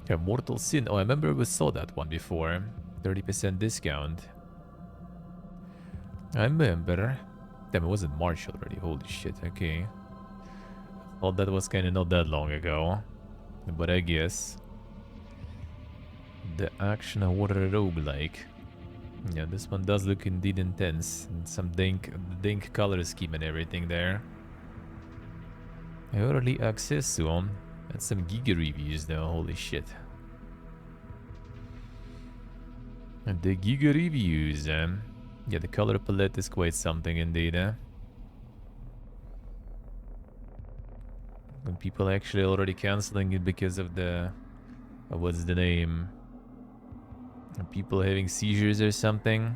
Yeah, Mortal Sin. Oh, I remember we saw that one before. 30% discount. I remember. Damn, it wasn't March already. Holy shit, okay. Thought that was kinda not that long ago. But I guess. The action horror roguelike. Yeah, this one does look indeed intense. And some dink color scheme and everything there. Early access soon. And some Giga reviews though, holy shit. And the Giga reviews, yeah, the color palette is quite something indeed, And people actually already canceling it because of the... what's the name? People having seizures or something.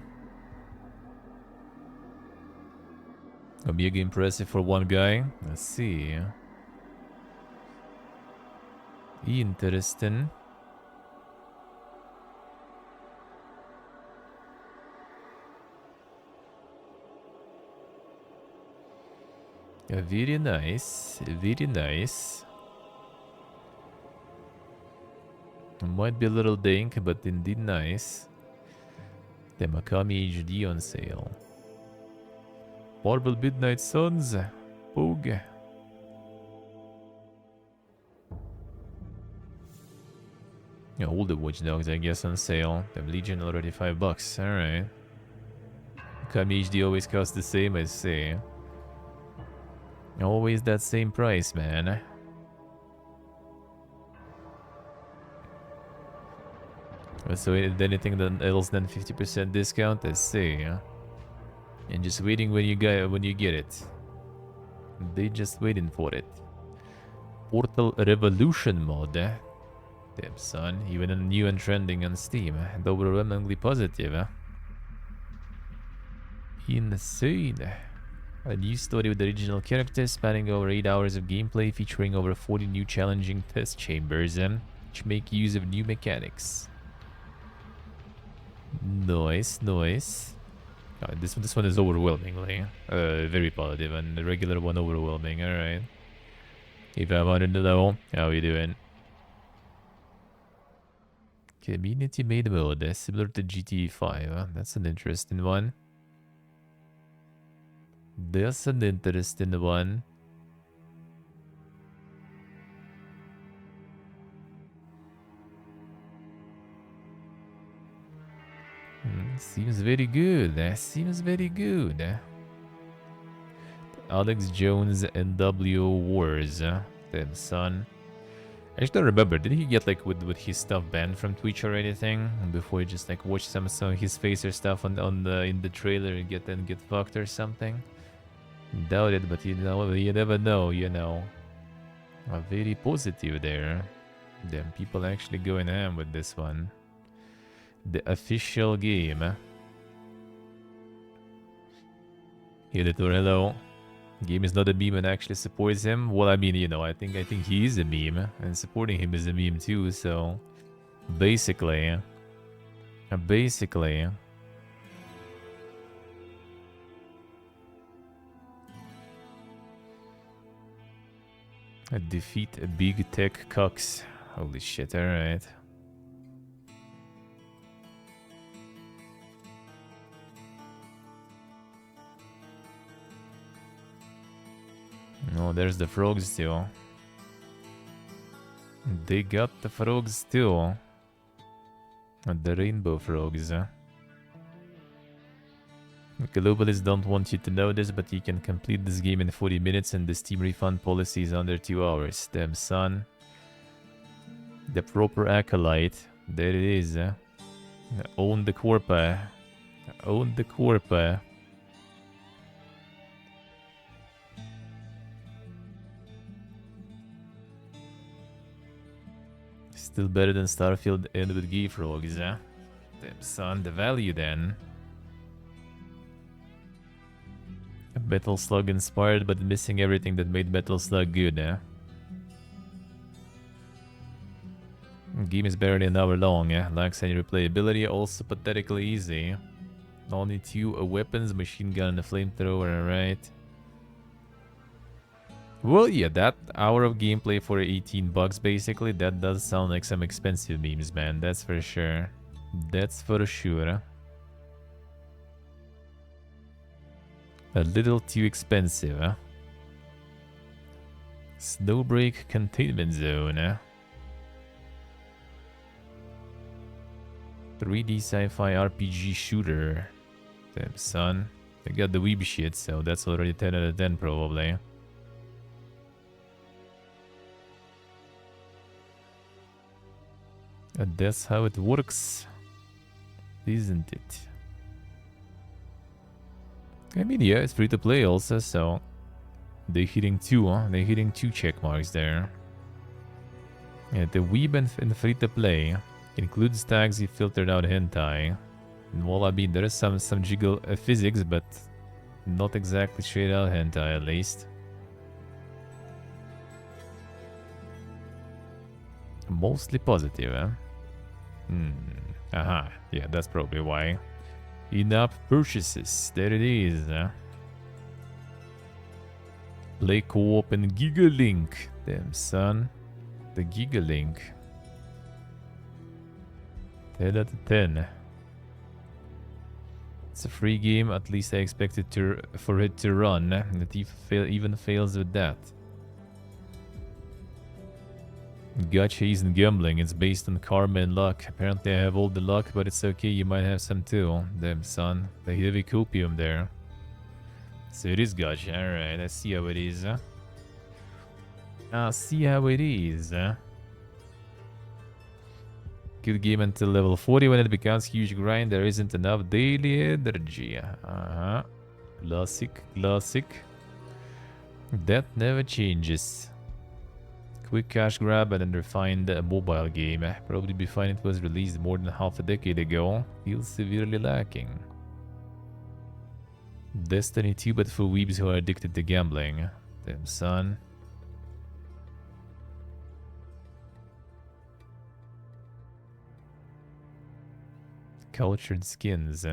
Omega impressive for one guy. Let's see. Interesting. Very nice. Very nice. Might be a little dank, but indeed nice. The Makami HD on sale. Marvel Midnight Suns. Poog. Yeah, all the Watch Dogs, I guess, on sale. The Legion already $5. Alright. Makami HD always costs the same, I see. Always that same price, man. So anything else than 50% discount, I see. And just waiting when you get it. They just waiting for it. Portal Revolution mod. Damn son, even a new and trending on Steam. And overwhelmingly positive. Insane. A new story with original characters spanning over 8 hours of gameplay featuring over 40 new challenging test chambers which make use of new mechanics. Nice, nice. This one is overwhelmingly very positive, and the regular one overwhelming. All right. If I wanted to know how you doing? Community made mode, similar to GTA 5. That's an interesting one. That's an interesting one. Seems very good. Seems very good. Alex Jones NWO Wars. Damn son. I just don't remember. Did he get like with his stuff banned from Twitch or anything before he just like watched some of his face or stuff on the in the trailer and get fucked or something? Doubt it, but you know, you never know. You know. Very positive there. Damn, people actually going ham with this one. The official game. Editor, hello. Game is not a meme and actually supports him. Well, I mean, you know, I think he is a meme, and supporting him is a meme too. So, basically, defeat a big tech cucks. Holy shit! All right. No, there's the frogs too. They got the frogs too. The rainbow frogs. Globalists don't want you to know this, but you can complete this game in 40 minutes and the Steam refund policy is under 2 hours. Damn son. The proper acolyte. There it is. Own the corpa. Own the corpa. Still better than Starfield and with Gee Frogs, Damn son, the value then. Metal Slug inspired but missing everything that made Metal Slug good, Game is barely an hour long, lacks any replayability, also pathetically easy. Only 2 weapons, machine gun and a flamethrower, alright. Well, yeah, that hour of gameplay for 18 bucks, basically, that does sound like some expensive memes, man. That's for sure. That's for sure. A little too expensive, huh? Snowbreak Containment Zone, huh? 3D sci-fi RPG shooter. Damn, son. I got the weeb shit, so that's already 10 out of 10, probably. And that's how it works, isn't it? I mean, yeah, it's free to play also, so they're hitting two, huh? They're hitting two check marks there. Yeah, the weeb and free to play includes tags you filtered out hentai. And well, I mean, there is some jiggle physics, but not exactly straight out hentai, at least. Mostly positive, huh? Aha. Yeah, that's probably why. In-app purchases. There it is. Play co-op and Gigalink. Damn, son. The Gigalink. 10 out of 10. It's a free game. At least I expect it for it to run. And it even fails with that. Gacha isn't gambling, it's based on karma and luck. Apparently I have all the luck, but it's okay, you might have some too. Damn, son. The heavy copium there. So it is gacha, alright, I see how it is. I see how it is. Good game until level 40. When it becomes huge grind, there isn't enough daily energy. Classic, classic. That never changes. Quick cash grab and then refined mobile game. Probably be fine, it was released more than half a decade ago. Feels severely lacking. Destiny 2, but for weebs who are addicted to gambling. Damn, son. Cultured skins.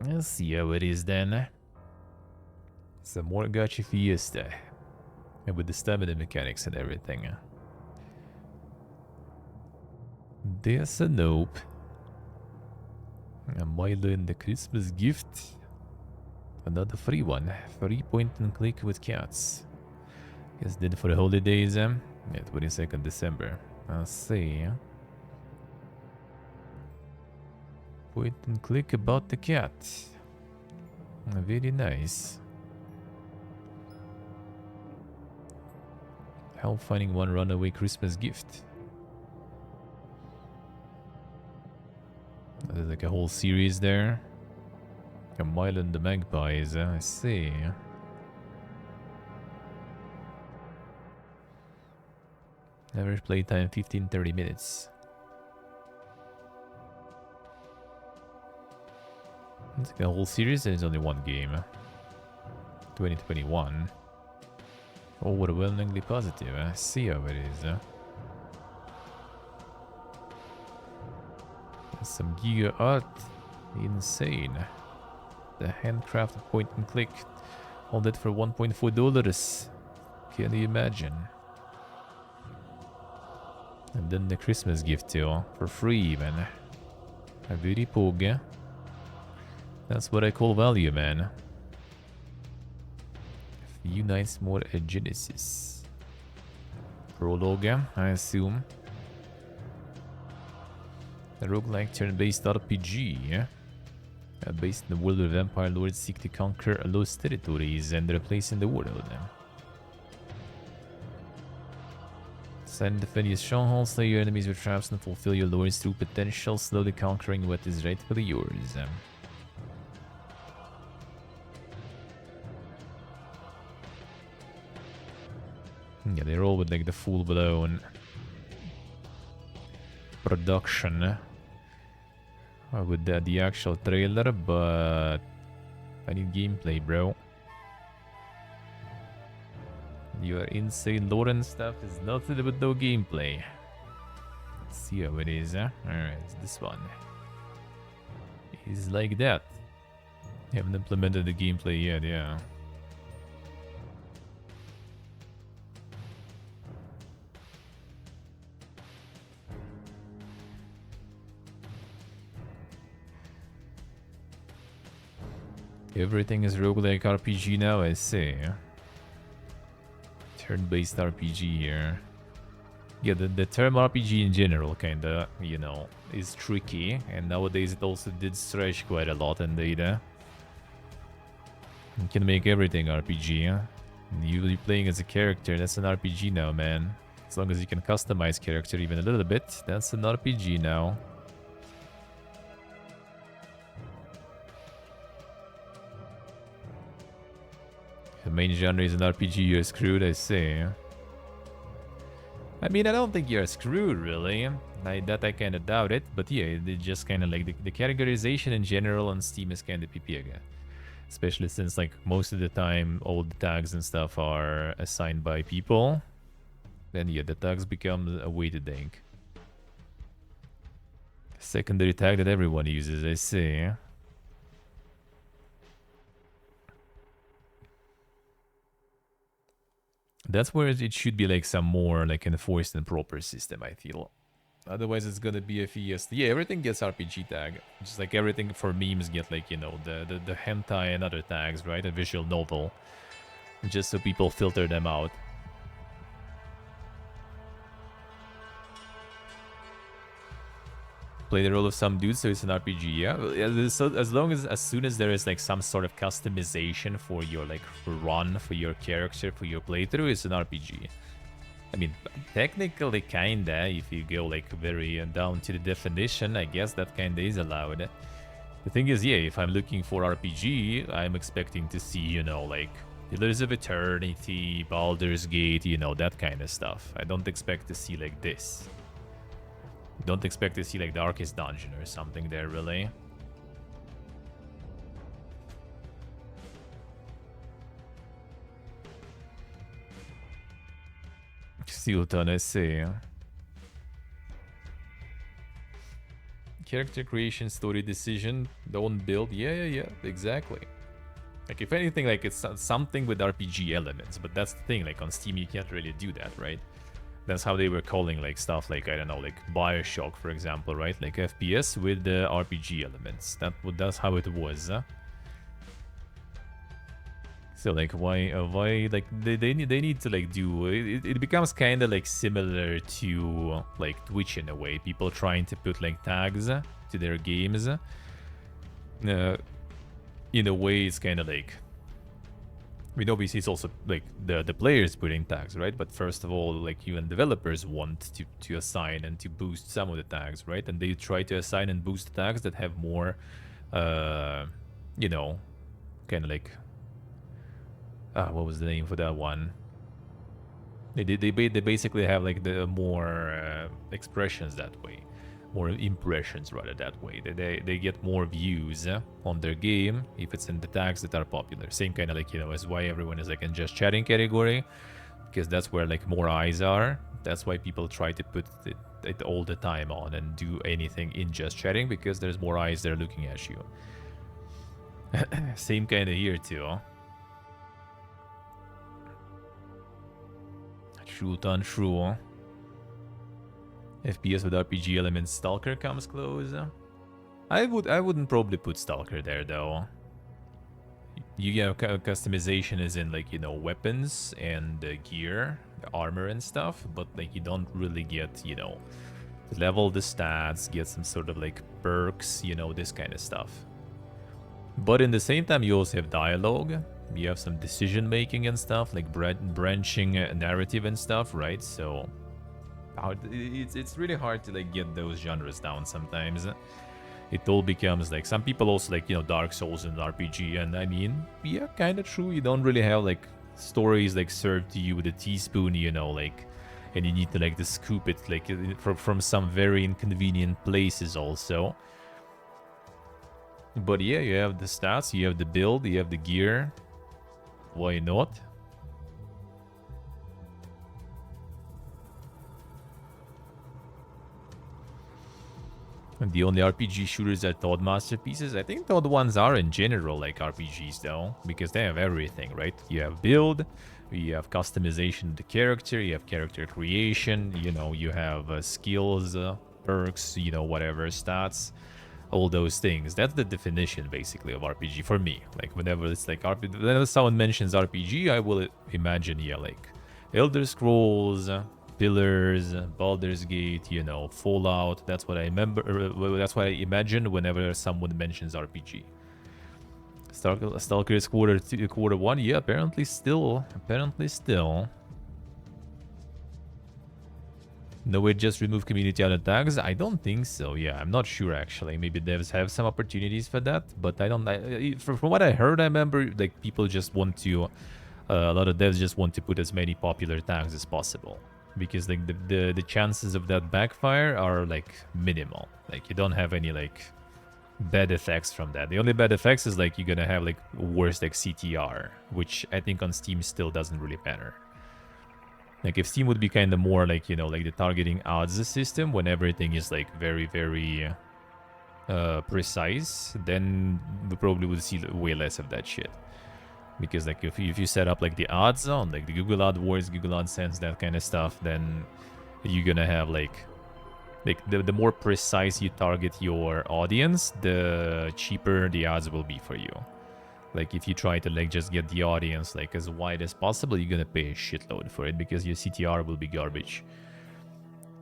Let's see how it is then. Some more gacha fiesta. And with the stamina mechanics and everything. There's a nope. A Milo in the Christmas gift. Another free one. Free point and click with cats. Guess did for the holidays. Yeah, 22nd December. I'll see. Point and click about the cat. Very nice. Help finding one runaway Christmas gift. There's like a whole series there. A Mile and the Magpies, I see. Average playtime 15-30 minutes. It's like a whole series and it's only one game. 2021. Overwhelmingly positive. I see how it is. Some Giga art. Insane. The handcrafted point and click. All that for $1.4. Can you imagine? And then the Christmas gift too. For free even. A very poge. That's what I call value, man. Few nights more at Genesis. Prologue, I assume. A roguelike turn-based RPG, based in the world where vampire lords seek to conquer lost territories and their place in the world. Sign and defend your strongholds, slay your enemies with traps, and fulfill your lord's true potential, slowly conquering what is rightfully yours. Yeah, they're all with like the full-blown production with the actual trailer, but I need gameplay, bro. Your insane lore and stuff is nothing but no gameplay. See how it is, huh? Alright, this one is like that. Haven't implemented the gameplay yet, yeah. Everything is roguelike RPG now, I see. Turn-based RPG here. Yeah, the term RPG in general kinda, you know, is tricky. And nowadays it also did stretch quite a lot indeed. You can make everything RPG, huh? You playing as a character, that's an RPG now, man. As long as you can customize character even a little bit, that's an RPG now. The main genre is an RPG, you're screwed, I say. I mean, I don't think you're screwed, really. I kind of doubt it, but yeah, it just kind of like the categorization in general on Steam is kind of PP again. Especially since, like, most of the time, all the tags and stuff are assigned by people. Then, yeah, the tags become a weighted think. Secondary tag that everyone uses, I see. That's where it should be like some more like enforced and proper system, I feel. Otherwise it's gonna be a fiesta. Yeah, everything gets RPG tag. Just like everything for memes get like, you know, the hentai and other tags, right? A visual novel. Just so people filter them out. Play the role of some dude, so it's an RPG, yeah? So as soon as there is like some sort of customization for your like run, for your character, for your playthrough, it's an RPG. I mean, technically kinda, if you go like very down to the definition, I guess that kinda is allowed. The thing is, yeah, if I'm looking for RPG, I'm expecting to see, you know, like Pillars of Eternity, Baldur's Gate, you know, that kind of stuff. I don't expect to see like this. Don't expect to see like Darkest Dungeon or something there, really. Silton, I see. Character creation, story decision, don't build. Yeah, exactly. Like, if anything, like, it's something with RPG elements, but that's the thing, like, on Steam, you can't really do that, right? That's how they were calling, like, stuff like, I don't know, like, Bioshock, for example, right? Like, FPS with the RPG elements. That's how it was, huh? So, like, why, like, they need to, like, do... It becomes kind of, like, similar to, like, Twitch in a way. People trying to put, like, tags to their games. In a way, it's kind of, like... I mean, obviously, it's also, like, the players putting tags, right? But first of all, like, even developers want to assign and to boost some of the tags, right? And they try to assign and boost tags that have more, you know, kind of like... what was the name for that one? They basically have like the more expressions that way, more impressions rather that way. They get more views on their game if it's in the tags that are popular. Same kind of like, you know, as why everyone is like in just chatting category, because that's where like more eyes are. That's why people try to put it all the time on and do anything in just chatting, because there's more eyes there looking at you. Same kind of here too. Truth untrue. FPS with RPG elements. Stalker comes close. I wouldn't probably put Stalker there though. You get customization is in like, you know, weapons and gear, the armor and stuff, but like you don't really get, you know, level the stats, get some sort of like perks, you know, this kind of stuff. But in the same time, you also have dialogue. You have some decision making and stuff, like branching narrative and stuff, right? So it's really hard to like get those genres down sometimes. It all becomes like, some people also like, you know, Dark Souls and RPG, and I mean, yeah, kind of true. You don't really have like stories like served to you with a teaspoon, you know, like, and you need to like to scoop it like from some very inconvenient places also. But yeah, you have the stats, you have the build, you have the gear. Why not? And the only RPG shooters are Todd masterpieces. I think Todd ones are in general like RPGs though, because they have everything, right? You have build, you have customization of the character, you have character creation, you know, you have skills, perks, you know, whatever, stats, all those things. That's the definition basically of RPG for me. Like whenever it's like whenever someone mentions RPG, I will imagine, yeah, like Elder Scrolls, Pillars, Baldur's Gate, you know, Fallout. That's what I remember. That's what I imagine whenever someone mentions RPG. Stalker's quarter one. Yeah, apparently still. No way, just remove community out tags. I don't think so. Yeah, I'm not sure actually. Maybe devs have some opportunities for that, but I don't. From what I heard, I remember like people just want to. A lot of devs just want to put as many popular tags as possible, because like the chances of that backfire are like minimal. Like you don't have any like bad effects from that. The only bad effects is like you're gonna have like worse like CTR, which I think on Steam still doesn't really matter. Like if Steam would be kind of more like, you know, like the targeting odds system when everything is like very precise, then we probably would see way less of that shit. Because like if you set up like the odds on like the Google AdWords, Google AdSense, that kind of stuff, then you're gonna have like the more precise you target your audience, the cheaper the odds will be for you. Like if you try to like just get the audience like as wide as possible, you're gonna pay a shitload for it because your CTR will be garbage.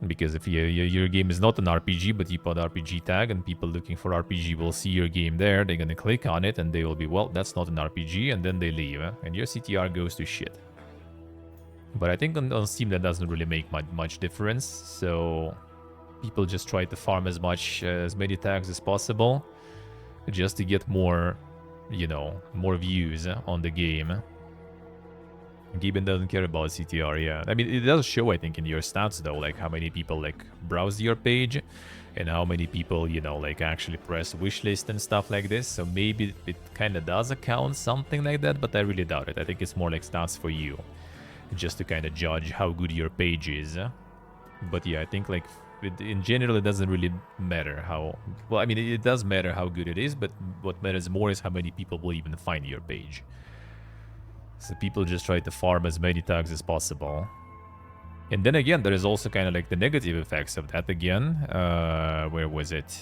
Because if your game is not an RPG, but you put RPG tag and people looking for RPG will see your game there, they're gonna click on it and they will be, well, that's not an RPG, and then they leave, and your CTR goes to shit. But I think on Steam that doesn't really make much difference, so people just try to farm as many tags as possible just to get more, you know, more views on the game. Gaben doesn't care about CTR, yeah. I mean, it does show, I think, in your stats, though, like how many people, like, browse your page and how many people, you know, like, actually press wishlist and stuff like this. So maybe it kind of does account something like that, but I really doubt it. I think it's more like stats for you, just to kind of judge how good your page is. But yeah, I think, like, in general, it doesn't really matter how... Well, I mean, it does matter how good it is, but what matters more is how many people will even find your page. So people just try to farm as many tags as possible. And then again, there is also kind of like the negative effects of that again. Where was it?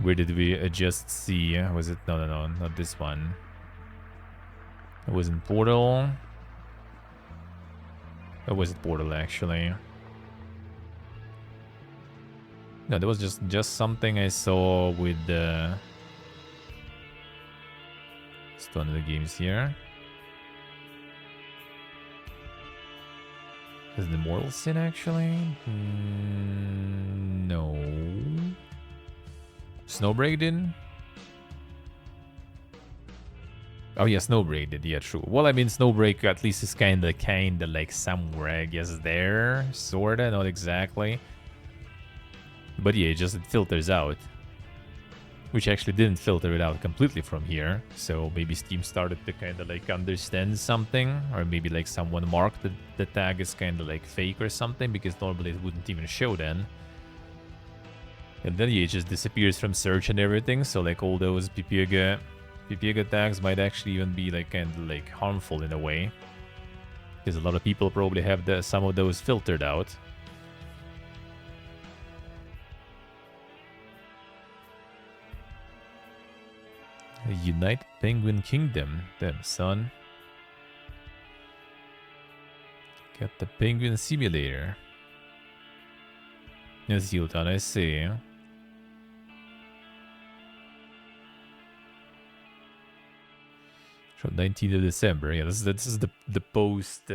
Where did we just see? Was it? No, not this one. It was in Portal. Or was it Portal actually? No, there was just something I saw with the... It's one of the games here. Is it the Mortal Sin actually? No. Snowbreak did? Oh yeah, Snowbreak did, yeah, true. Well, I mean, Snowbreak at least is kinda like somewhere, I guess, there. Sorta, not exactly. But yeah, it filters out. Which actually didn't filter it out completely from here. So maybe Steam started to kind of like understand something. Or maybe like someone marked that the tag is kind of like fake or something. Because normally it wouldn't even show then. And then yeah, it just disappears from search and everything. So like all those Pipiega tags might actually even be like kind of like harmful in a way. Because a lot of people probably have some of those filtered out. Unite Penguin Kingdom. Damn, son. Got the Penguin Simulator. Yes, Zilton, I see. From 19th of December. Yeah, this is the post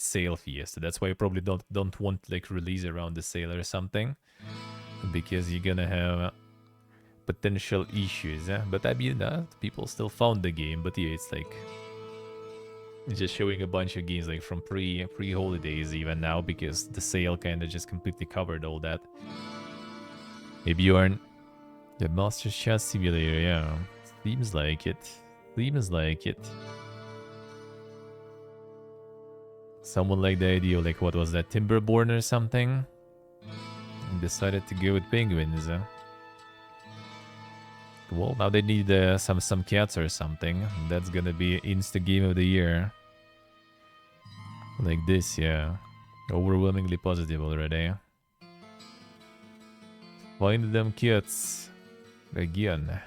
sale fiesta. That's why you probably don't want to like release around the sale or something, because you're gonna have potential issues. But I mean, people still found the game. But yeah, it's like just showing a bunch of games like from pre-holidays even now, because the sale kind of just completely covered all that. Maybe you aren't the Master Chat Simulator. Yeah, seems like it. Seems like it. Someone like the idea, like what was that, Timberborn or something? and decided to go with penguins. Well, now they need some cats or something. That's gonna be Insta Game of the Year. Like this, yeah. Overwhelmingly positive already. Find them cats. Again.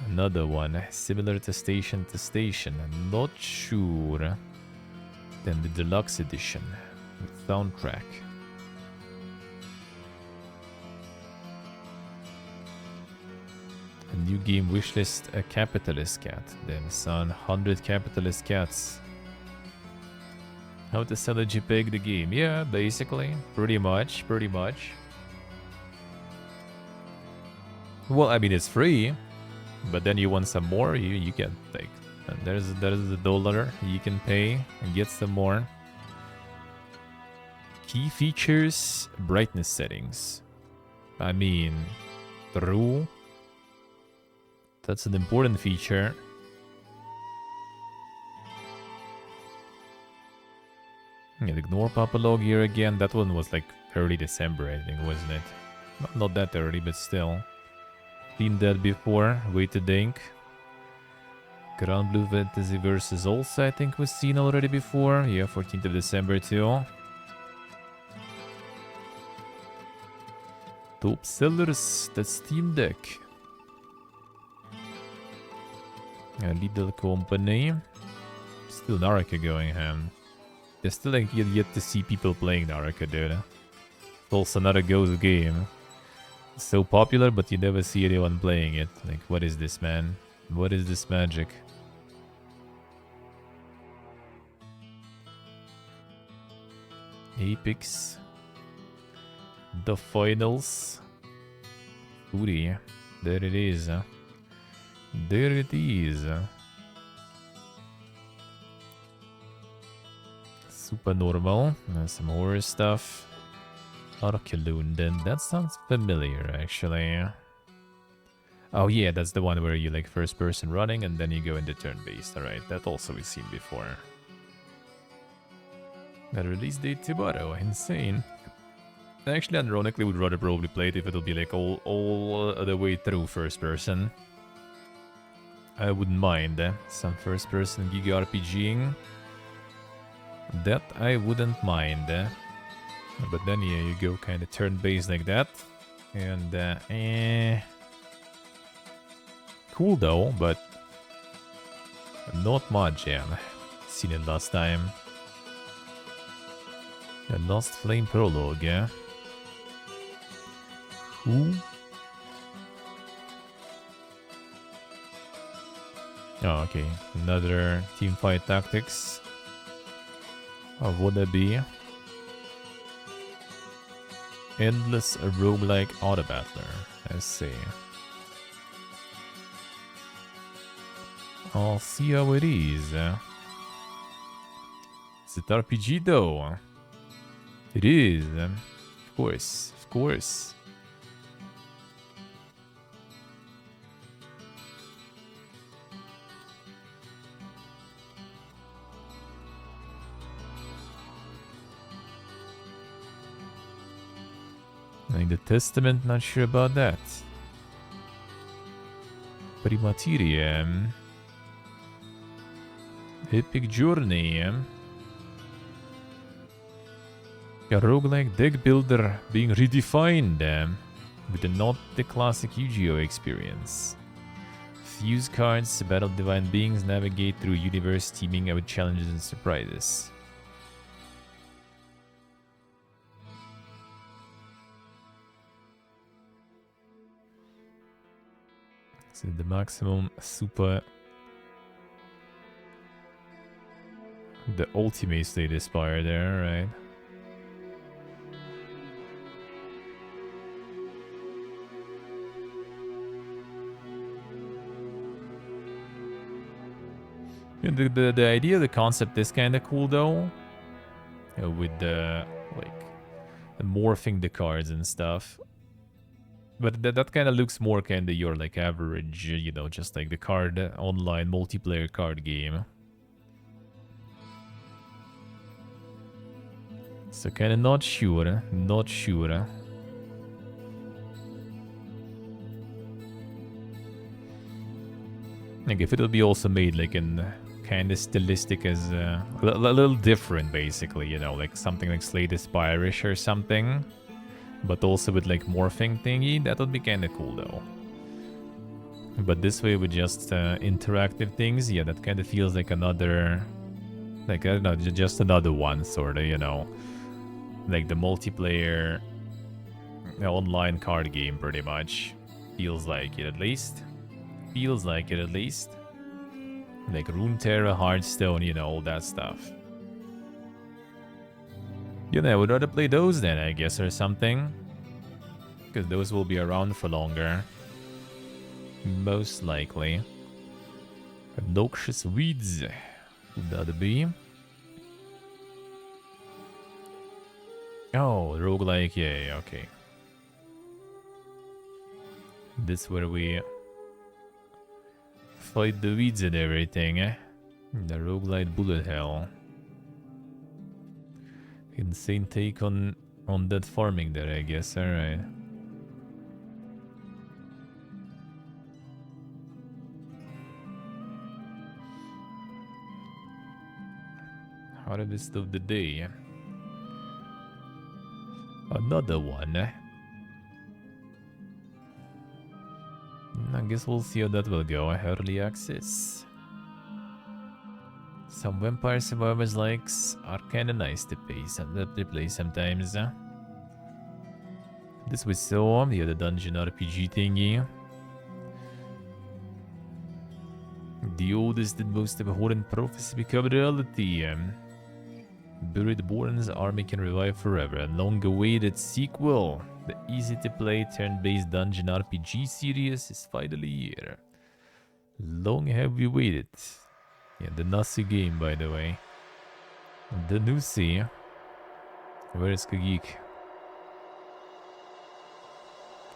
Another one, similar to Station. I'm not sure. Then the deluxe edition with soundtrack. A new game wishlist, a capitalist cat. Damn son, 100 capitalist cats. How to sell a JPEG the game? Yeah, basically. Pretty much. Well, I mean, it's free. But then you want some more, you can take. And there's the dollar you can pay and get some more. Key features, brightness settings. I mean, true. That's an important feature. Yeah, ignore Papalog here again. That one was like early December, I think, wasn't it? Not that early, but still. Seen that before. Weighted ink. Grand Blue Fantasy Versus also, I think, was seen already before. Yeah, 14th of December too. Top sellers, the Steam Deck. A little company. Still Naraka going ham. There's still like yet to see people playing Naraka, dude. It's also not a ghost game. It's so popular, but you never see anyone playing it. Like, what is this, man? What is this magic? Apex. The finals. Booty. There it is. There it is. Super normal. Some horror stuff. Arkelunden. That sounds familiar, actually. Oh yeah, that's the one where you like first person running and then you go into turn-based. Alright, that also we've seen before. That release date tomorrow. Insane. Actually, ironically, would rather probably play it if it'll be like all the way through first person. I wouldn't mind some first person gig RPGing. That I wouldn't mind. But then yeah, you go kind of turn-based like that. And cool though, but not much, yeah. Seen it last time. The Lost Flame Prologue, yeah. Who? Oh, okay. Another teamfight tactics. Or would that be? Endless roguelike auto battler. Let's see. I'll see how it is. Is it RPG though? It is. Of course. Of course. Like the Testament, not sure about that. Primateria. Epic Journey. A roguelike deck builder being redefined with the not the classic Yu-Gi-Oh experience. Fuse cards, battle divine beings, navigate through universe teaming with challenges and surprises. So the maximum super. The ultimate state aspire there, right? The idea, the concept is kind of cool though. With the morphing the cards and stuff. But that kind of looks more kind of your like average, you know, just like the card online multiplayer card game. So kind of not sure. Not sure. Like if it'll be also made like in kind of stylistic as a little different basically, you know, like something like Slade Aspirish or something, but also with like morphing thingy, that would be kind of cool though. But this way with just interactive things, yeah, that kind of feels like another, like I don't know, just another one sort of, you know, like the multiplayer online card game pretty much. Feels like it at least. Feels like it at least. Like Runeterra, Hearthstone, you know, all that stuff. You know, I would rather play those then, I guess, or something. Because those will be around for longer. Most likely. Noxious Weeds. Would that be? Oh, roguelike, yeah, okay. This where we fight the weeds and everything, eh? The roguelite bullet hell. Insane take on that farming there, I guess, alright. Harvest of the day. Another one, eh? I guess we'll see how that will go. Early access. Some Vampire Survivors likes are kinda nice to play sometimes. This we saw, the other dungeon RPG thingy. The oldest and most abhorrent prophecy become reality. Buried Born's army can revive forever. A long-awaited sequel. The easy-to-play turn-based dungeon RPG series is finally here. Long have we waited. Yeah, the Nazi game, by the way. The Nusi. Where is Kagik?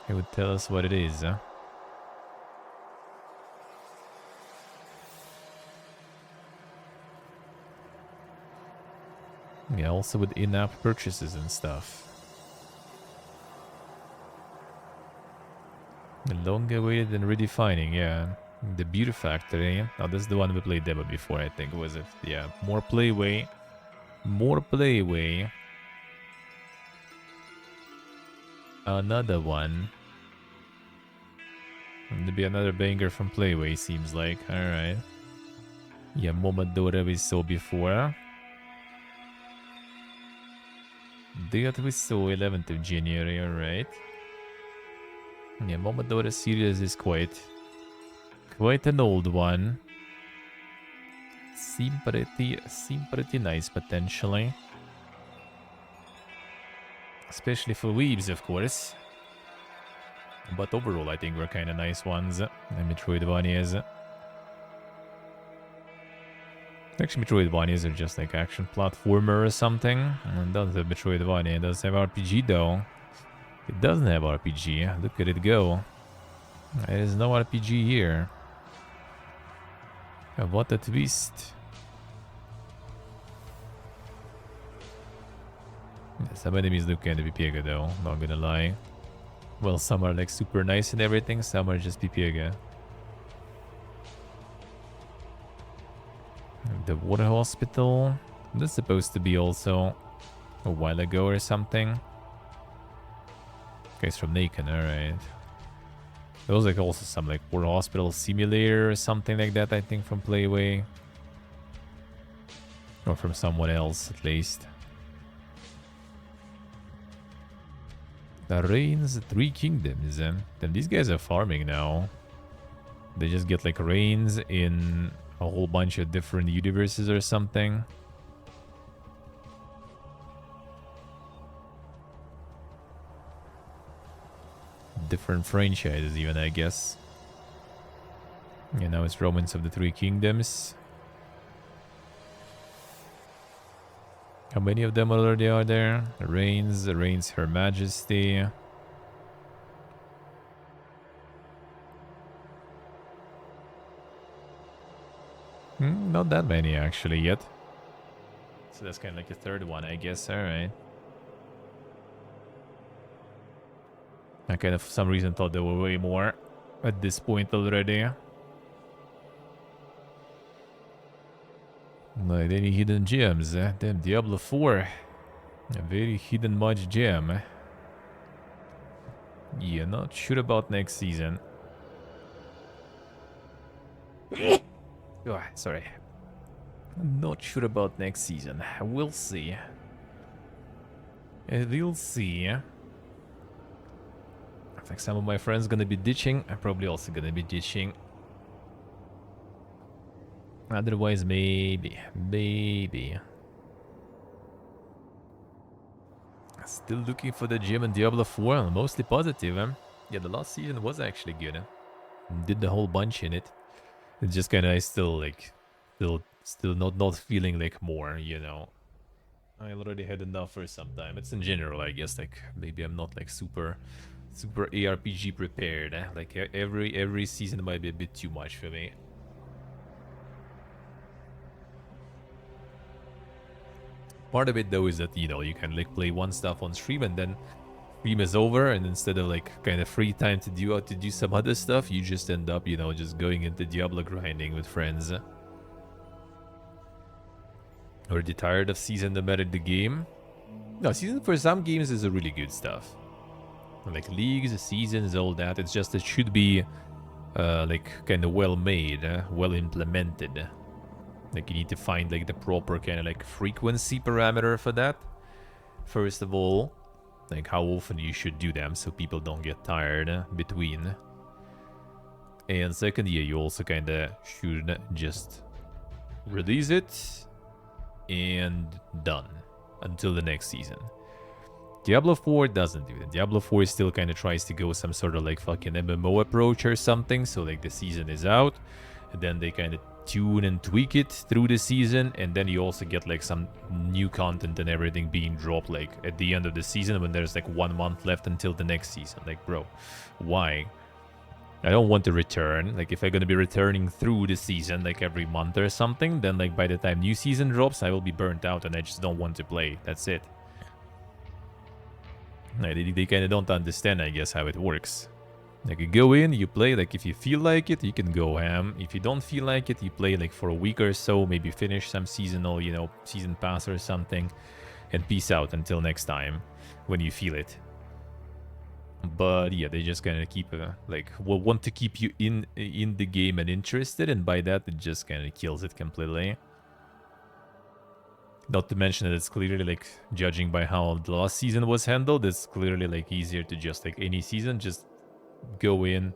He would tell us what it is, huh? Yeah, also with in-app purchases and stuff. Long-awaited and redefining, yeah. The Beauty Factory. Oh, this is the one we played demo before, I think, was it? Yeah, more playway. More playway. Another one. There'll be another banger from playway, seems like. Alright. Yeah, Momodora we saw before. That we saw 11th of January, alright. Yeah, Momodora series is quite an old one. Seem pretty nice potentially. Especially for weebs, of course. But overall, I think we're kind of nice ones. Metroidvanias. Actually, Metroidvanias are just like action platformer or something. And it doesn't have Metroidvania. It does have RPG though. It doesn't have RPG. Look at it go. There is no RPG here. What a twist. Some enemies look kind of PPG though, not gonna lie. Well, some are like super nice and everything, some are just PPG. The water hospital. That's supposed to be also a while ago or something. Okay, it's from Naken, alright. There was like also some like water hospital simulator or something like that, I think, from Playway. Or from someone else, at least. The Rains, Three Kingdoms. Then these guys are farming now. They just get like rains in a whole bunch of different universes or something. Different franchises even, I guess. You know, it's Romans of the Three Kingdoms. How many of them already are there? Reigns, Her Majesty. Not that many actually yet. So that's kind of like the third one, I guess. Alright. I kind of for some reason thought there were way more at this point already. Like any hidden gems, eh? Damn, Diablo 4. A very hidden much gem. Yeah, not sure about next season. Oh, sorry. Not sure about next season. We'll see. We'll see. I think some of my friends gonna be ditching. I'm probably also gonna be ditching. Otherwise, maybe. Still looking for the gem in Diablo 4. Mostly positive, eh? Yeah, the last season was actually good. Did the whole bunch in it. It's just kind of I still like, still not feeling like more. You know, I already had enough for some time. It's in general, I guess. Like maybe I'm not like super ARPG prepared. Eh? Like every season might be a bit too much for me. Part of it though is that, you know, you can like play one stuff on stream and then stream is over, and instead of like kind of free time to do some other stuff, you just end up, you know, just going into Diablo grinding with friends. Already tired of season no matter the game? No, season for some games is a really good stuff. Like leagues, seasons, all that. It's just it should be like kind of well made, well implemented. Like you need to find like the proper kind of like frequency parameter for that. First of all, like how often you should do them so people don't get tired between. And second, yeah, you also kind of should just release it and done until the next season. Diablo 4 doesn't do that. Diablo 4 still kind of tries to go some sort of like fucking MMO approach or something. So like the season is out, and then they kind of tune and tweak it through the season, and then you also get like some new content and everything being dropped like at the end of the season when there's like 1 month left until the next season. Like, bro, why? I don't want to return. Like, if I'm gonna be returning through the season like every month or something, then like by the time new season drops, I will be burnt out and I just don't want to play. That's it. They kind of don't understand, I guess, how it works. Like, you go in, you play, like, if you feel like it, you can go ham. If you don't feel like it, you play, like, for a week or so, maybe finish some seasonal, you know, season pass or something, and peace out until next time, when you feel it. But, yeah, they just kind of keep, like, want to keep you in the game and interested, and by that, it just kind of kills it completely. Not to mention that it's clearly, like, judging by how the last season was handled, it's clearly, like, easier to just, like, any season, just go in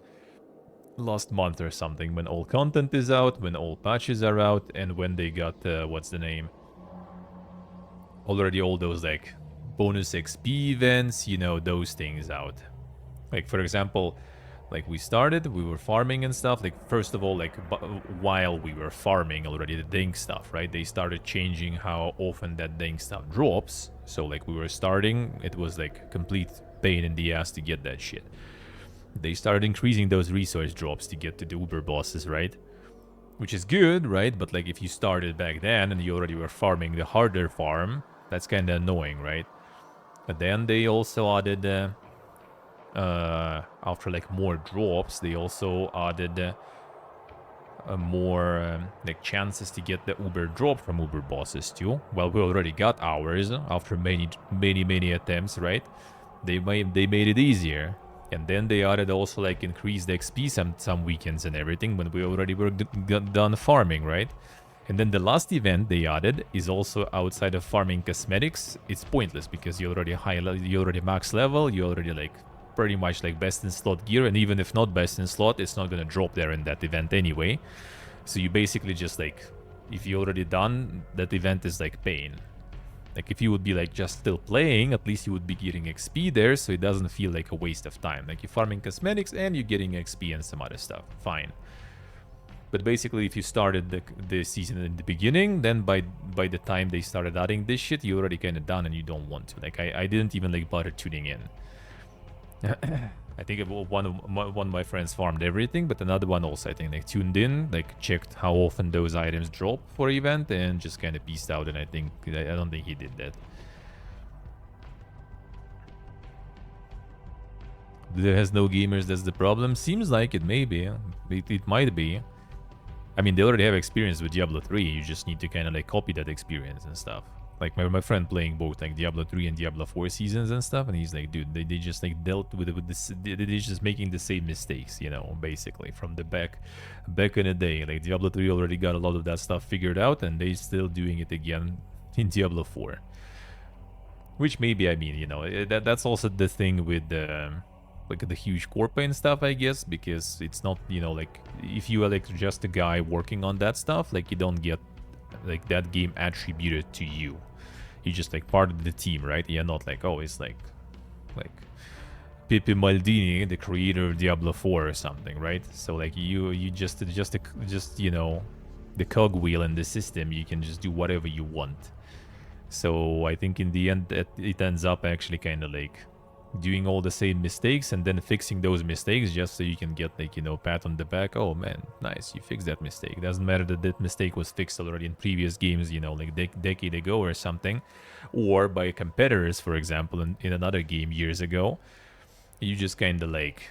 last month or something when all content is out, when all patches are out, and when they got, what's the name? Already all those, like, bonus XP events, you know, those things out. Like, for example, like, we were farming and stuff. Like, first of all, like, while we were farming already the dink stuff, right? They started changing how often that dink stuff drops. So, like, we were starting, it was, like, complete pain in the ass to get that shit. They started increasing those resource drops to get to the Uber bosses, right? Which is good, right? But, like, if you started back then and you already were farming the harder farm, that's kind of annoying, right? But then they also added... after like more drops, they also added more like chances to get the Uber drop from Uber bosses too. Well, we already got ours after many attempts, right? They made it easier, and then they added also like increased XP some weekends and everything when we already were done farming, right? And then the last event they added is also outside of farming cosmetics. It's pointless because you already max level, you already like pretty much like best in slot gear, and even if not best in slot, it's not gonna drop there in that event anyway. So you basically just like, if you already done, that event is like pain. Like if you would be like just still playing, at least you would be getting XP there, so it doesn't feel like a waste of time. Like you're farming cosmetics and you're getting XP and some other stuff, fine. But basically, if you started the season in the beginning, then by the time they started adding this shit, you're already kind of done and you don't want to. Like I didn't even like bother tuning in. I think one of my friends farmed everything, but another one also, I think, like tuned in, like checked how often those items drop for event, and just kind of pieced out. And I don't think he did that. There has no gamers, that's the problem. Seems like it may be. It might be. I mean, they already have experience with Diablo 3. You just need to kind of like copy that experience and stuff. Like my friend playing both like Diablo 3 and Diablo 4 seasons and stuff, and he's like, dude, they just like dealt with this. They're just making the same mistakes, you know, basically from the back in the day. Like Diablo 3 already got a lot of that stuff figured out, and they still doing it again in Diablo 4. Which maybe, I mean, you know, that's also the thing with the like the huge corp and stuff, I guess, because it's not, you know, like if you are like just a guy working on that stuff, like you don't get like that game attributed to you. You're just like part of the team, right? You're not like, oh, it's like Pipi Maldini, the creator of Diablo 4 or something, right? So like you just you know, the cogwheel in the system, you can just do whatever you want. So I think in the end it ends up actually kind of like doing all the same mistakes and then fixing those mistakes just so you can get like, you know, pat on the back. Oh man, nice, you fixed that mistake. Doesn't matter that that mistake was fixed already in previous games, you know, like decade ago or something, or by competitors, for example, in another game years ago. You just kind of like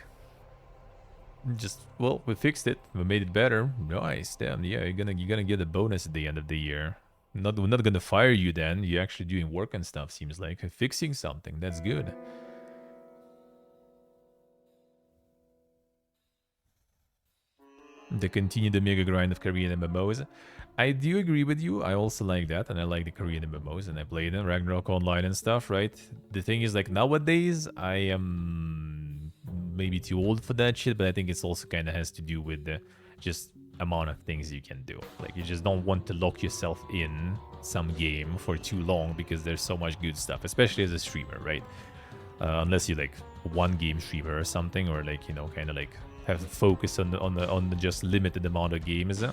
just, well, we fixed it, we made it better. Nice, damn, yeah, you're gonna get a bonus at the end of the year. We're not gonna fire you then. You're actually doing work and stuff, seems like. Fixing something, that's good. To continue the mega grind of Korean MMOs. I do agree with you. I also like that, and I like the Korean MMOs, and I played in Ragnarok Online and stuff, right? The thing is, like, nowadays, I am maybe too old for that shit, but I think it's also kind of has to do with the just amount of things you can do. Like, you just don't want to lock yourself in some game for too long because there's so much good stuff, especially as a streamer, right? Unless you're like one game streamer or something, or like, you know, kind of like have to focus on the just limited amount of games,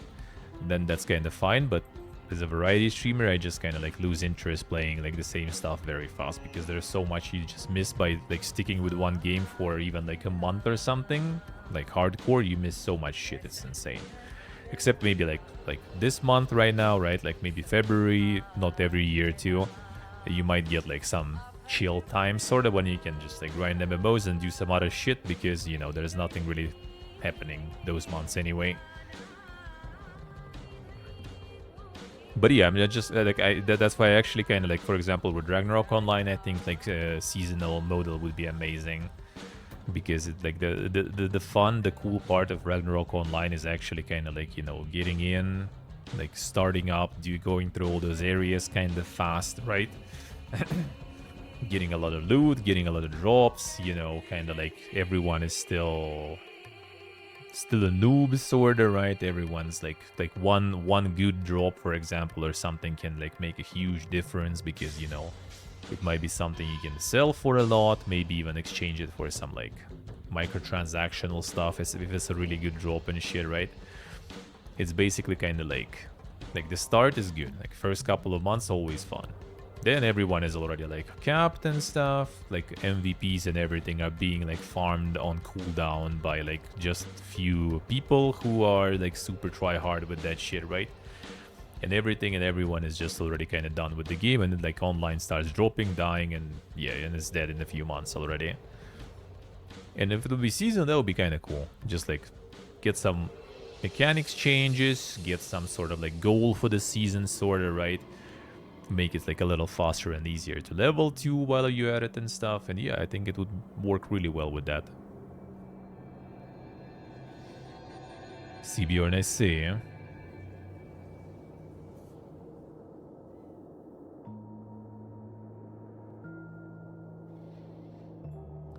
then that's kind of fine. But as a variety streamer, I just kind of like lose interest playing like the same stuff very fast because there's so much you just miss by like sticking with one game for even like a month or something. Like hardcore, you miss so much shit, it's insane. Except maybe like this month right now, right? Like maybe February, not every year too. You might get like some chill time sort of when you can just like grind MMOs and do some other shit because, you know, there's nothing really happening those months anyway. But yeah, I mean, just like that's why I actually kind of like, for example, with Ragnarok Online, I think like seasonal modal would be amazing because it like the fun, the cool part of Ragnarok Online is actually kind of like, you know, getting in, like starting up, going through all those areas kind of fast, right? Getting a lot of loot, getting a lot of drops, you know, kind of like everyone is still a noob sorta, right? Everyone's like one good drop, for example, or something can like make a huge difference because, you know, it might be something you can sell for a lot, maybe even exchange it for some like microtransactional stuff if it's a really good drop and shit, right? It's basically kind of like the start is good, like first couple of months always fun. Then everyone is already like capped and stuff, like MVPs and everything are being like farmed on cooldown by like just few people who are like super try hard with that shit, right? And everything and everyone is just already kind of done with the game, and then like online starts dropping, dying, and yeah, and it's dead in a few months already. And if it would be season, that would be kind of cool. Just like get some mechanics changes, get some sort of like goal for the season, sort of, right? Make it like a little faster and easier to level too while you're at it and stuff. And yeah, I think it would work really well with that. CBR, I see.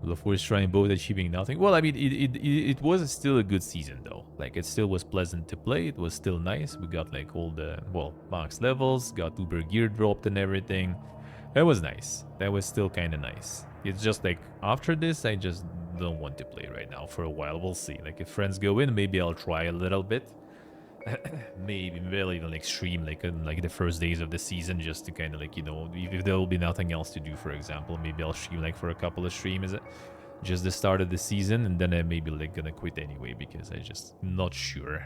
LaForce trying both, achieving nothing. Well, I mean, it was still a good season though. Like, it still was pleasant to play. It was still nice. We got like all the, well, max levels, got Uber gear dropped and everything. That was nice. That was still kind of nice. It's just like, after this, I just don't want to play right now for a while. We'll see. Like, if friends go in, maybe I'll try a little bit. Maybe really even like stream like in like the first days of the season just to kind of like, you know, if there will be nothing else to do, for example, maybe I'll stream like for a couple of streams just the start of the season, and then I maybe like gonna quit anyway because I just not sure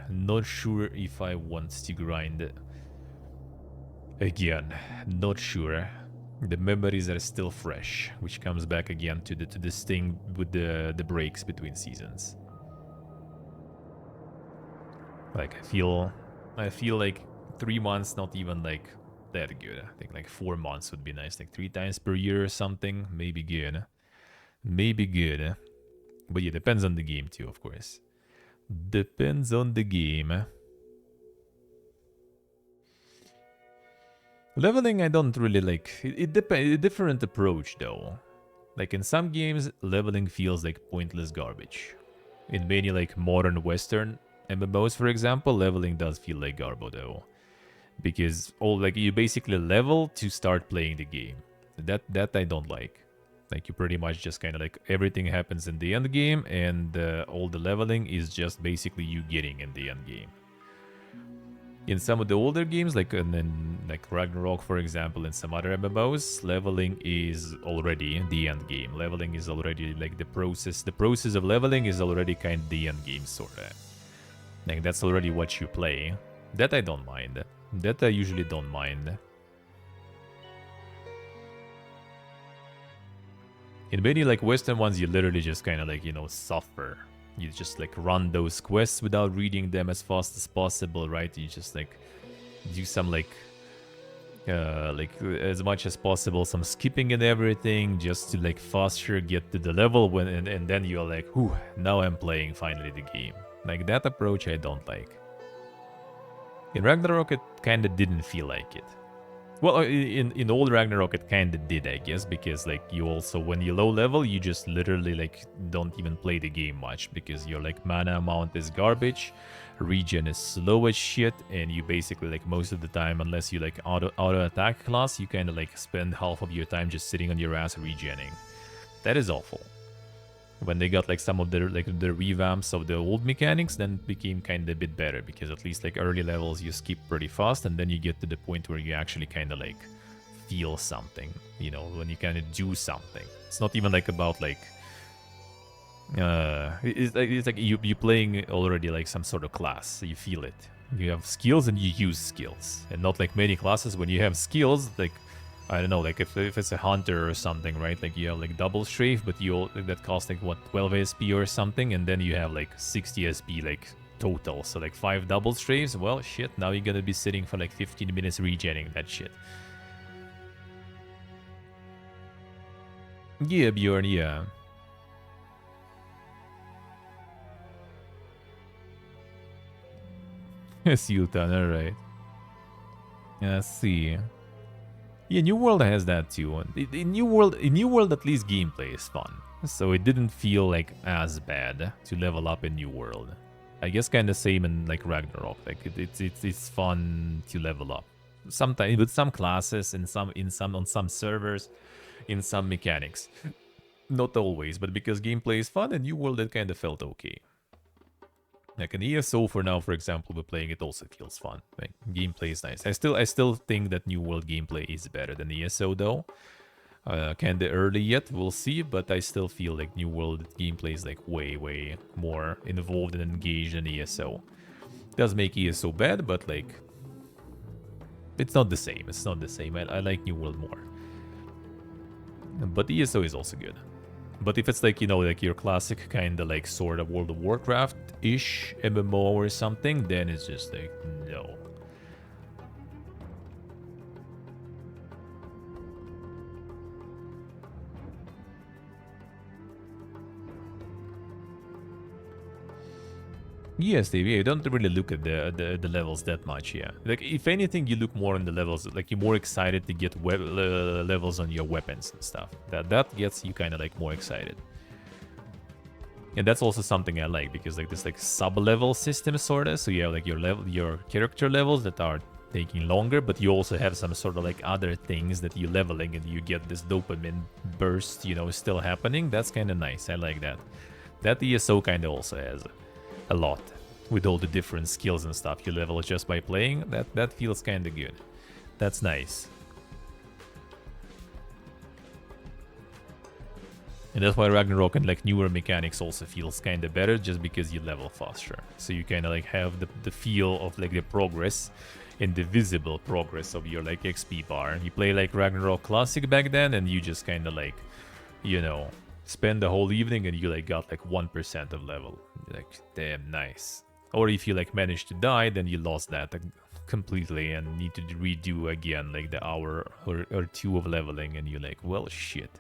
if I want to grind again. Not sure. The memories are still fresh, which comes back again to this thing with the breaks between seasons. Like I feel like 3 months not even like that good. I think like 4 months would be nice, like 3 times per year or something. Maybe good. Maybe good. But yeah, depends on the game too, of course. Depends on the game. Leveling, I don't really like. It depends. A different approach though. Like in some games, leveling feels like pointless garbage. In many like modern Western MMOs, for example, leveling does feel like garbo though, because you basically level to start playing the game. That I don't like. Like you pretty much just kind of like everything happens in the end game, and all the leveling is just basically you getting in the end game. In some of the older games, like Ragnarok, for example, and some other MMOs, leveling is already the end game. Leveling is already like the process. The process of leveling is already kind of the end game, sorta. Like that's already what you play. That I don't mind. That I usually don't mind. In many like Western ones, you literally just kind of like, you know, suffer. You just like run those quests without reading them as fast as possible, right? You just like do some like as much as possible, some skipping and everything, just to like faster get to the level when and then you're like, whew, now I'm playing finally the game. Like that approach I don't like. In Ragnarok it kinda didn't feel like it. Well, in old Ragnarok it kinda did, I guess, because like you also, when you low level, you just literally like don't even play the game much, because your like mana amount is garbage, regen is slow as shit, and you basically like most of the time, unless you like auto attack class, you kinda like spend half of your time just sitting on your ass regenning. That is awful. When they got like some of the revamps of the old mechanics, then it became kind of a bit better, because at least like early levels you skip pretty fast, and then you get to the point where you actually kind of like feel something, you know, when you kind of do something. It's not even like about like it's like you playing already like some sort of class, so you feel it. You have skills and you use skills, and not like many classes when you have skills like, I don't know, like if it's a hunter or something, right? Like you have like double strafe, but that costs like what, 12 SP or something, and then you have like 60 SP like total. So like 5 double strafes. Well, shit. Now you're gonna be sitting for like 15 minutes regenning that shit. Yeah, Bjorn. Yeah. Sultan. All right. Let's see. Yeah, New World has that too. In New World, at least gameplay is fun, so it didn't feel like as bad to level up in New World. I guess kind of same in like Ragnarok. Like it's fun to level up. Sometimes with some classes, on some servers, in some mechanics. Not always, but because gameplay is fun, in New World it kind of felt okay. Like an ESO for now, for example, we're playing, it also feels fun. Like gameplay is nice. I still think that New World gameplay is better than ESO though. Kinda early yet, we'll see, but I still feel like New World gameplay is like way more involved and engaged than ESO. It does make ESO bad, but like it's not the same. It's not the same. I like New World more. But ESO is also good. But if it's like, you know, like your classic kind of like sort of World of Warcraft-ish MMO or something, then it's just like, no. Yes, Dave, yeah, you don't really look at the levels that much, yeah. Like, if anything, you look more on the levels, like, you're more excited to get levels on your weapons and stuff. That gets you kind of, like, more excited. And that's also something I like, because, like, this, like, sub-level system, sort of, so you have, like, your character levels that are taking longer, but you also have some sort of, like, other things that you're leveling, and you get this dopamine burst, you know, still happening. That's kind of nice. I like that. That ESO kind of also has a lot, with all the different skills and stuff you level just by playing. That feels kind of good. That's nice. And that's why Ragnarok and like newer mechanics also feels kind of better, just because you level faster. So you kind of like have the feel of like the progress and the visible progress of your like XP bar. You play like Ragnarok Classic back then, and you just kind of like, you know, spend the whole evening and you like got like 1% of level. You're like, damn, nice. Or if you like managed to die, then you lost that completely and need to redo again like the hour or two of leveling, and you're like, well, shit.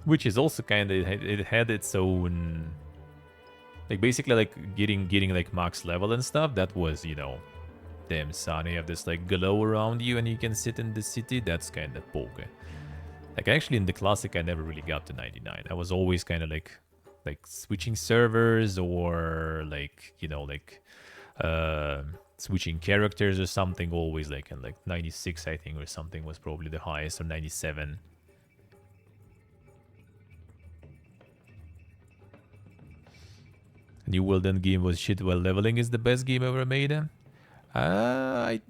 Which is also kind of, it had its own, like basically like getting like max level and stuff. That was, you know, damn son, you have this like glow around you and you can sit in the city. That's kind of poke. Like actually in the classic, I never really got to 99. I was always kind of like switching servers or like, you know, like switching characters or something. Always like in like 96, I think, or something was probably the highest, or 97. New World End game was shit while leveling is the best game ever made. I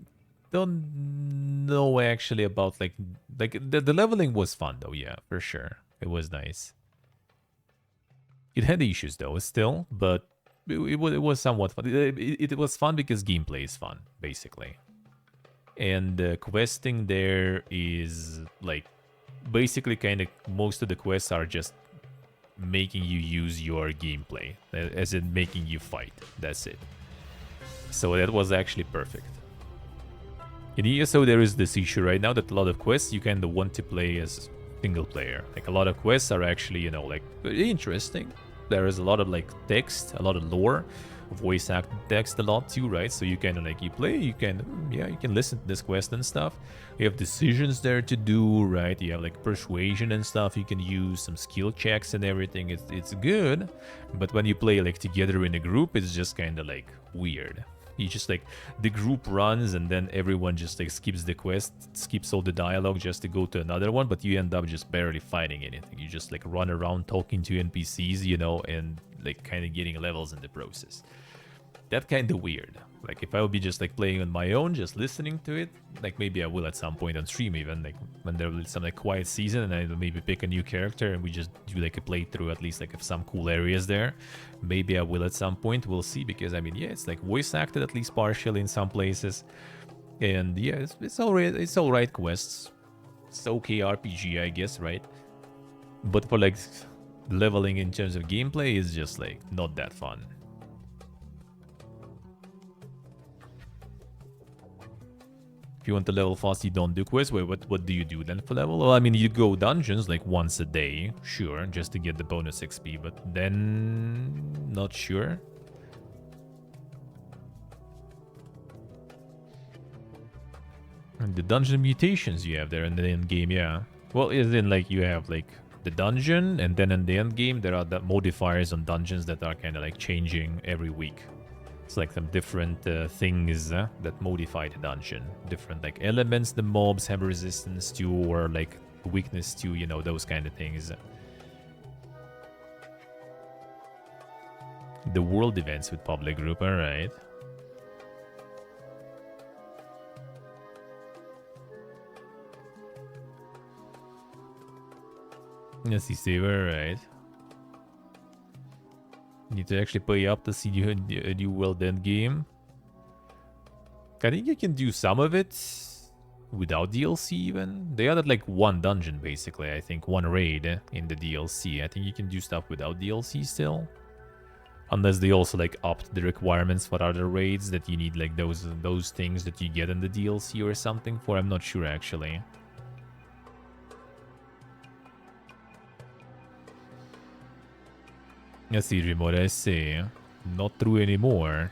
don't know actually about like the leveling was fun though, yeah, for sure. It was nice. It had issues though, still, but it was somewhat fun. It was fun because gameplay is fun, basically. And questing there is like basically kind of most of the quests are just making you use your gameplay, as in making you fight. That's it. So that was actually perfect. In ESO, there is this issue right now that a lot of quests you kind of want to play as single player. Like a lot of quests are actually, you know, like interesting. There is a lot of like text, a lot of lore, voice acted text a lot too, right? So you kind of like, you play, you can, yeah, you can listen to this quest and stuff. You have decisions there to do, right? You have like persuasion and stuff. You can use some skill checks and everything. It's good, but when you play like together in a group, it's just kind of like weird. You just like, the group runs and then everyone just like skips the quest, skips all the dialogue just to go to another one, but you end up just barely fighting anything. You just like run around talking to NPCs, you know, and like kind of getting levels in the process. That kind of weird. Like if I would be just like playing on my own, just listening to it, like maybe I will at some point on stream even, like when there will be some like quiet season and I will maybe pick a new character and we just do like a playthrough, at least like if some cool areas there. Maybe I will at some point, we'll see, because I mean, yeah, it's like voice acted at least partially in some places. And yeah, it's alright quests. It's okay RPG, I guess, right? But for like leveling in terms of gameplay is just like not that fun. If you want to level fast, you don't do quests. Wait, what do you do then for level? Well, I mean, you go dungeons like once a day, sure, just to get the bonus XP, but then not sure. And the dungeon mutations you have there in the end game, yeah. Well, is in like you have like the dungeon, and then in the end game there are the modifiers on dungeons that are kind of like changing every week. It's like some different things that modify the dungeon. Different like elements the mobs have resistance to, or like weakness to, you know, those kind of things. The world events with public group, alright. Yes, you see, alright. Need to actually pay up to see a new world end game. I think you can do some of it without DLC even. They added like one dungeon basically, I think, one raid in the DLC. I think you can do stuff without DLC still. Unless they also like upped the requirements for other raids that you need like those things that you get in the DLC or something for. I'm not sure actually. Let's see, remote, I see. Not true anymore.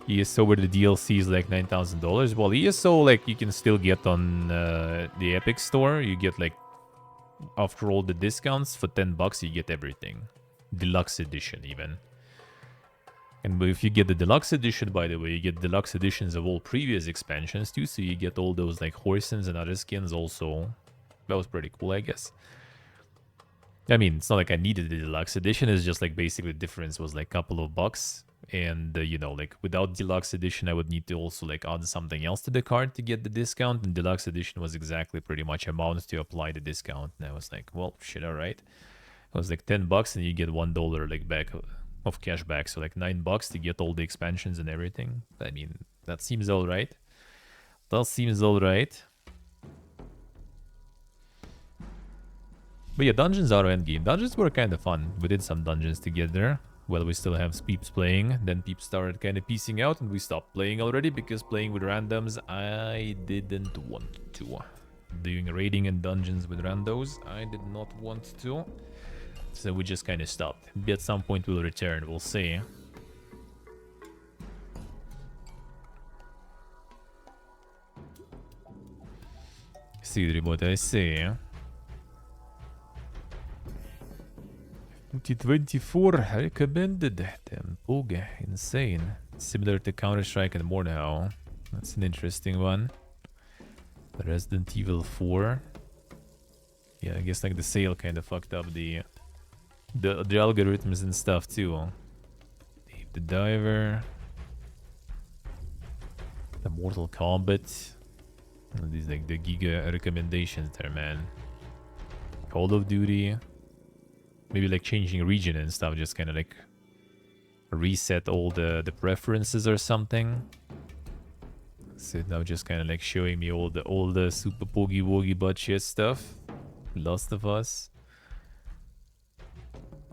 ESO where the DLC is like $9,000. Well, ESO like you can still get on the Epic Store. You get like, after all the discounts, for $10 you get everything. Deluxe edition even. And if you get the deluxe edition, by the way, you get deluxe editions of all previous expansions too. So you get all those like horsens and other skins also. That was pretty cool, I guess. I mean, it's not like I needed the deluxe edition. It's just like basically the difference was like a couple of bucks. And, you know, like without deluxe edition, I would need to also like add something else to the card to get the discount. And deluxe edition was exactly pretty much amount to apply the discount. And I was like, well, shit, all right. It was like $10 and you get $1 like back of cashback. So like $9 to get all the expansions and everything. I mean, that seems alright. That seems alright. But yeah, dungeons are endgame. Dungeons were kind of fun. We did some dungeons together. Well, we still have peeps playing. Then peeps started kind of piecing out and we stopped playing already because playing with randoms, I didn't want to. Doing raiding and dungeons with randos, I did not want to. So we just kind of stopped. Maybe at some point we'll return, we'll see. See what I say. 2024 recommended. Damn, Poga, insane. Similar to Counter-Strike and more now. That's an interesting one. Resident Evil 4. Yeah, I guess like the sale kind of fucked up the algorithms and stuff too. Dave the Diver. The Mortal Kombat. And these like the Giga recommendations there, man. Call of Duty. Maybe like changing region and stuff, just kind of like reset all the preferences or something. So now just kind of like showing me all the super boogie woogie butt shit stuff. Last of Us.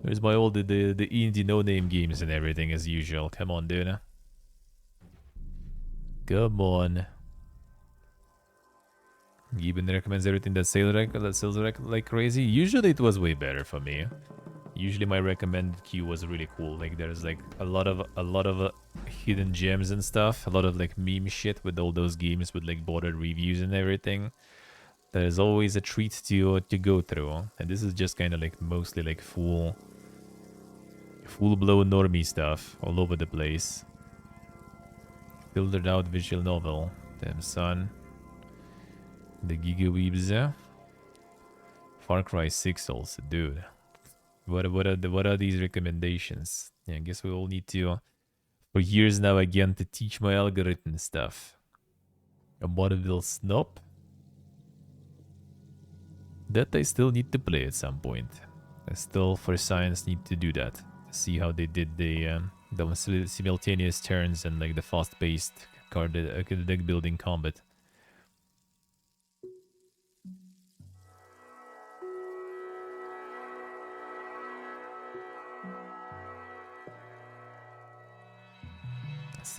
There's my all the indie no-name games and everything as usual. Come on, dude. Come on. Gibbon recommends everything that sells like crazy. Usually it was way better for me. Usually my recommended queue was really cool. Like there's like a lot of hidden gems and stuff. A lot of like meme shit with all those games with like botted reviews and everything. That is always a treat to go through. And this is just kind of like mostly like full blown normie stuff all over the place. Filtered out visual novel. Damn son. The Giga Weebs. Far Cry 6 also, dude. What are these recommendations? Yeah, I guess we all need to, for years now again, to teach my algorithm stuff. A Marvel Snop. That I still need to play at some point. I still, for science, need to do that. To see how they did the simultaneous turns and like the fast-paced card deck building combat.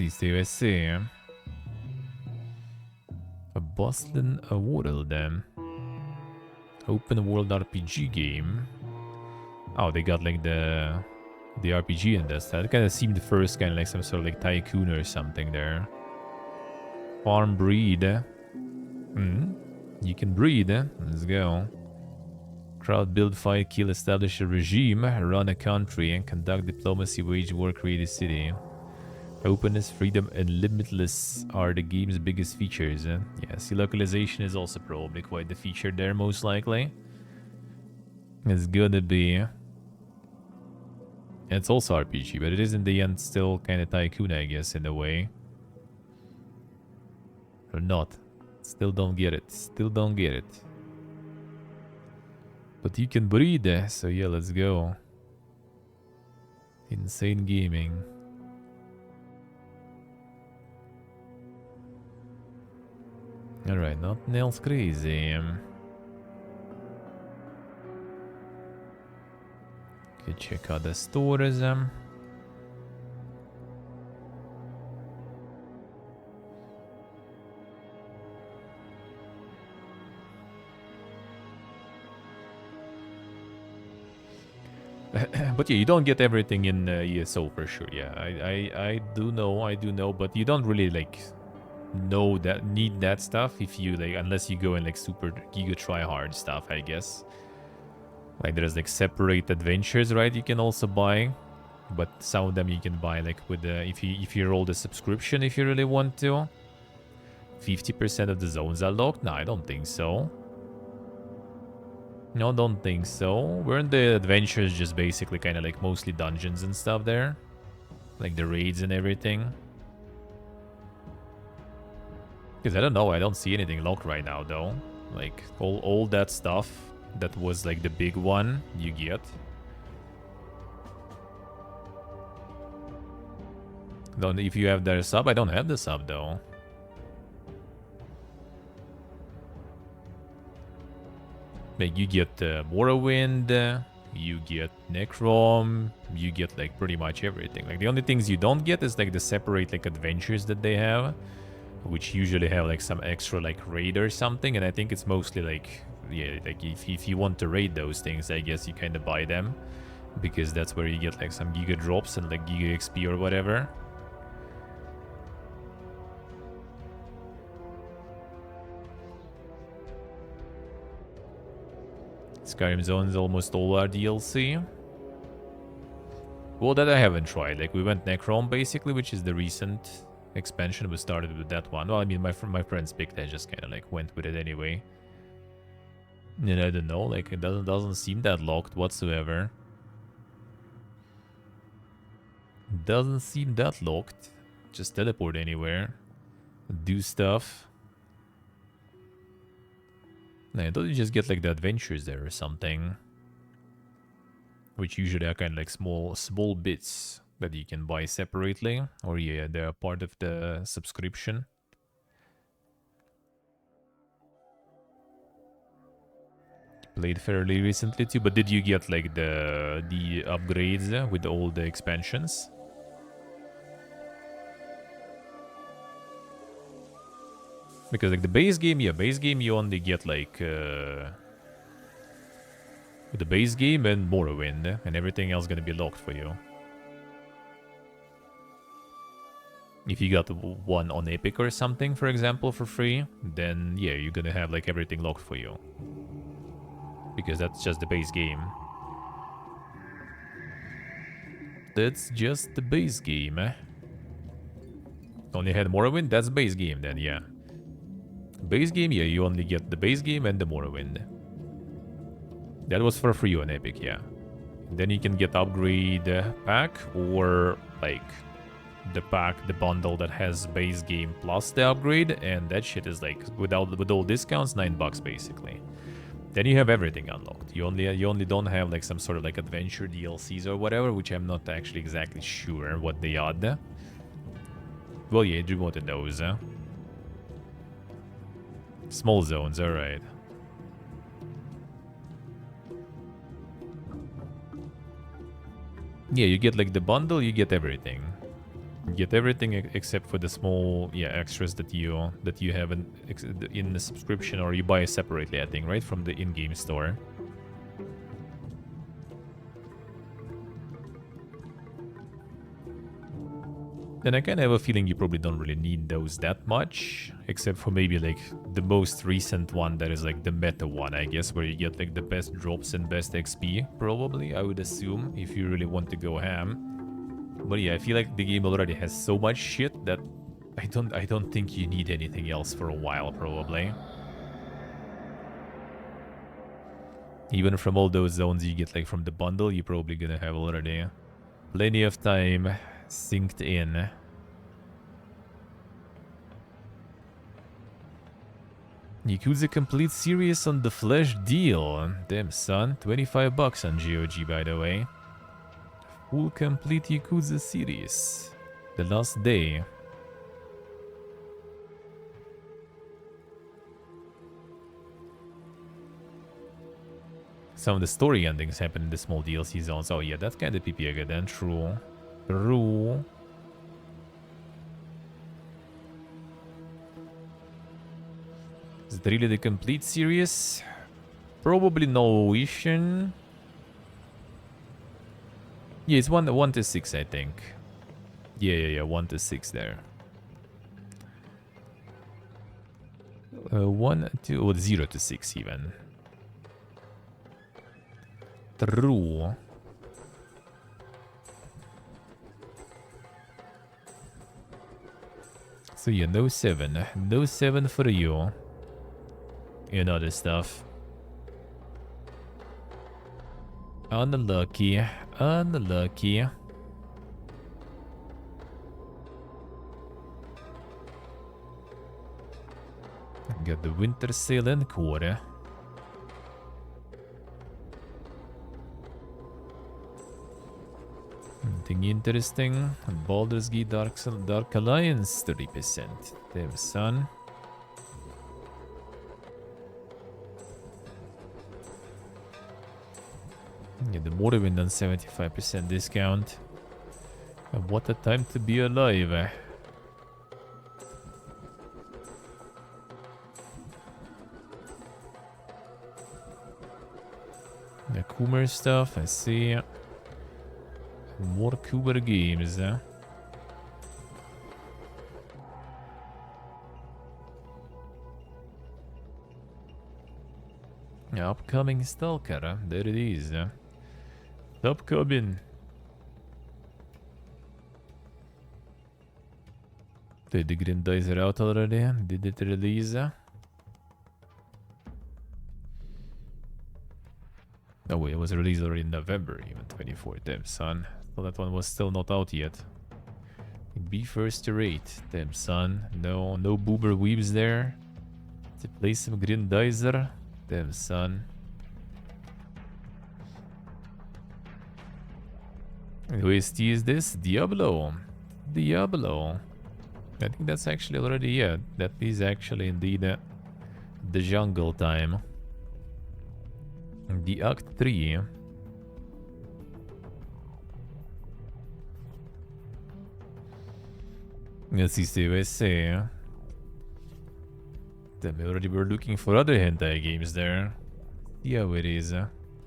I see. A bustling world. Open world RPG game. Oh, they got like the RPG in this. That kind of seemed first kind of like some sort of like tycoon or something there. Farm breed. You can breed. Let's go. Crowd build, fight, kill, establish a regime, run a country, and conduct diplomacy, wage war, create a city. Openness, freedom, and limitless are the game's biggest features. Yeah, see, localization is also probably quite the feature there, most likely. It's gonna be. It's also RPG, but it is in the end still kind of tycoon, I guess, in a way. Or not. Still don't get it. Still don't get it. But you can breed, so yeah, let's go. Insane gaming. Alright, nothing else crazy. Okay, check out the stores. But yeah, you don't get everything in ESO for sure. Yeah, I do know, but you don't really like need that stuff if you like, unless you go in like super giga try hard stuff, I guess. Like there's like separate adventures, right? You can also buy, but some of them you can buy like with the if you roll the subscription if you really want to. 50% of the zones are locked? No, I don't think so. No, don't think so. Weren't the adventures just basically kind of like mostly dungeons and stuff there? Like the raids and everything? Because I don't know, I don't see anything locked right now though. Like all that stuff that was like the big one you get. Don't if you have their sub. I don't have the sub though. Like you get Morrowind, you get Necrom, you get like pretty much everything. Like the only things you don't get is like the separate like adventures that they have, which usually have like some extra like raid or something. And I think it's mostly like, yeah, like if you want to raid those things, I guess you kind of buy them, because that's where you get like some Giga drops and like Giga XP or whatever. Skyrim Zones almost all are DLC. Well, that I haven't tried. Like we went Necrom basically, which is the recent expansion. We started with that one. Well, I mean, my friends picked it. I just kind of like went with it anyway. And I don't know, like it doesn't seem that locked whatsoever. Doesn't seem that locked. Just teleport anywhere, do stuff. I thought you just get like the adventures there or something, which usually are kind of like small bits that you can buy separately, or yeah, they're part of the subscription. Played fairly recently too, but did you get like the upgrades with all the expansions? Because like the base game, yeah, base game you only get like the base game and Morrowind, and everything else gonna be locked for you. If you got one on Epic or something, for example, for free, then yeah, you're gonna have like everything locked for you. Because that's just the base game. That's just the base game. Only had Morrowind, that's base game then, yeah. Base game, yeah, you only get the base game and the Morrowind. That was for free on Epic, yeah. Then you can get upgrade pack, or like the pack, the bundle that has base game plus the upgrade, and that shit is like with all discounts, $9 basically. Then you have everything unlocked. You only don't have like some sort of like adventure DLCs or whatever, which I'm not actually exactly sure what they are. Well, yeah, you wanted those, huh? Small zones, alright. Yeah, you get like the bundle, you get everything. You get everything except for the small, yeah, extras that you have in the subscription, or you buy separately, I think, right, from the in-game store. Then I kind of have a feeling you probably don't really need those that much, except for maybe like the most recent one that is like the meta one, I guess, where you get like the best drops and best XP, probably, I would assume, if you really want to go ham. But yeah, I feel like the game already has so much shit that I don't think you need anything else for a while, probably. Even from all those zones you get like from the bundle, you're probably gonna have already plenty of time synced in. Yakuza Complete Series on the Flash deal. Damn, son. $25 on GOG, by the way. Full complete Yakuza series. The last day. Some of the story endings happen in the small DLC zones. Oh yeah, that's kind of PPA then. True. True. Is it really the complete series? Probably Notion. Yeah, it's 1 to 6, I think. Yeah, 1 to 6 there. 1 to, or 0 to 6 even. True. So yeah, no 7. No 7 for you. And other stuff. Unlucky. Unlucky. Got the winter sale and quarter. Anything interesting? Baldur's Gate Dark Alliance 30%. Damn son. Yeah, the Morrowind on 75% discount. And what a time to be alive. The Coomer stuff, I see. More Coomer games. Upcoming Stalker, there it is. Upcoming. Did the Grindizer out already? Did it release? Oh wait, it was released already in November, even 24. Damn son. So that one was still not out yet. Be first to rate. Damn son. No boomer weebs there. To play some Grindizer. Damn son. Who is this? Diablo. Diablo. I think that's actually already, yeah, that is actually indeed the jungle time. The Act 3. Let's see, I say. Then we already were looking for other hentai games there. See how it is.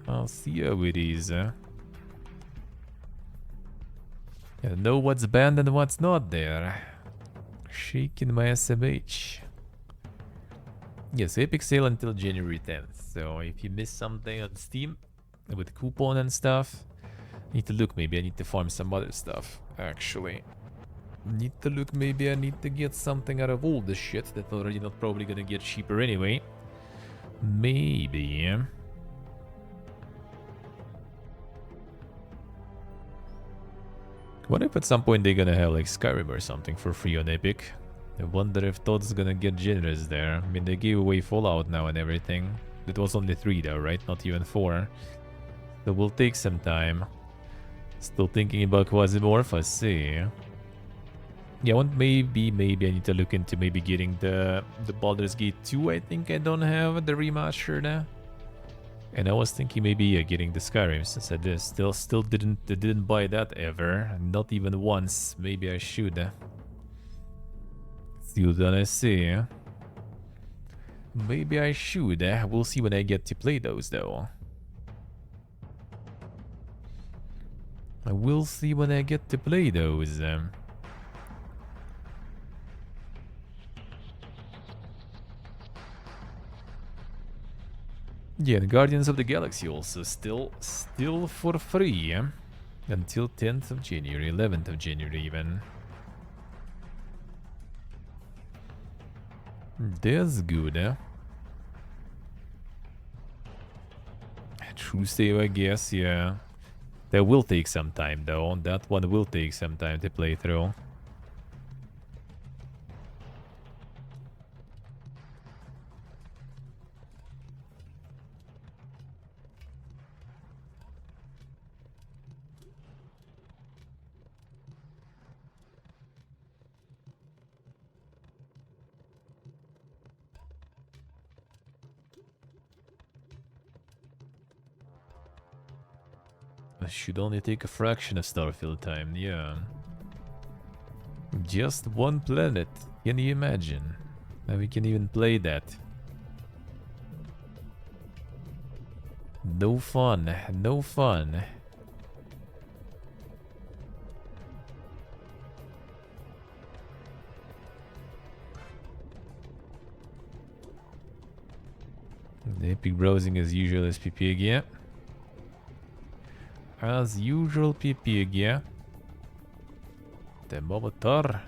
I'll see how it is. Gotta know what's banned and what's not there. Shaking my SMH. Yes, Epic sale until January 10th. So if you miss something on Steam with coupon and stuff, need to look. Maybe I need to farm some other stuff. Actually, need to look. Maybe I need to get something out of all the shit that already not probably gonna get cheaper anyway. Maybe. What if at some point they're gonna have like Skyrim or something for free on Epic? I wonder if Todd's gonna get generous there. I mean, they gave away Fallout now and everything. It was only 3 though, right? Not even 4. So we'll take some time. Still thinking about Quasimorph, I see. Yeah, maybe I need to look into maybe getting the Baldur's Gate 2. I think I don't have the remastered. And I was thinking maybe getting the Skyrim since I still didn't buy that ever, not even once. Maybe I should. Still don't see. Maybe I should. We'll see when I get to play those though. I will see when I get to play those. Yeah, and Guardians of the Galaxy also still for free until 10th of January, 11th of January even. That's good. True save, I guess, yeah. That will take some time though. That one will take some time to play through. Should only take a fraction of Starfield time, yeah. Just one planet, can you imagine? Now we can even play that. No fun, no fun. The epic browsing as usual, SPP again. As usual, PP again. The Avatar.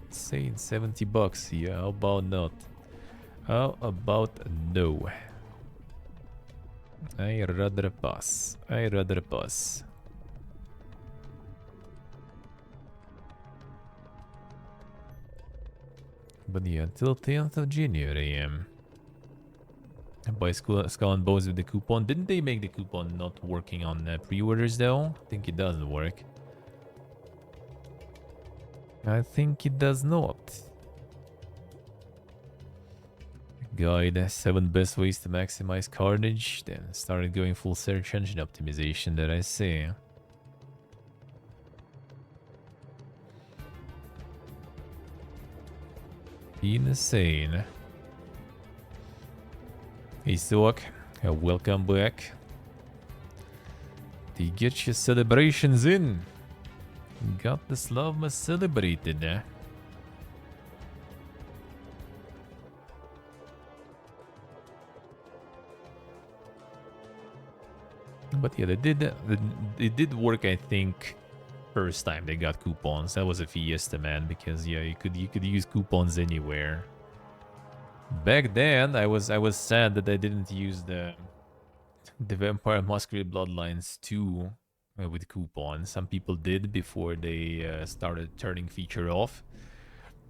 Saying $70. Yeah, how about not? How about no? I rather pass. I rather pass. But yeah, until 10th of January. Buy Skull and Bones with the coupon. Didn't they make the coupon not working on pre-orders though? I think it doesn't work. I think it does not. Guide 7 best ways to maximize carnage. Then started going full search engine optimization that I see. Insane. Hey Stork, welcome back. To get your celebrations in. Got this love must celebrated. But yeah, it did work, I think. First time they got coupons. That was a fiesta, man, because yeah, you could use coupons anywhere. Back then, I was sad that I didn't use the Vampire Masquerade Bloodlines 2 with coupons. Some people did before they started turning feature off.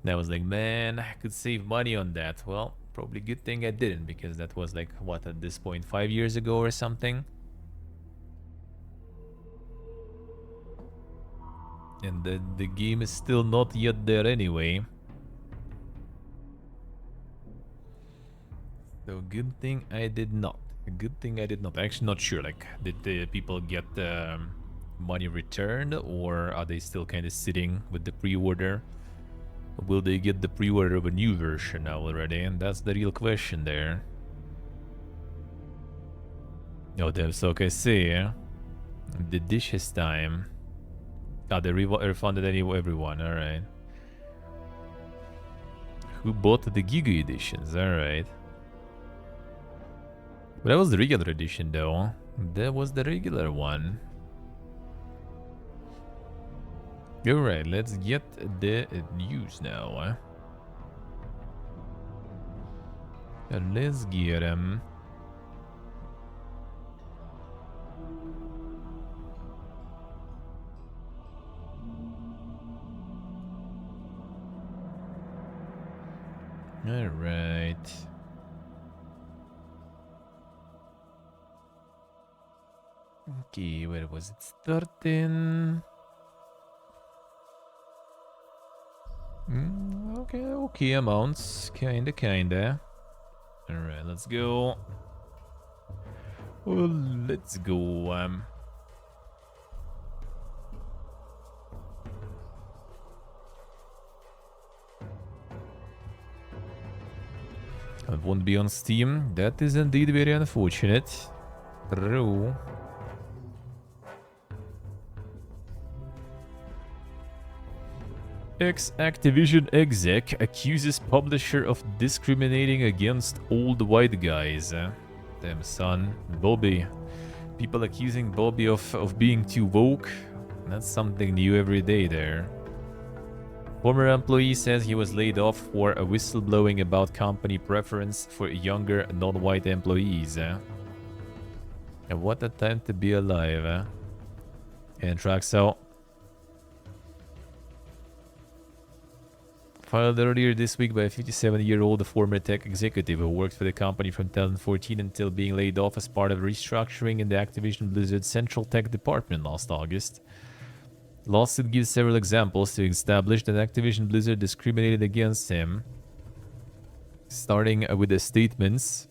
And I was like, man, I could save money on that. Well, probably good thing I didn't, because that was like, what, at this point, 5 years ago or something? And the game is still not yet there anyway. So good thing I did not. Good thing I did not. Actually, not sure. Like, did the people get money returned, or are they still kind of sitting with the pre-order? Will they get the pre-order of a new version now already? And that's the real question there. Oh, that's okay. See, the dish is time. Ah, they refunded everyone. All right. Who bought the Giga editions? All right. But that was the regular edition, though. That was the regular one. Alright, let's get the news now. Let's get them. Alright. Okay, where was it starting? Okay amounts. Kinda. Alright, let's go. Well, let's go. It won't be on Steam. That is indeed very unfortunate. True. Ex-Activision exec accuses publisher of discriminating against old white guys. Damn son. Bobby. People accusing Bobby of being too woke. That's something new every day there. Former employee says he was laid off for a whistleblowing about company preference for younger non-white employees. And what a time to be alive. And Traxel. Filed earlier this week by a 57-year-old former tech executive who worked for the company from 2014 until being laid off as part of restructuring in the Activision Blizzard Central Tech Department last August. The lawsuit gives several examples to establish that Activision Blizzard discriminated against him, starting with the statements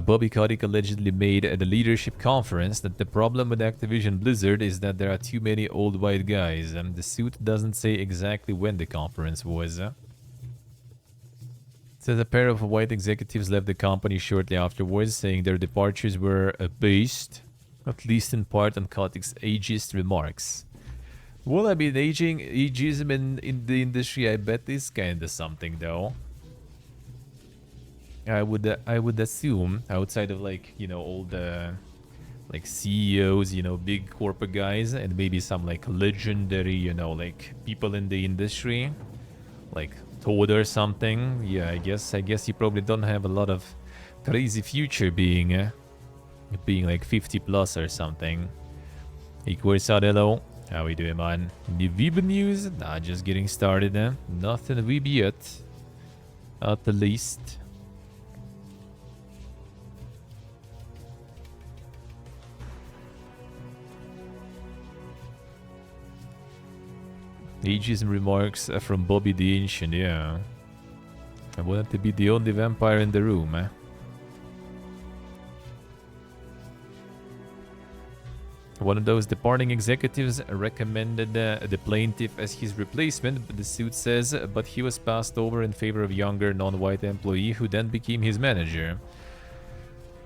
Bobby Kotick allegedly made at the leadership conference that the problem with Activision Blizzard is that there are too many old white guys, and the suit doesn't say exactly when the conference was. It says a pair of white executives left the company shortly afterwards, saying their departures were based, at least in part, on Kotick's ageist remarks. Well, I mean, ageism in the industry, I bet is kinda something, though. I would assume, outside of, like, you know, all the like CEOs, you know, big corporate guys, and maybe some like legendary, you know, like people in the industry, like Toad or something. Yeah, I guess you probably don't have a lot of crazy future being like 50 plus or something. Hey, hello. How we doing, man? New Weeb news? Nah, just getting started, Nothing Weeb yet. At the least. Ageism remarks from Bobby the Ancient, yeah. I wanted to be the only vampire in the room, eh? One of those departing executives recommended the plaintiff as his replacement, but the suit says, but he was passed over in favor of a younger non-white employee who then became his manager.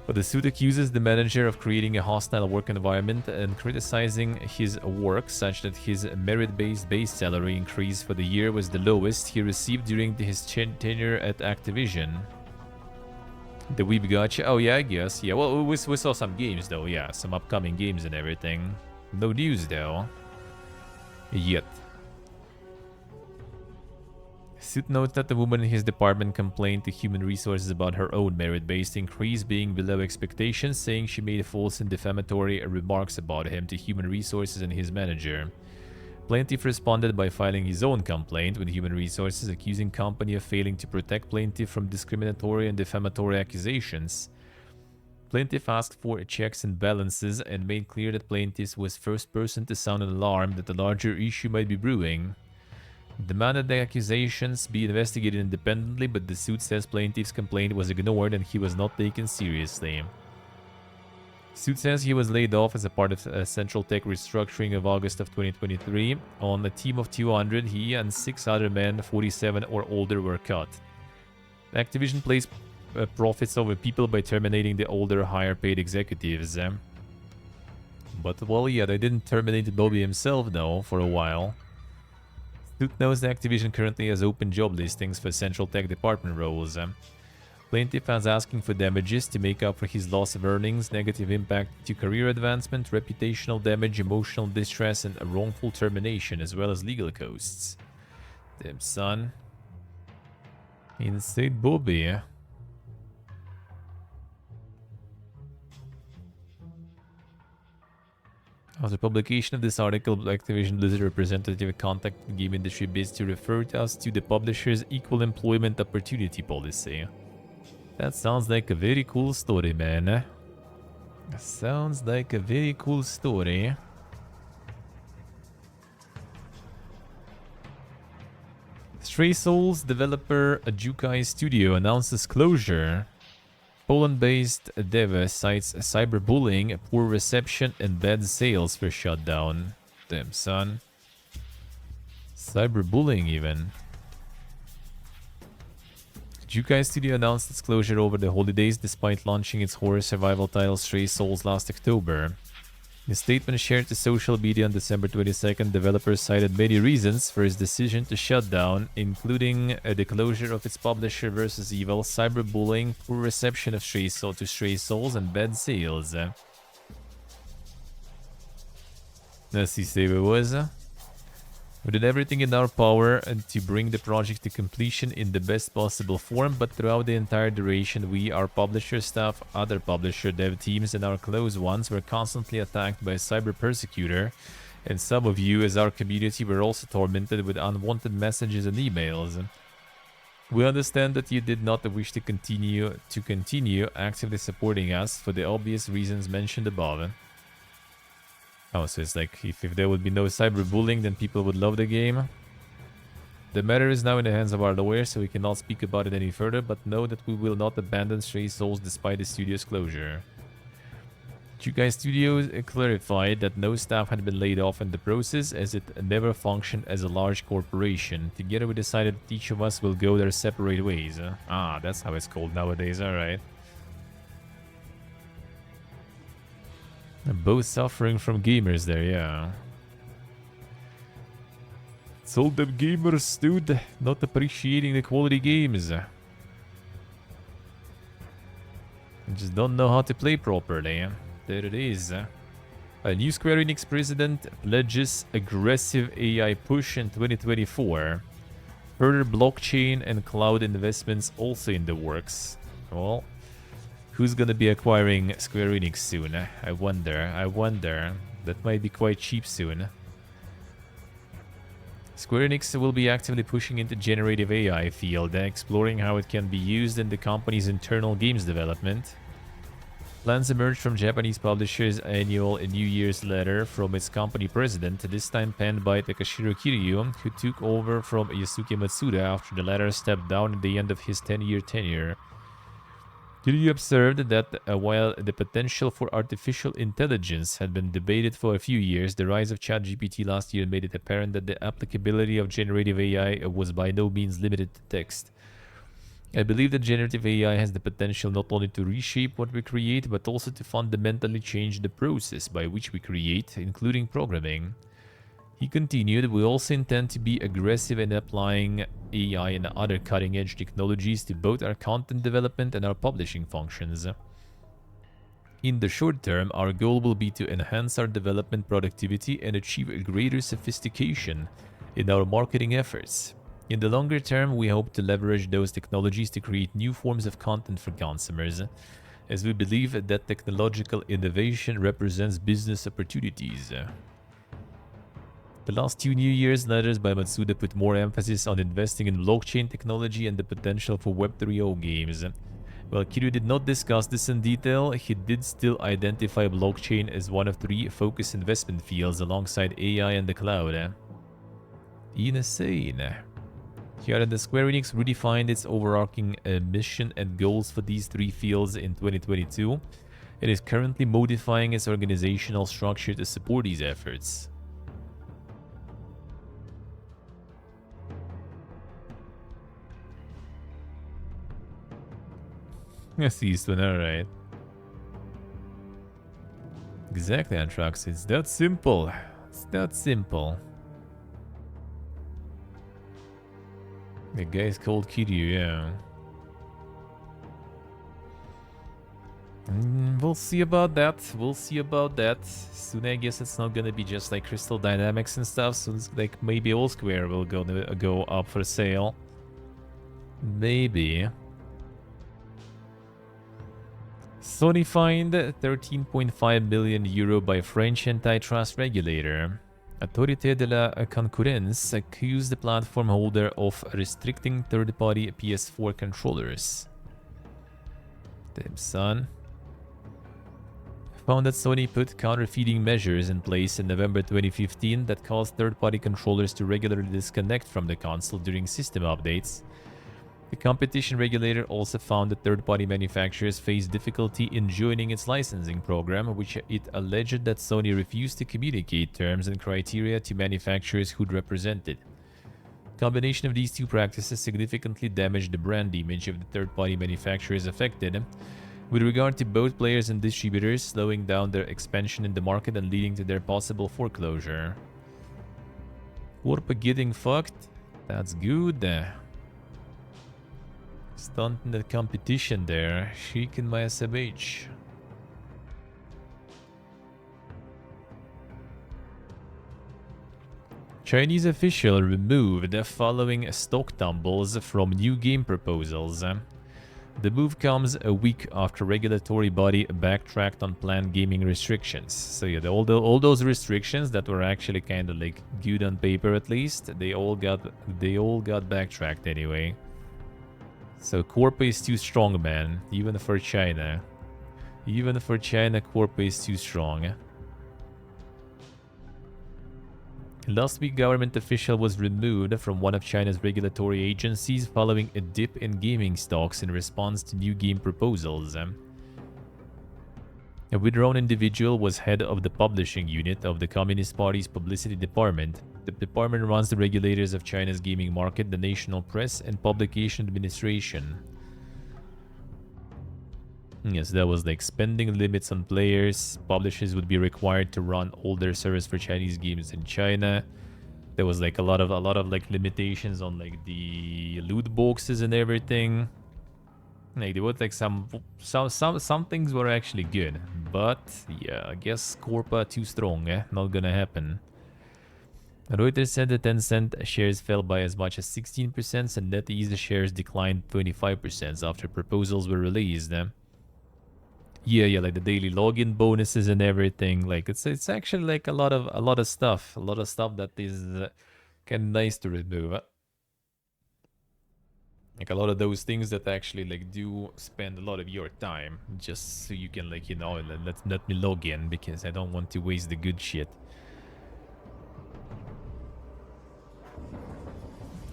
But the suit accuses the manager of creating a hostile work environment and criticizing his work such that his merit-based base salary increase for the year was the lowest he received during his tenure at Activision. The Weeb Gotcha? Oh yeah, I guess. Yeah, well, we saw some games though, yeah. Some upcoming games and everything. No news though. Yet. Suit notes that the woman in his department complained to Human Resources about her own merit-based increase being below expectations, saying she made false and defamatory remarks about him to Human Resources and his manager. Plaintiff responded by filing his own complaint with Human Resources, accusing company of failing to protect plaintiff from discriminatory and defamatory accusations. Plaintiff asked for checks and balances and made clear that plaintiff was first person to sound an alarm that a larger issue might be brewing. Demanded the accusations be investigated independently, but the suit says plaintiff's complaint was ignored and he was not taken seriously. Suit says he was laid off as a part of a Central Tech restructuring of August of 2023. On a team of 200, he and 6 other men, 47 or older, were cut. Activision plays profits over people by terminating the older, higher-paid executives. But, well, yeah, they didn't terminate Bobby himself, though, for a while. Suit knows that Activision currently has open job listings for Central Tech department roles. Plaintiff is asking for damages to make up for his loss of earnings, negative impact to career advancement, reputational damage, emotional distress, and a wrongful termination, as well as legal costs. Damn, son. Insane Bobby. After publication of this article, Activision Blizzard representative contacted the game industry biz to refer us to the publisher's equal employment opportunity policy. That sounds like a very cool story, man. Sounds like a very cool story. Stray Souls developer Jukai Studio announces closure. Poland-based dev cites cyberbullying, poor reception, and bad sales for shutdown. Damn, son. Cyberbullying, even. Jukai Studio announced its closure over the holidays despite launching its horror survival title Stray Souls last October. In a statement shared to social media on December 22nd, developers cited many reasons for its decision to shut down, including the closure of its publisher Versus Evil, cyberbullying, poor reception of Stray Souls, and bad sales. Let's see what it was. We did everything in our power to bring the project to completion in the best possible form, but throughout the entire duration, we, our publisher staff, other publisher dev teams, and our close ones were constantly attacked by a cyber persecutor, and some of you, as our community, were also tormented with unwanted messages and emails. We understand that you did not wish to continue actively supporting us for the obvious reasons mentioned above. Oh, so it's like, if there would be no cyberbullying, then people would love the game. The matter is now in the hands of our lawyers, so we cannot speak about it any further, but know that we will not abandon Stray Souls despite the studio's closure. Jukai Studios clarified that no staff had been laid off in the process, as it never functioned as a large corporation. Together we decided that each of us will go their separate ways. Ah, that's how it's called nowadays, alright. Both suffering from gamers there, yeah. It's all them gamers, dude, not appreciating the quality games. I just don't know how to play properly. There it is. A new Square Enix president pledges aggressive AI push in 2024. Further blockchain and cloud investments also in the works. Well, who's gonna be acquiring Square Enix soon? I wonder. That might be quite cheap soon. Square Enix will be actively pushing into generative AI field and exploring how it can be used in the company's internal games development. Plans emerged from Japanese publisher's annual New Year's letter from its company president, this time penned by Takashiro Kiryu, who took over from Yasuke Matsuda after the latter stepped down at the end of his 10-year tenure. Kiryu observed that while the potential for artificial intelligence had been debated for a few years, the rise of ChatGPT last year made it apparent that the applicability of generative AI was by no means limited to text. I believe that generative AI has the potential not only to reshape what we create, but also to fundamentally change the process by which we create, including programming. He continued, we also intend to be aggressive in applying AI and other cutting-edge technologies to both our content development and our publishing functions. In the short term, our goal will be to enhance our development productivity and achieve a greater sophistication in our marketing efforts. In the longer term, we hope to leverage those technologies to create new forms of content for consumers, as we believe that technological innovation represents business opportunities. The last two New Year's letters by Matsuda put more emphasis on investing in blockchain technology and the potential for Web 3.0 games. While Kiryu did not discuss this in detail, he did still identify blockchain as one of three focus investment fields alongside AI and the cloud. Insane. Here, the Square Enix redefined its overarching mission and goals for these three fields in 2022. It is currently modifying its organizational structure to support these efforts. Yes, Eastman, alright. Exactly, Antrax. It's that simple. It's that simple. The guy's called Kiryu, yeah. We'll see about that. We'll see about that. Soon I guess it's not gonna be just like Crystal Dynamics and stuff. So it's like maybe All Square will go up for sale. Maybe. Sony fined 13.5 million euro by French antitrust regulator. Autorité de la Concurrence accused the platform holder of restricting third-party PS4 controllers. Damn son. Found that Sony put counterfeiting measures in place in November 2015 that caused third-party controllers to regularly disconnect from the console during system updates. The competition regulator also found that third-party manufacturers faced difficulty in joining its licensing program, which it alleged that Sony refused to communicate terms and criteria to manufacturers who'd represented. Combination of these two practices significantly damaged the brand image of the third-party manufacturers affected, with regard to both players and distributors, slowing down their expansion in the market and leading to their possible foreclosure. Warpa getting fucked? That's good. Stunting the competition there, shaking my SMH. Chinese official removed following stock tumbles from new game proposals. The move comes a week after regulatory body backtracked on planned gaming restrictions. So yeah, all those restrictions that were actually kind of like good on paper at least, they all got backtracked anyway. So Corp is too strong, man. Even for China. Even for China, Corp is too strong. Last week, government official was removed from one of China's regulatory agencies following a dip in gaming stocks in response to new game proposals. A withdrawn individual was head of the publishing unit of the Communist Party's publicity department. The department runs the regulators of China's gaming market, the National Press and Publication Administration. Yes, that was like spending limits on players. Publishers would be required to run all their servers for Chinese games in China. There was like a lot of like limitations on like the loot boxes and everything. Like there was like some things were actually good, but yeah, I guess Corpa too strong, not gonna happen. Reuters said that Tencent shares fell by as much as 16% and NetEase shares declined 25% after proposals were released. Yeah, like the daily login bonuses and everything. Like it's actually like a lot of stuff that is kind of nice to remove. Like a lot of those things that actually like do spend a lot of your time, just so you can like, you know, let me log in because I don't want to waste the good shit.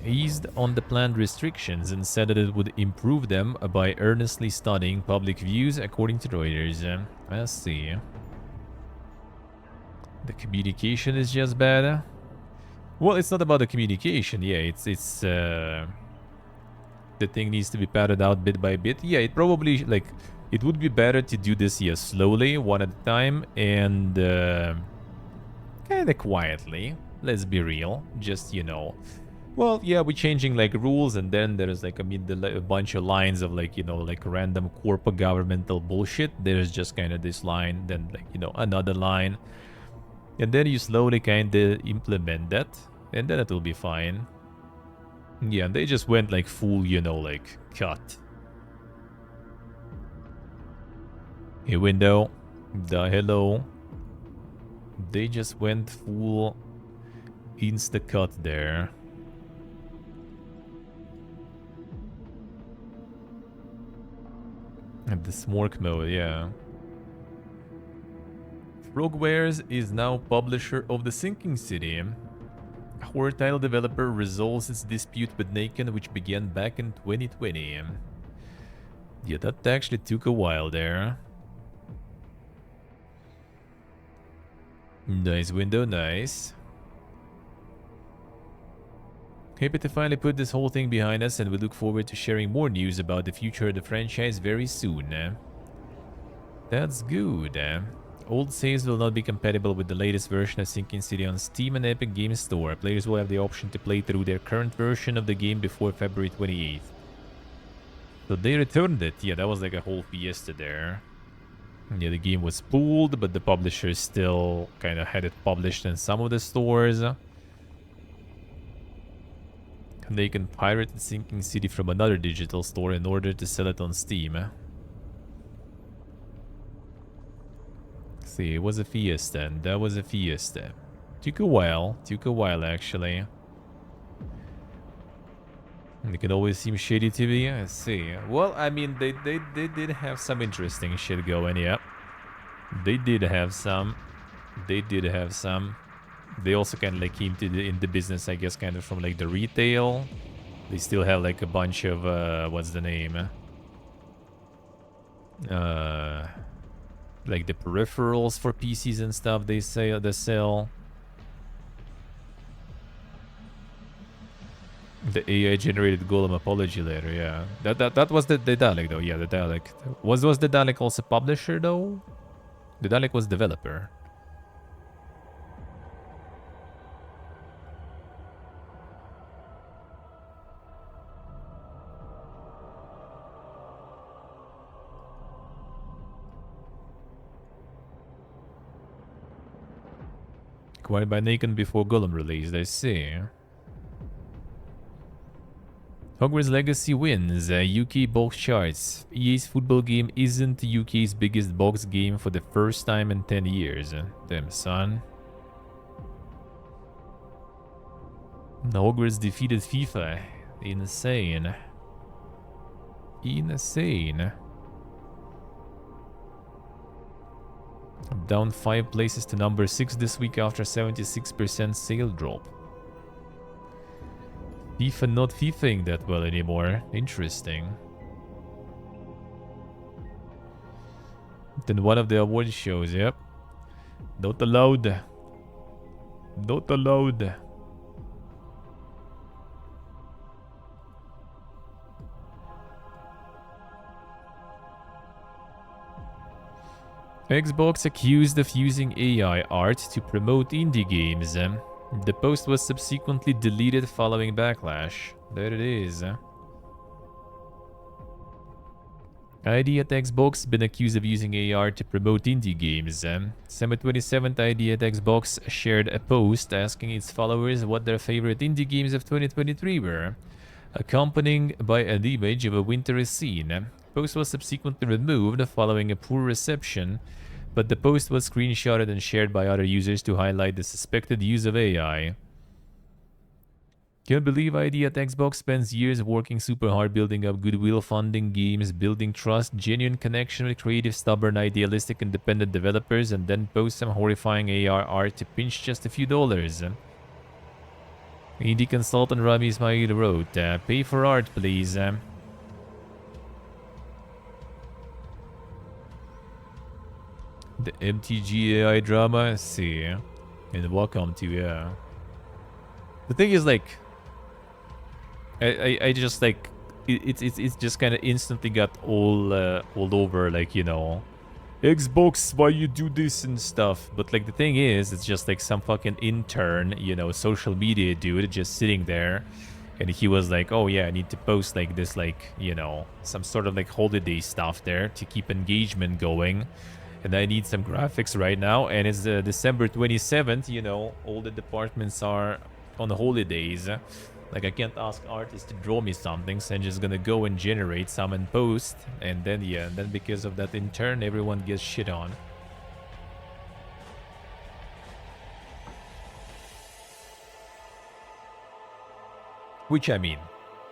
Eased on the planned restrictions and said that it would improve them by earnestly studying public views, according to Reuters. Let's see. The communication is just bad. Well, it's not about the communication. Yeah, it's the thing needs to be padded out bit by bit. Yeah, it probably like it would be better to do this slowly, one at a time, and kind of quietly. Let's be real. Just, you know. Well, yeah, we're changing like rules, and then there's like a bunch of lines of like, you know, like random corporate governmental bullshit. There's just kind of this line, then like, you know, another line, and then you slowly kind of implement that, and then it will be fine. Yeah, they just went like full, you know, like cut. Hey, window. Hello. They just went full insta cut there. And the smork mode, yeah. Frogwares is now publisher of The Sinking City. Horror title developer resolves its dispute with Naken, which began back in 2020. Yeah, that actually took a while there. Nice window, nice. Happy to finally put this whole thing behind us, and we look forward to sharing more news about the future of the franchise very soon. That's good. Old saves will not be compatible with the latest version of Sinking City on Steam and Epic Games Store. Players will have the option to play through their current version of the game before February 28th. So they returned it. Yeah, that was like a whole fiesta there. Yeah, the game was pulled, but the publisher still kind of had it published in some of the stores. They can pirate the Sinking City from another digital store in order to sell it on Steam. See, it was a fiesta, and that was a fiesta. Took a while actually. It can always seem shady to me. I see. Well, I mean, they did have some interesting shit going, yeah. They did have some. They also kind of like came to in the business, I guess, kind of from like the retail. They still have like a bunch of what's the name? Like the peripherals for PCs and stuff. They sell. The AI generated Golem apology letter, yeah. That was the Dalek though, yeah, the Dalek. Was the Dalek also publisher though? The Dalek was developer. Acquired by Naken before Golem released, I see. Hogwarts Legacy wins UK box charts. EA's football game isn't UK's biggest box game for the first time in 10 years. Damn, son. Hogwarts defeated FIFA. Insane. Insane. Down 5 places to number 6 this week after 76% sale drop. FIFA not FIFAing that well anymore. Interesting. Then one of the award shows, yep. Not allowed. Not allowed. Xbox accused of using AI art to promote indie games. The post was subsequently deleted following backlash. There it is. ID at Xbox been accused of using AI to promote indie games. December 27th, ID at Xbox shared a post asking its followers what their favorite indie games of 2023 were, accompanied by an image of a wintry scene. The post was subsequently removed following a poor reception, but the post was screenshotted and shared by other users to highlight the suspected use of AI. Can't believe ID at Xbox spends years working super hard building up goodwill, funding games, building trust, genuine connection with creative, stubborn, idealistic, independent developers, and then post some horrifying AR art to pinch just a few dollars. Indie consultant Rami Ismail wrote, pay for art, please. The MTG AI drama, see. And welcome to, yeah. The thing is, like, I just like it's just kind of instantly got all over, like, you know, Xbox, why you do this and stuff. But like the thing is, it's just like some fucking intern, you know, social media dude just sitting there, and he was like, oh yeah, I need to post like this, like, you know, some sort of like holiday stuff there to keep engagement going. And I need some graphics right now, and it's December 27th, you know, all the departments are on the holidays. Like, I can't ask artists to draw me something, so I'm just gonna go and generate some and post. And then, yeah, and then because of that intern, everyone gets shit on. Which, I mean,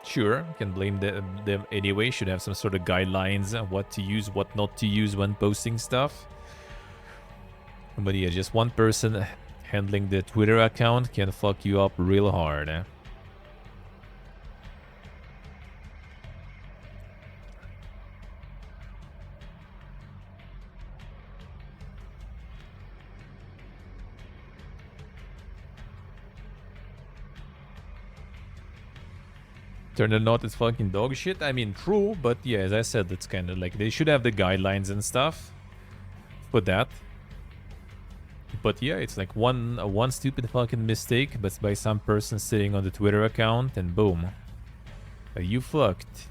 sure, can blame them anyway, should have some sort of guidelines on what to use, what not to use when posting stuff. But yeah, just one person handling the Twitter account can fuck you up real hard. Turn out it's fucking dog shit. I mean, true, but yeah, as I said, it's kind of like they should have the guidelines and stuff for that. But yeah, it's like one stupid fucking mistake, but by some person sitting on the Twitter account, and boom, you fucked.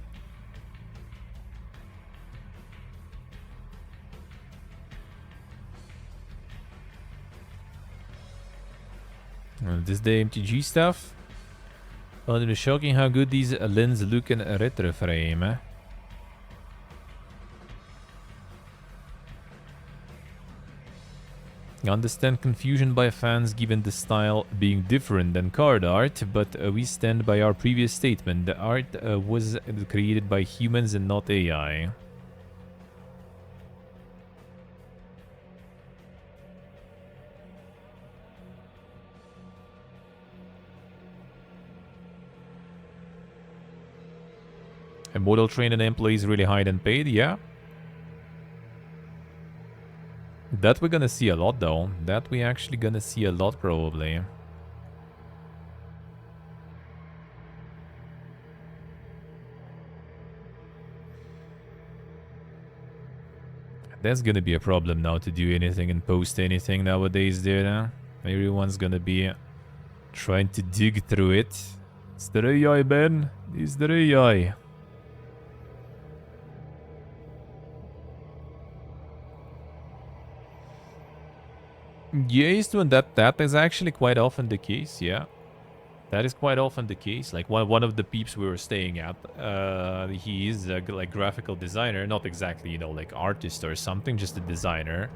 This the MTG stuff. Oh, it is shocking how good these lens look in a retro frame. I understand confusion by fans given the style being different than card art, but we stand by our previous statement. The art was created by humans and not AI. And model trained employees really high and paid, yeah. That we're gonna see a lot though. That we actually gonna see a lot probably. That's gonna be a problem now to do anything and post anything nowadays, dude. Everyone's gonna be trying to dig through it. It's the AI, man. It's the AI. Yeah, he's doing that. That is actually quite often the case, yeah. That is quite often the case. Like one of the peeps we were staying at, he is a like graphical designer, not exactly, you know, like artist or something, just a designer,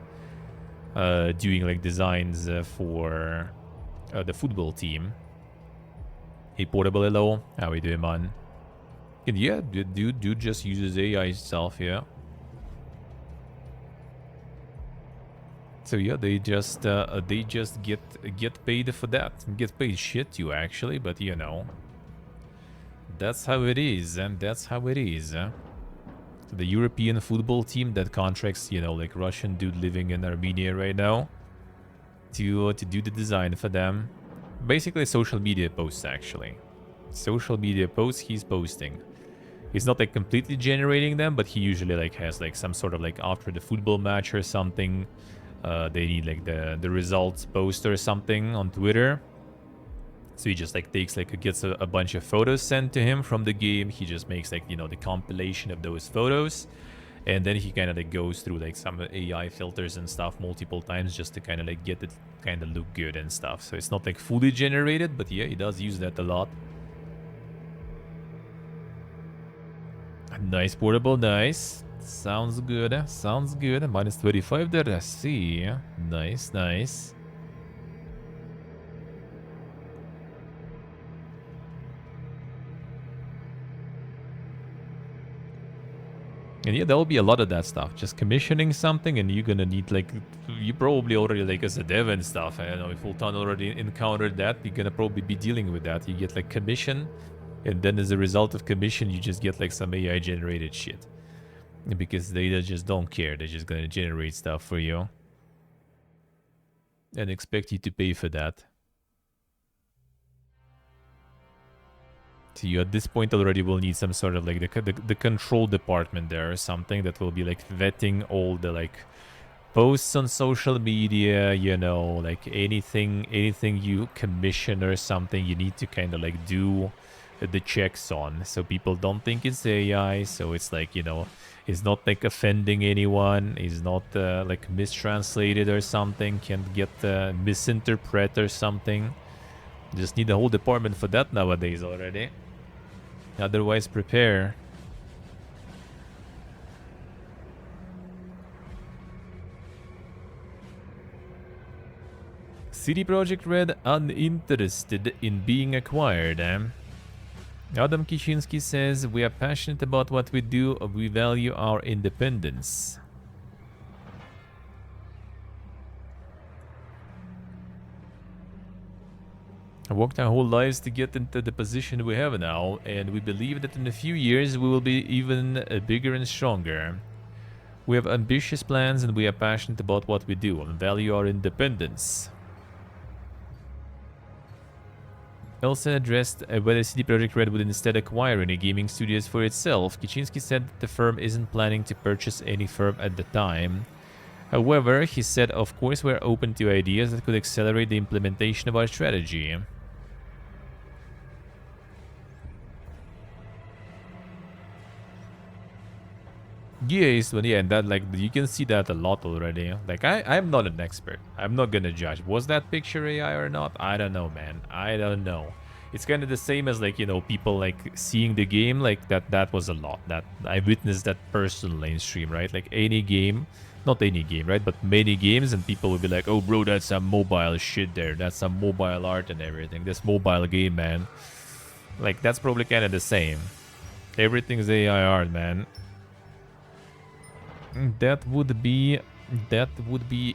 doing like designs for the football team. Hey, Portable, hello. How we doing, man? And yeah, dude just uses AI itself, yeah. So yeah, they just get paid for that. Get paid shit too, actually, but you know, that's how it is, and that's how it is. So the European football team that contracts, you know, like Russian dude living in Armenia right now, to do the design for them. Basically, social media posts actually. Social media posts he's posting. He's not like completely generating them, but he usually like has like some sort of like after the football match or something. They need like the results post or something on Twitter. So he just like takes like gets a bunch of photos sent to him from the game. He just makes like, you know, the compilation of those photos, and then he kind of like goes through like some AI filters and stuff multiple times just to kind of like get it kind of look good and stuff. So it's not like fully generated, but yeah, he does use that a lot. Nice Portable, nice. Sounds good, sounds good. Minus 25 there, I see. Nice, nice. And yeah, there will be a lot of that stuff. Just commissioning something, and you're gonna need like, you probably already like as a dev and stuff. I don't know if Fulton already encountered that. You're gonna probably be dealing with that. You get like commission, and then as a result of commission, you just get like some AI generated shit. Because they just don't care. They're just gonna generate stuff for you and expect you to pay for that. So you at this point already will need some sort of like the control department there or something that will be like vetting all the like posts on social media, you know, like anything you commission or something, you need to kind of like do the checks on so people don't think it's AI. So it's like, you know, it's not like offending anyone, it's not like mistranslated or something, can't get misinterpret or something. Just need a whole department for that nowadays already. Otherwise, prepare. CD Projekt Red uninterested in being acquired. Adam Kishinsky says, we are passionate about what we do, we value our independence. I worked our whole lives to get into the position we have now, and we believe that in a few years we will be even bigger and stronger. We have ambitious plans and we are passionate about what we do and value our independence. Also addressed whether CD Projekt Red would instead acquire any gaming studios for itself. Kichinsky said that the firm isn't planning to purchase any firm at the time. However, he said, of course, we're open to ideas that could accelerate the implementation of our strategy. Yeah, and that like you can see that a lot already. Like I'm not an expert. I'm not gonna judge. Was that picture AI or not? I don't know, man. I don't know. It's kind of the same as like, you know, people like seeing the game like that was a lot. That I witnessed that personally in stream, right? Like any game, not any game, right? But many games, and people would be like, "Oh, bro, that's some mobile shit there. That's some mobile art and everything. This mobile game, man." Like that's probably kind of the same. Everything's AI art, man. That would be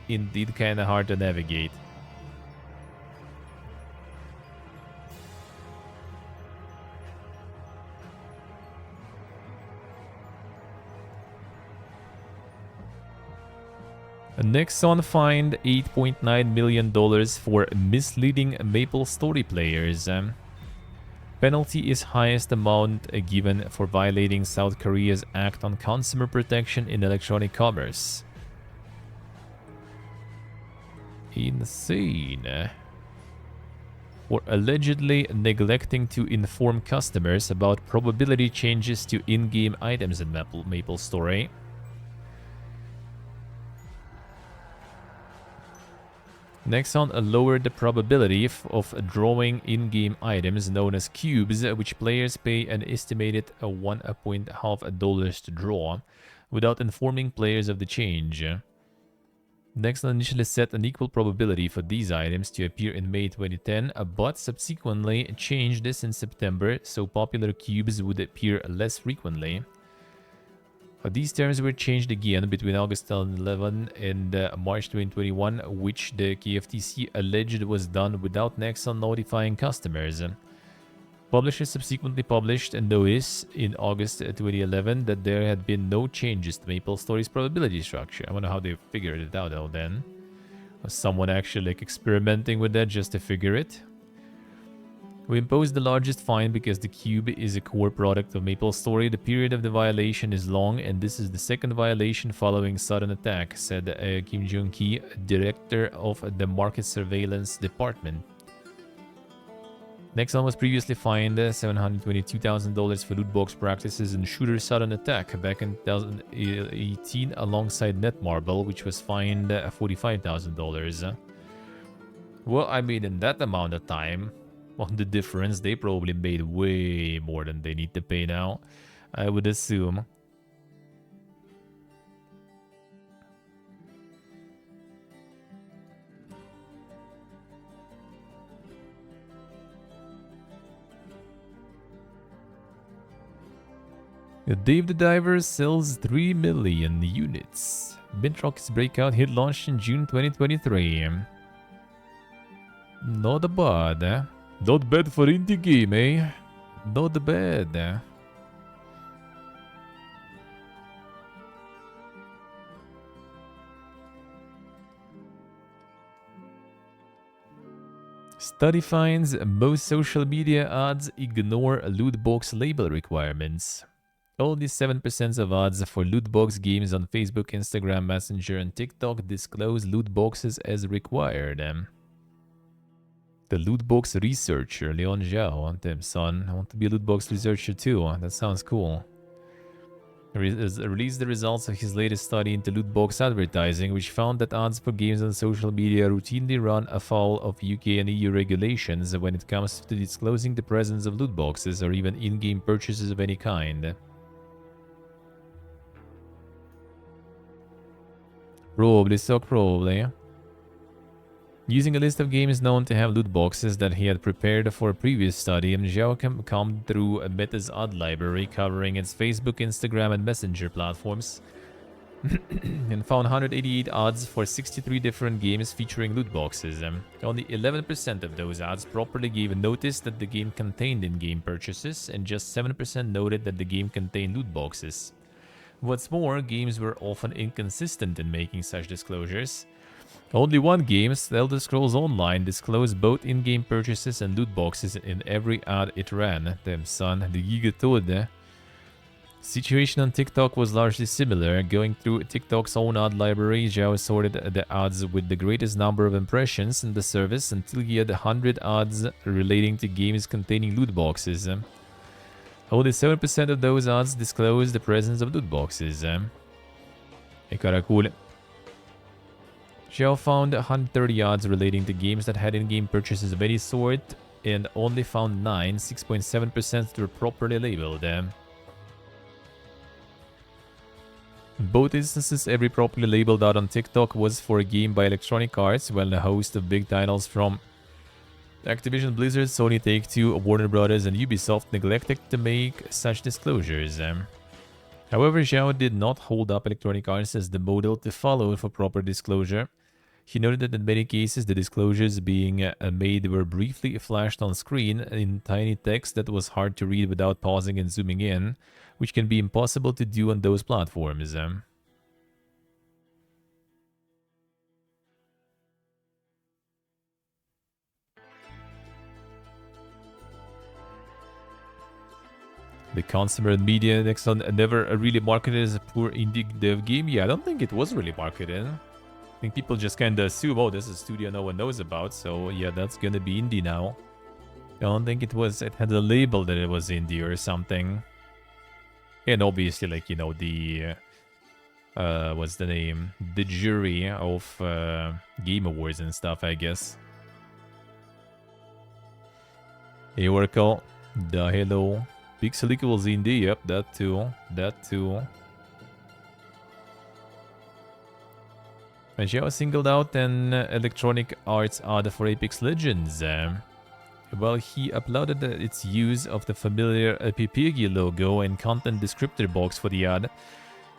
indeed kind of hard to navigate. Nexon fined $8.9 million for misleading MapleStory players. Penalty is highest amount given for violating South Korea's Act on Consumer Protection in Electronic Commerce. Insane. For allegedly neglecting to inform customers about probability changes to in-game items in MapleStory. Nexon lowered the probability of drawing in-game items known as cubes, which players pay an estimated $1.5 to draw, without informing players of the change. Nexon initially set an equal probability for these items to appear in May 2010, but subsequently changed this in September so popular cubes would appear less frequently. These terms were changed again between August 2011 and March 2021, which the KFTC alleged was done without Nexon notifying customers. Publishers subsequently published a notice in August 2011 that there had been no changes to MapleStory's probability structure. I wonder how they figured it out though then. Was someone actually like experimenting with that just to figure it? We imposed the largest fine because the cube is a core product of MapleStory. The period of the violation is long, and this is the second violation following sudden attack, said Kim Jung-ki, director of the Market Surveillance Department. Nexon was previously fined $722,000 for loot box practices in Shooter Sudden Attack back in 2018 alongside Netmarble, which was fined $45,000. Well, I mean, in that amount of time, on the difference, they probably made way more than they need to pay now, I would assume. Dave the Diver sells 3 million units. Bintrock's breakout hit launched in June 2023. Not bad, eh? Not bad for indie game, eh? Not bad. Study finds most social media ads ignore loot box label requirements. Only 7% of ads for loot box games on Facebook, Instagram, Messenger, and TikTok disclose loot boxes as required. The loot box researcher, Leon Zhao, damn son, I want to be a loot box researcher too. That sounds cool. Released the results of his latest study into loot box advertising, which found that ads for games on social media routinely run afoul of UK and EU regulations when it comes to disclosing the presence of loot boxes or even in-game purchases of any kind. Probably so, probably. Using a list of games known to have loot boxes that he had prepared for a previous study, Zhao combed through Meta's ad library covering its Facebook, Instagram, and Messenger platforms and found 188 ads for 63 different games featuring loot boxes. Only 11% of those ads properly gave notice that the game contained in-game purchases, and just 7% noted that the game contained loot boxes. What's more, games were often inconsistent in making such disclosures. Only one game, The Elder Scrolls Online, disclosed both in-game purchases and loot boxes in every ad it ran. Damn son, the gigatode. Situation on TikTok was largely similar. Going through TikTok's own ad library, Zhao sorted the ads with the greatest number of impressions in the service until he had 100 ads relating to games containing loot boxes. Only 7% of those ads disclosed the presence of loot boxes. Hey, cara cool. Zhao found 130 ads relating to games that had in-game purchases of any sort, and only found 9, 6.7% were properly labeled. In both instances, every properly labeled ad on TikTok was for a game by Electronic Arts, while a host of big titles from Activision Blizzard, Sony Take-Two, Warner Brothers, and Ubisoft neglected to make such disclosures. However, Zhao did not hold up Electronic Arts as the model to follow for proper disclosure. He noted that in many cases, the disclosures being made were briefly flashed on screen in tiny text that was hard to read without pausing and zooming in, which can be impossible to do on those platforms. The consumer media index never really marketed as a poor indie dev game. Yeah, I don't think it was really marketed. I think people just kind of assume, oh, this is a studio no one knows about, so yeah, that's gonna be indie now. I don't think it had a label that it was indie or something. And obviously, like, you know, the, what's the name? The jury of Game Awards and stuff, I guess. Hey, Oracle. The hello. Pixel equals indie, yep, that too. That too. And Zhao singled out an Electronic Arts ad for Apex Legends. While he uploaded its use of the familiar PPG logo and content descriptor box for the ad,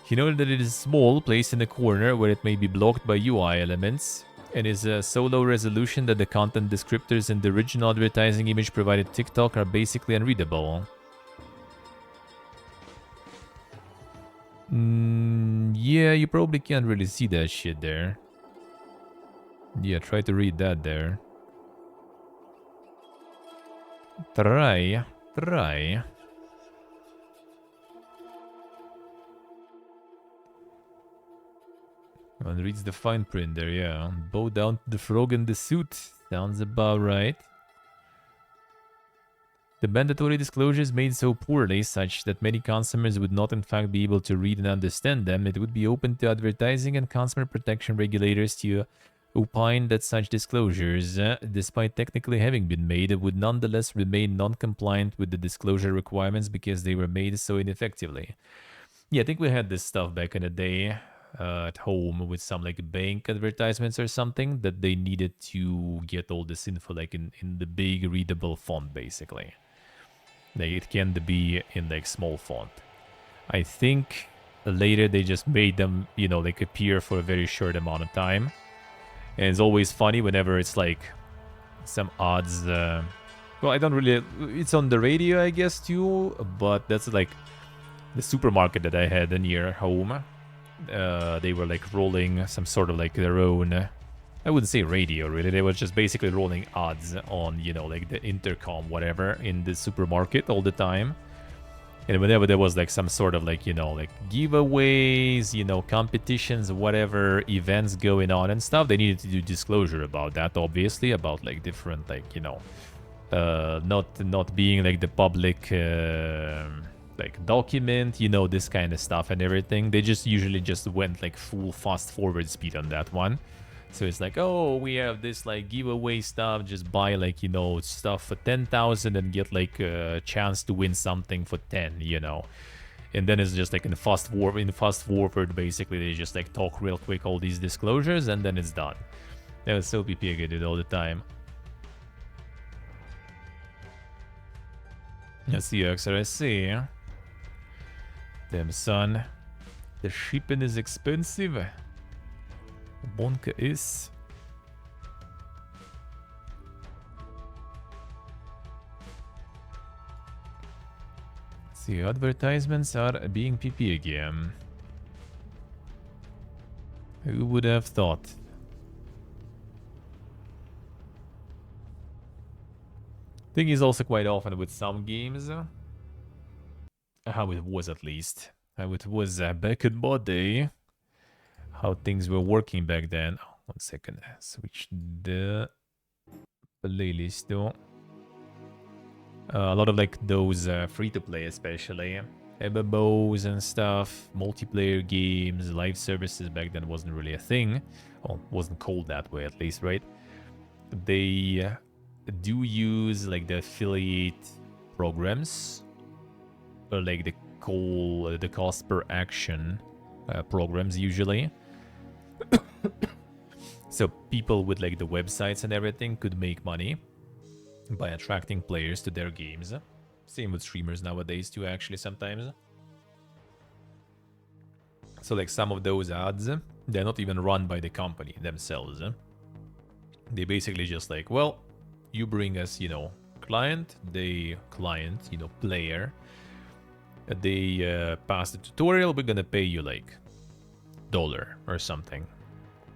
he noted that it is small, placed in a corner where it may be blocked by UI elements, and is so low resolution that the content descriptors in the original advertising image provided TikTok are basically unreadable. Yeah, you probably can't really see that shit there. Yeah, try to read that there. Try. One reads the fine print there, yeah. Bow down to the frog in the suit. Sounds about right. The mandatory disclosures made so poorly, such that many consumers would not in fact be able to read and understand them, it would be open to advertising and consumer protection regulators to opine that such disclosures, despite technically having been made, would nonetheless remain non-compliant with the disclosure requirements because they were made so ineffectively. Yeah, I think we had this stuff back in the day at home with some like bank advertisements or something that they needed to get all this info like in the big readable font basically. Like it can't be in like small font. I think later they just made them, you know, like appear for a very short amount of time. And it's always funny whenever it's like some odds. Well, I don't really. It's on the radio, I guess, too. But that's like the supermarket that I had near home. They were like rolling some sort of like their own. I wouldn't say radio, really. They were just basically rolling odds on, you know, like the intercom, whatever, in the supermarket all the time. And whenever there was like some sort of like, you know, like giveaways, you know, competitions, whatever, events going on and stuff, they needed to do disclosure about that, obviously, about like different, like, you know, not being like the public like document, you know, this kind of stuff and everything. They just usually just went like full fast forward speed on that one. So it's like, oh, we have this like giveaway stuff. Just buy like, you know, stuff for 10,000 and get like a chance to win something for 10, you know. And then it's just like in the fast forward, basically they just like talk real quick all these disclosures and then it's done. That was so PP, I get it all the time. Let's see, XRSC. Damn, son. The shipping is expensive. Bonka is. See, advertisements are being PP again. Who would have thought? Thing is also quite often with some games. How it was at least. How it was back in my day. How things were working back then. Oh, 1 second. Switch the playlist though. A lot of like those free-to-play especially. MMOs and stuff. Multiplayer games. Live services back then wasn't really a thing. Well, wasn't called that way at least, right? They do use like the affiliate programs. Or like the cost per action programs usually. So people with like the websites and everything could make money by attracting players to their games. Same with streamers nowadays too, actually, sometimes. So like some of those ads, they're not even run by the company themselves. They basically just like, well, you bring us, you know, client, you know, player. They pass the tutorial, we're gonna pay you like $1 or something.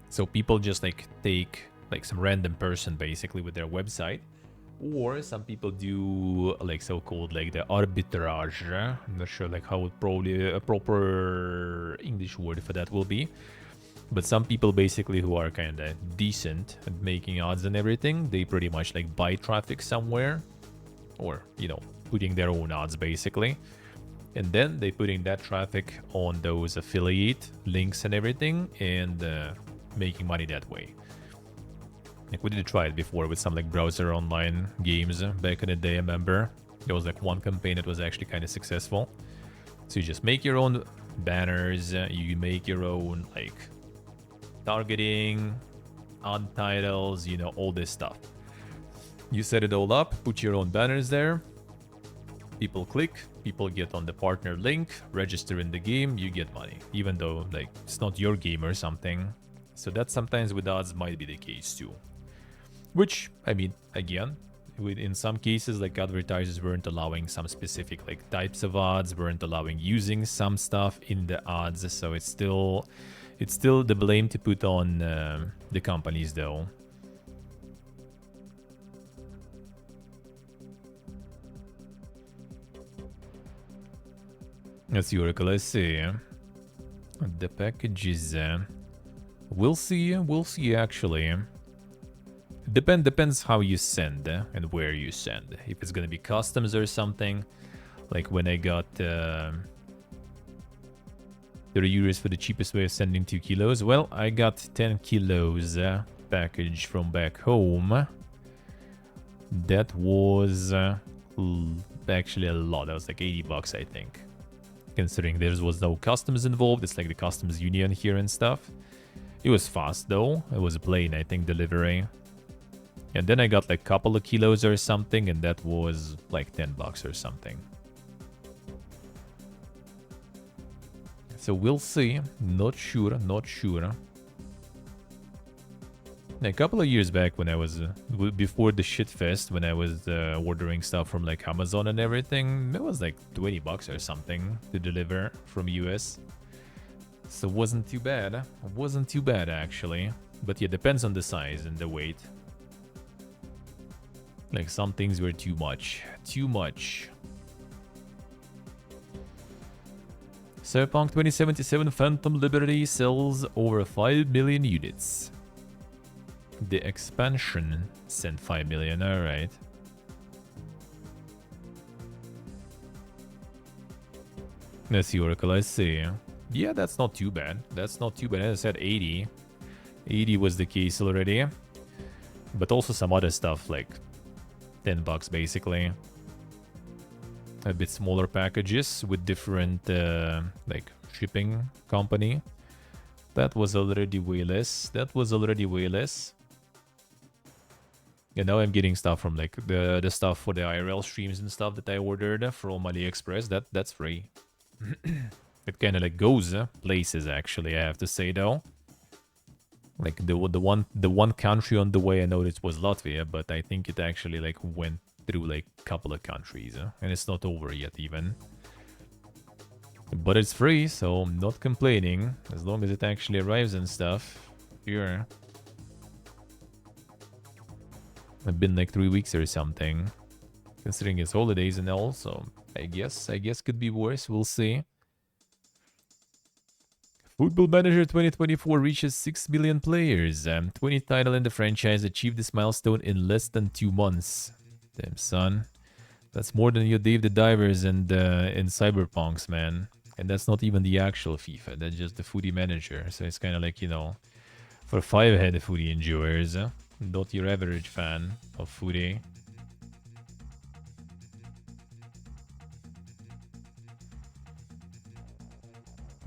So people just like take like some random person basically with their website, or some people do like so-called like the arbitrage. I'm not sure like how probably a proper English word for that will be, but some people basically who are kind of decent at making odds and everything, they pretty much like buy traffic somewhere, or you know, putting their own odds basically. And then they putting that traffic on those affiliate links and everything, and making money that way. Like we did try it before with some like browser online games back in the day. I remember there was like one campaign that was actually kind of successful. So you just make your own banners, you make your own like targeting, odd titles, you know, all this stuff. You set it all up, put your own banners there. People click, people get on the partner link, register in the game, you get money, even though like it's not your game or something. So that sometimes with odds might be the case too. Which, I mean, again, in some cases, like advertisers weren't allowing some specific like types of odds, weren't allowing using some stuff in the odds. So it's still the blame to put on the companies though. Let's see, Oracle, let's see. The packages. We'll see actually. Depends how you send and where you send. If it's gonna be customs or something, like when I got 30 euros for the cheapest way of sending 2 kilos. Well, I got 10 kilos package from back home. That was actually a lot. That was like 80 bucks, I think. Considering there was no customs involved, it's like the customs union here and stuff. It was fast though. It was a plain, I think, delivery. And then I got like a couple of kilos or something, and that was like 10 bucks or something. So we'll see. Not sure, not sure. A couple of years back when I was, before the shit fest, when I was ordering stuff from like Amazon and everything, it was like 20 bucks or something to deliver from US. So it wasn't too bad. It wasn't too bad actually. But yeah, depends on the size and the weight. Like some things were too much. Too much. Cyberpunk 2077 Phantom Liberty sells over 5 million units. The expansion sent 5 million, alright. Let's see, Oracle, I see. Yeah, that's not too bad. That's not too bad. As I said, 80. 80 was the case already. But also some other stuff, like 10 bucks basically. A bit smaller packages with different, like, shipping company. That was already way less. That was already way less. And now I'm getting stuff from like the stuff for the IRL streams and stuff that I ordered from AliExpress. That's free. It kind of like goes places actually, I have to say though. Like the one country on the way I noticed was Latvia, but I think it actually like went through like a couple of countries and it's not over yet even. But it's free, so I'm not complaining as long as it actually arrives and stuff. Sure. It's been like 3 weeks or something, considering it's holidays and all, so I guess could be worse, we'll see. Football Manager 2024 reaches 6 million players. 20th title in the franchise achieved this milestone in less than 2 months. Damn, son. That's more than your Dave the Divers and in Cyberpunks, man. And that's not even the actual FIFA, that's just the Footy Manager. So it's kind of like, you know, for 5-head Footy enjoyers. Not your average fan of Footy.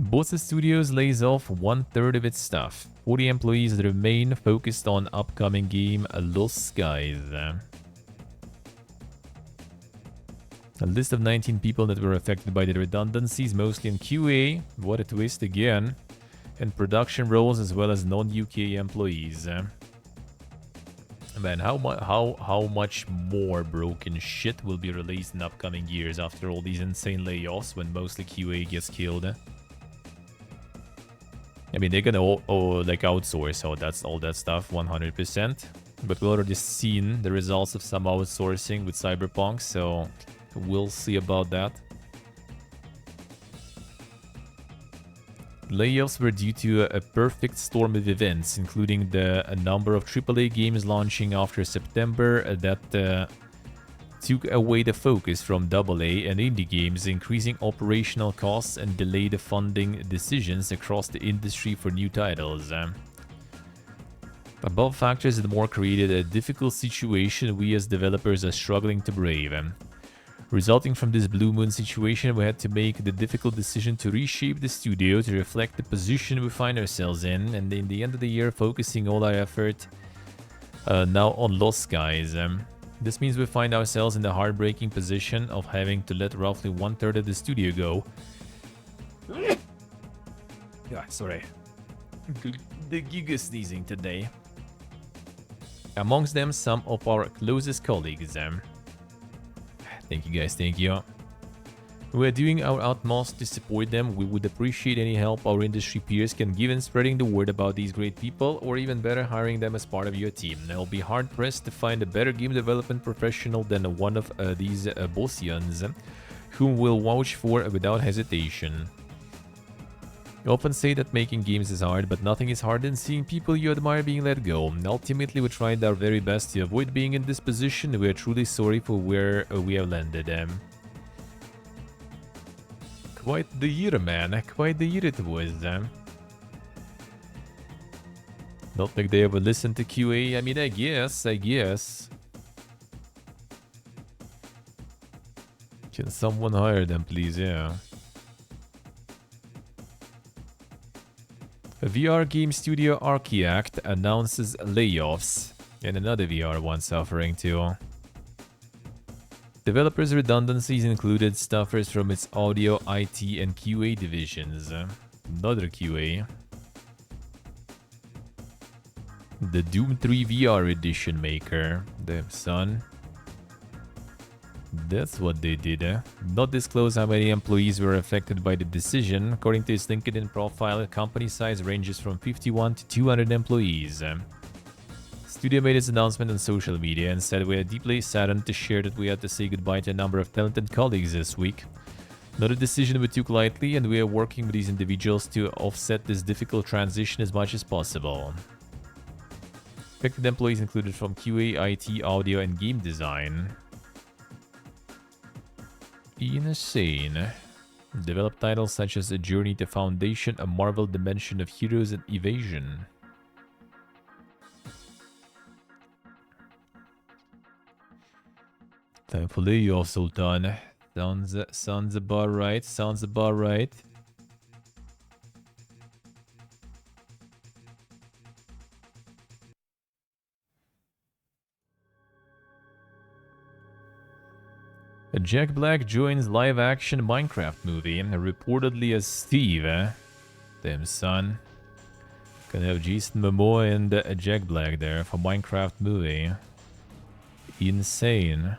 Bossa Studios lays off 1/3 of its staff. 40 employees remain focused on upcoming game Lost Skies. A list of 19 people that were affected by the redundancies, mostly in QA, what a twist again, and production roles as well as non-UK employees. Man, how much more broken shit will be released in upcoming years after all these insane layoffs when mostly QA gets killed? I mean, they're gonna like outsource all that stuff 100%, but we've already seen the results of some outsourcing with Cyberpunk, so we'll see about that. Layoffs were due to a perfect storm of events, including a number of AAA games launching after September that took away the focus from AA and indie games, increasing operational costs and delayed funding decisions across the industry for new titles. Above factors that more created a difficult situation we as developers are struggling to brave. Resulting from this Blue Moon situation, we had to make the difficult decision to reshape the studio to reflect the position we find ourselves in, and in the end of the year focusing all our effort now on Lost Skies. This means we find ourselves in the heartbreaking position of having to let roughly 1/3 of the studio go. Yeah, sorry. The giga sneezing today. Amongst them, some of our closest colleagues. Thank you guys, thank you. We're doing our utmost to support them. We would appreciate any help our industry peers can give in spreading the word about these great people, or even better, hiring them as part of your team. I'll be hard-pressed to find a better game development professional than one of these Bossians, whom we'll vouch for without hesitation. You often say that making games is hard, but nothing is harder than seeing people you admire being let go. Ultimately, we tried our very best to avoid being in this position. We are truly sorry for where we have landed. Quite the year, man. Quite the year it was. Not like they ever listened to QA. I mean, I guess. Can someone hire them, please? Yeah. A VR game studio Archiact announces layoffs, and another VR one suffering too. Developers' redundancies included staffers from its audio, IT, and QA divisions. Another QA. The Doom 3 VR edition maker. Damn, son. That's what they did, eh? Not disclose how many employees were affected by the decision. According to his LinkedIn profile, company size ranges from 51 to 200 employees. Studio made its announcement on social media and said, "We are deeply saddened to share that we had to say goodbye to a number of talented colleagues this week. Not a decision we took lightly, and we are working with these individuals to offset this difficult transition as much as possible." Affected employees included from QA, IT, audio, and game design. Insane. Developed titles such as A Journey to Foundation, A Marvel Dimension of Heroes, and Evasion. Time for layoff, Sultan. Sounds about right. Sounds about right. Jack Black joins live-action Minecraft movie, reportedly as Steve. Damn, son. Gonna have Jason Momoa and Jack Black there for Minecraft movie. Insane.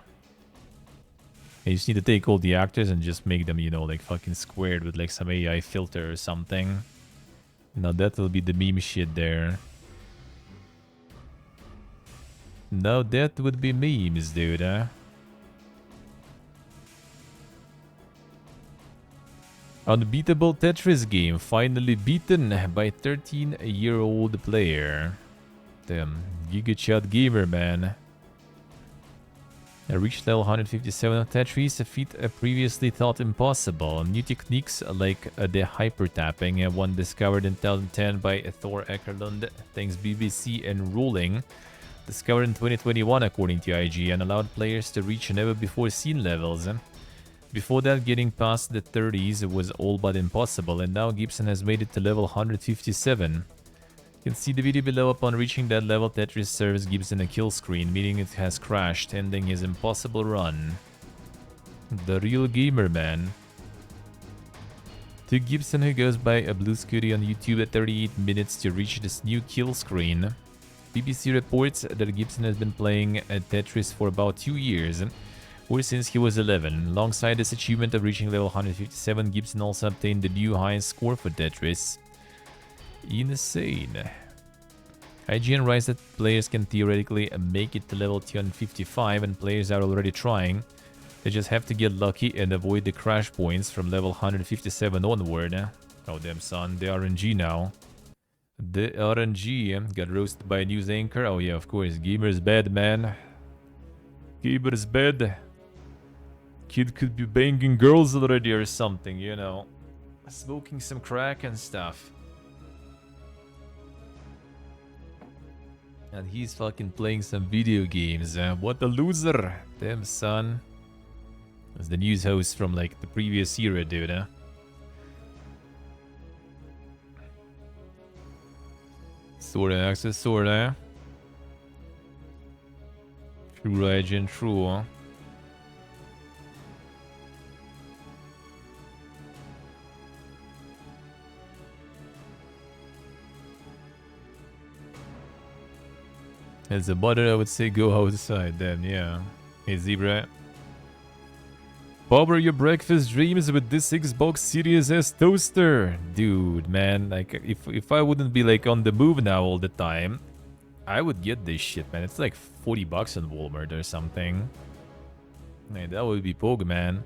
You just need to take all the actors and just make them, you know, like fucking squared with like some AI filter or something. Now that will be the meme shit there. Now that would be memes, dude, huh? Unbeatable Tetris game finally beaten by 13-year-old player. Damn, Gigachad gamer, man. I reached level 157 of Tetris, a feat previously thought impossible. New techniques like the hyper tapping, one discovered in 2010 by Thor Eckerlund, thanks BBC and Ruling. Discovered in 2021 according to IGN, allowed players to reach never before seen levels. Before that, getting past the 30s was all but impossible, and now Gibson has made it to level 157. You can see the video below. Upon reaching that level, Tetris serves Gibson a kill screen, meaning it has crashed, ending his impossible run. The real gamer, man. To Gibson, who goes by a blue scooty on YouTube at 38 minutes to reach this new kill screen. BBC reports that Gibson has been playing at Tetris for about 2 years, or since he was 11. Alongside this achievement of reaching level 157, Gibson also obtained the new highest score for Tetris. Insane. IGN writes that players can theoretically make it to level 255, and players are already trying. They just have to get lucky and avoid the crash points from level 157 onward. Oh damn, son, the RNG now. The RNG got roasted by a news anchor. Oh yeah, of course, gamer's bad, man. Gamer's bad. Kid could be banging girls already or something, you know. Smoking some crack and stuff. And he's fucking playing some video games. What a loser. Damn, son. That's the news host from like the previous era, dude, huh? Sorta, access, sorta. True, agent, true, huh? As a mother, I would say go outside then, yeah. Hey, Zebra. Power your breakfast dreams with this Xbox Series S toaster. Dude, man, like, if I wouldn't be, like, on the move now all the time, I would get this shit, man. It's like 40 bucks on Walmart or something. Man, that would be Pog, man.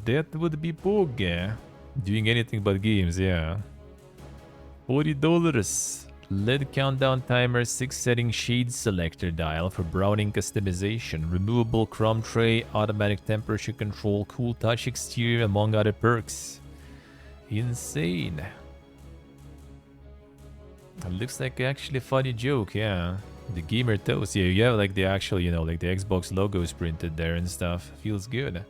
That would be Pog, yeah. Doing anything but games, yeah. $40. LED countdown timer, 6 setting shade selector dial for browning customization, removable chrome tray, automatic temperature control, cool touch exterior, among other perks. Insane. It looks like actually a funny joke, yeah. The gamer toast, yeah, you have like the actual, you know, like the Xbox logos printed there and stuff. Feels good.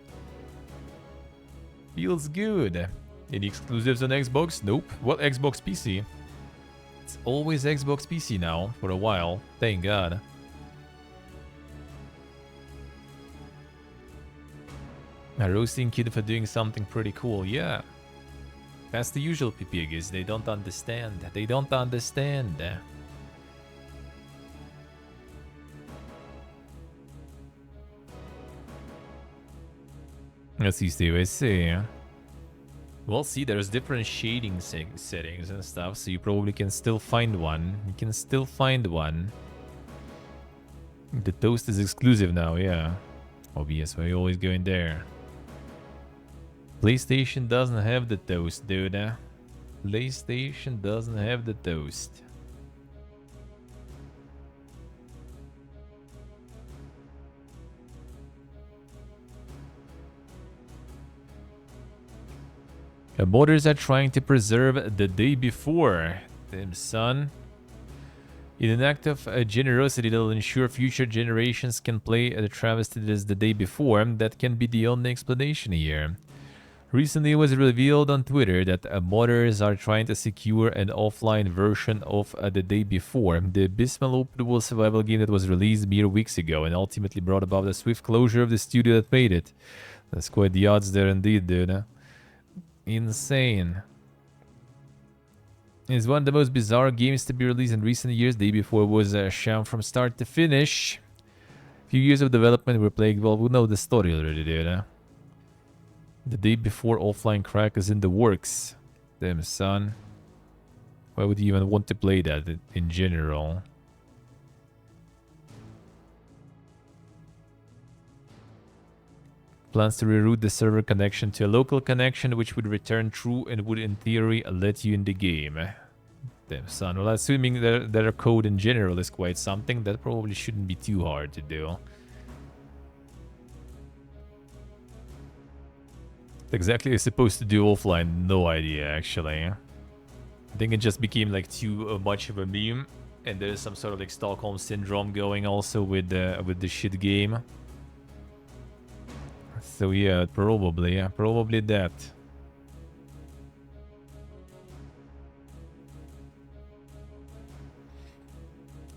Feels good. Any exclusives on Xbox? Nope. What Xbox PC? It's always Xbox PC now, for a while. Thank God. A roasting kid for doing something pretty cool, yeah. That's the usual pipigas. They don't understand. They don't understand. Let's see, Steve. I see. Well, see, there's different shading settings and stuff, so you probably can still find one. You can still find one. The toast is exclusive now, yeah. Obvious, we're always going there. PlayStation doesn't have the toast, dude. PlayStation doesn't have the toast. Modders are trying to preserve the day before. Damn, son. In an act of generosity that will ensure future generations can play the travesty that is the day before, that can be the only explanation here. Recently, it was revealed on Twitter that modders are trying to secure an offline version of the day before, the abysmal open-world survival game that was released mere weeks ago and ultimately brought about the swift closure of the studio that made it. That's quite the odds there indeed, dude. Insane. It's one of the most bizarre games to be released in recent years. Day before was a sham from start to finish. A few years of development were plagued. Well, we know the story already, dude. The day before offline crack is in the works. Damn, son. Why would you even want to play that in general? Plans to reroute the server connection to a local connection, which would return true and would in theory let you in the game. Damn, son. Well, assuming their code in general is quite something, that probably shouldn't be too hard to do. Exactly you're supposed to do offline, no idea actually. I think it just became like too much of a meme, and there's some sort of like Stockholm syndrome going also with the shit game. So yeah, probably that.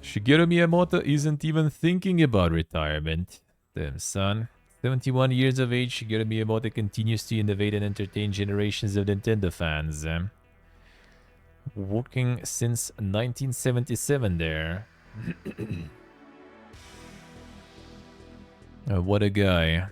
Shigeru Miyamoto isn't even thinking about retirement. Damn, son. 71 years of age, Shigeru Miyamoto continues to innovate and entertain generations of Nintendo fans. Working since 1977 there. What a guy.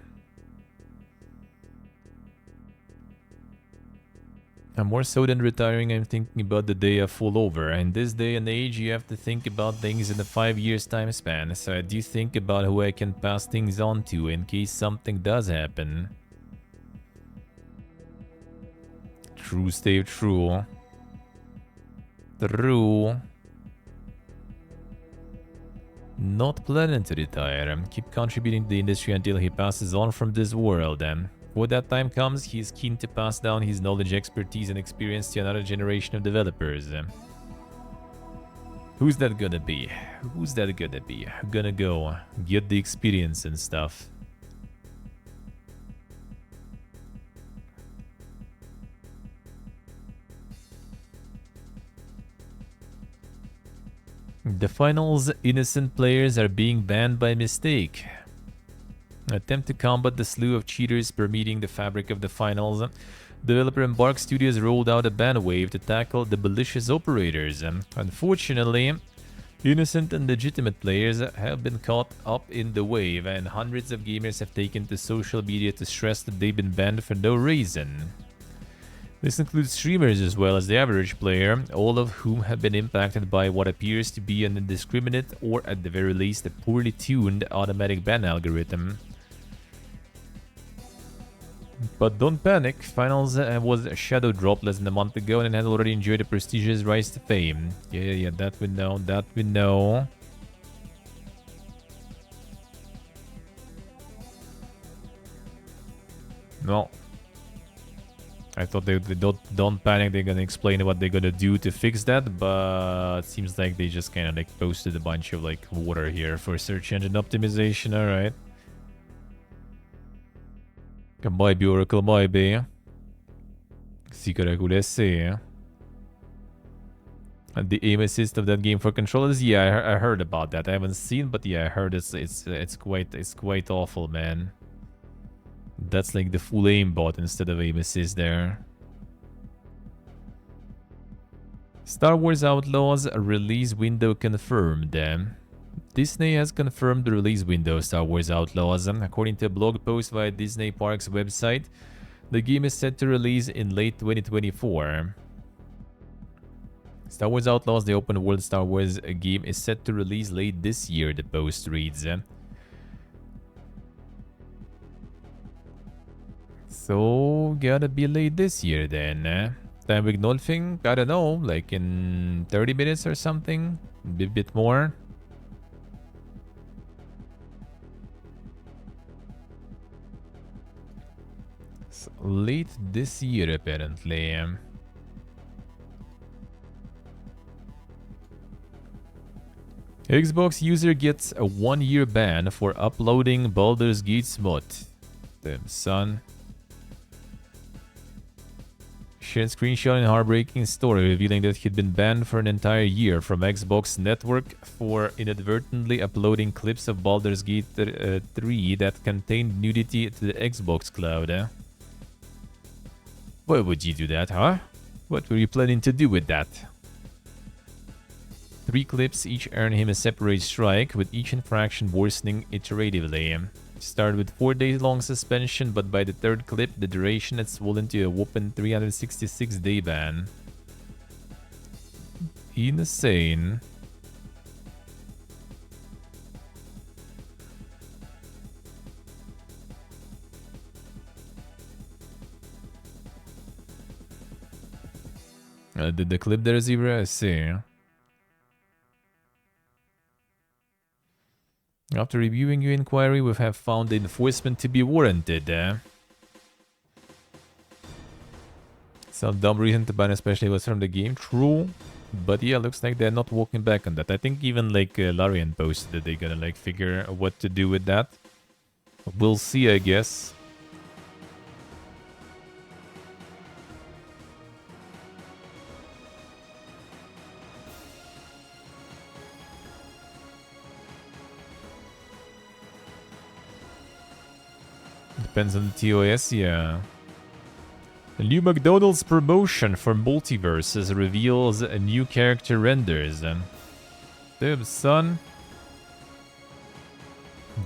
More so than retiring, I'm thinking about the day I fall over. In this day and age, you have to think about things in a 5 years time span. So I do think about who I can pass things on to in case something does happen. True, Steve, true. True. Not planning to retire. Keep contributing to the industry until he passes on from this world. When that time comes, he is keen to pass down his knowledge, expertise, and experience to another generation of developers. Who's that gonna be? Who's that gonna be? Gonna go get the experience and stuff. The finals, innocent players are being banned by mistake. Attempt to combat the slew of cheaters permeating the fabric of the finals. Developer Embark Studios rolled out a ban wave to tackle the malicious operators. Unfortunately, innocent and legitimate players have been caught up in the wave, and hundreds of gamers have taken to social media to stress that they've been banned for no reason. This includes streamers as well as the average player, all of whom have been impacted by what appears to be an indiscriminate or at the very least a poorly tuned automatic ban algorithm. But don't panic, Finals was shadow dropped less than a month ago and had already enjoyed a prestigious rise to fame. Yeah, that we know. No. I thought they don't panic, they're gonna explain what they're gonna do to fix that, but it seems like they just kinda like posted a bunch of like water here for search engine optimization, alright. Might be Oracle, might be. The aim assist of that game for controllers, yeah, I heard about that. I haven't seen, but yeah, I heard it's quite awful, man. That's like the full aim bot instead of aim assist there. Star Wars Outlaws release window confirmed. Disney has confirmed the release window of Star Wars Outlaws. According to a blog post via Disney Parks website, the game is set to release in late 2024. Star Wars Outlaws, the open world Star Wars game, is set to release late this year, the post reads. So, gotta be late this year then. Time with Nolfing, I don't know, like in 30 minutes or something? A bit more. So, late this year, apparently. Xbox user gets a 1-year ban for uploading Baldur's Gate mod. Damn, son. Shared screenshot and heartbreaking story revealing that he'd been banned for an entire year from Xbox Network for inadvertently uploading clips of Baldur's Gate 3 that contained nudity to the Xbox cloud. Why would you do that, huh? What were you planning to do with that? 3 clips each earn him a separate strike, with each infraction worsening iteratively. Started with 4-day-long suspension, but by the 3rd clip, the duration had swollen to a whopping 366-day ban. Insane. Did the clip there, Zebra? I see. After reviewing your inquiry, we have found the enforcement to be warranted. Some dumb reason to ban especially was from the game. True. But yeah, looks like they're not walking back on that. I think even like Larian posted that they're gonna like figure what to do with that. We'll see, I guess. Depends on the TOS, yeah. The new McDonald's promotion for Multiverses reveals a new character renders. Damn, son.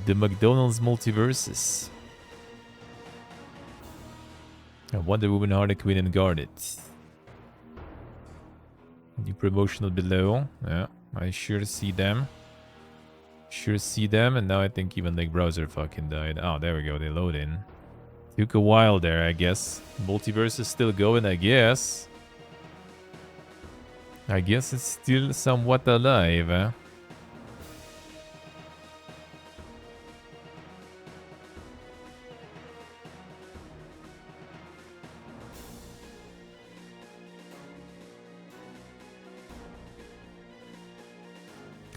The McDonald's Multiverses. Wonder Woman, Harley Quinn, and Garnet. New promotional below. Yeah, I sure see them. Sure see them, and now I think even like browser fucking died. Oh, there we go, they load in. Took a while there, I guess. Multiverse is still going, I guess. I guess it's still somewhat alive.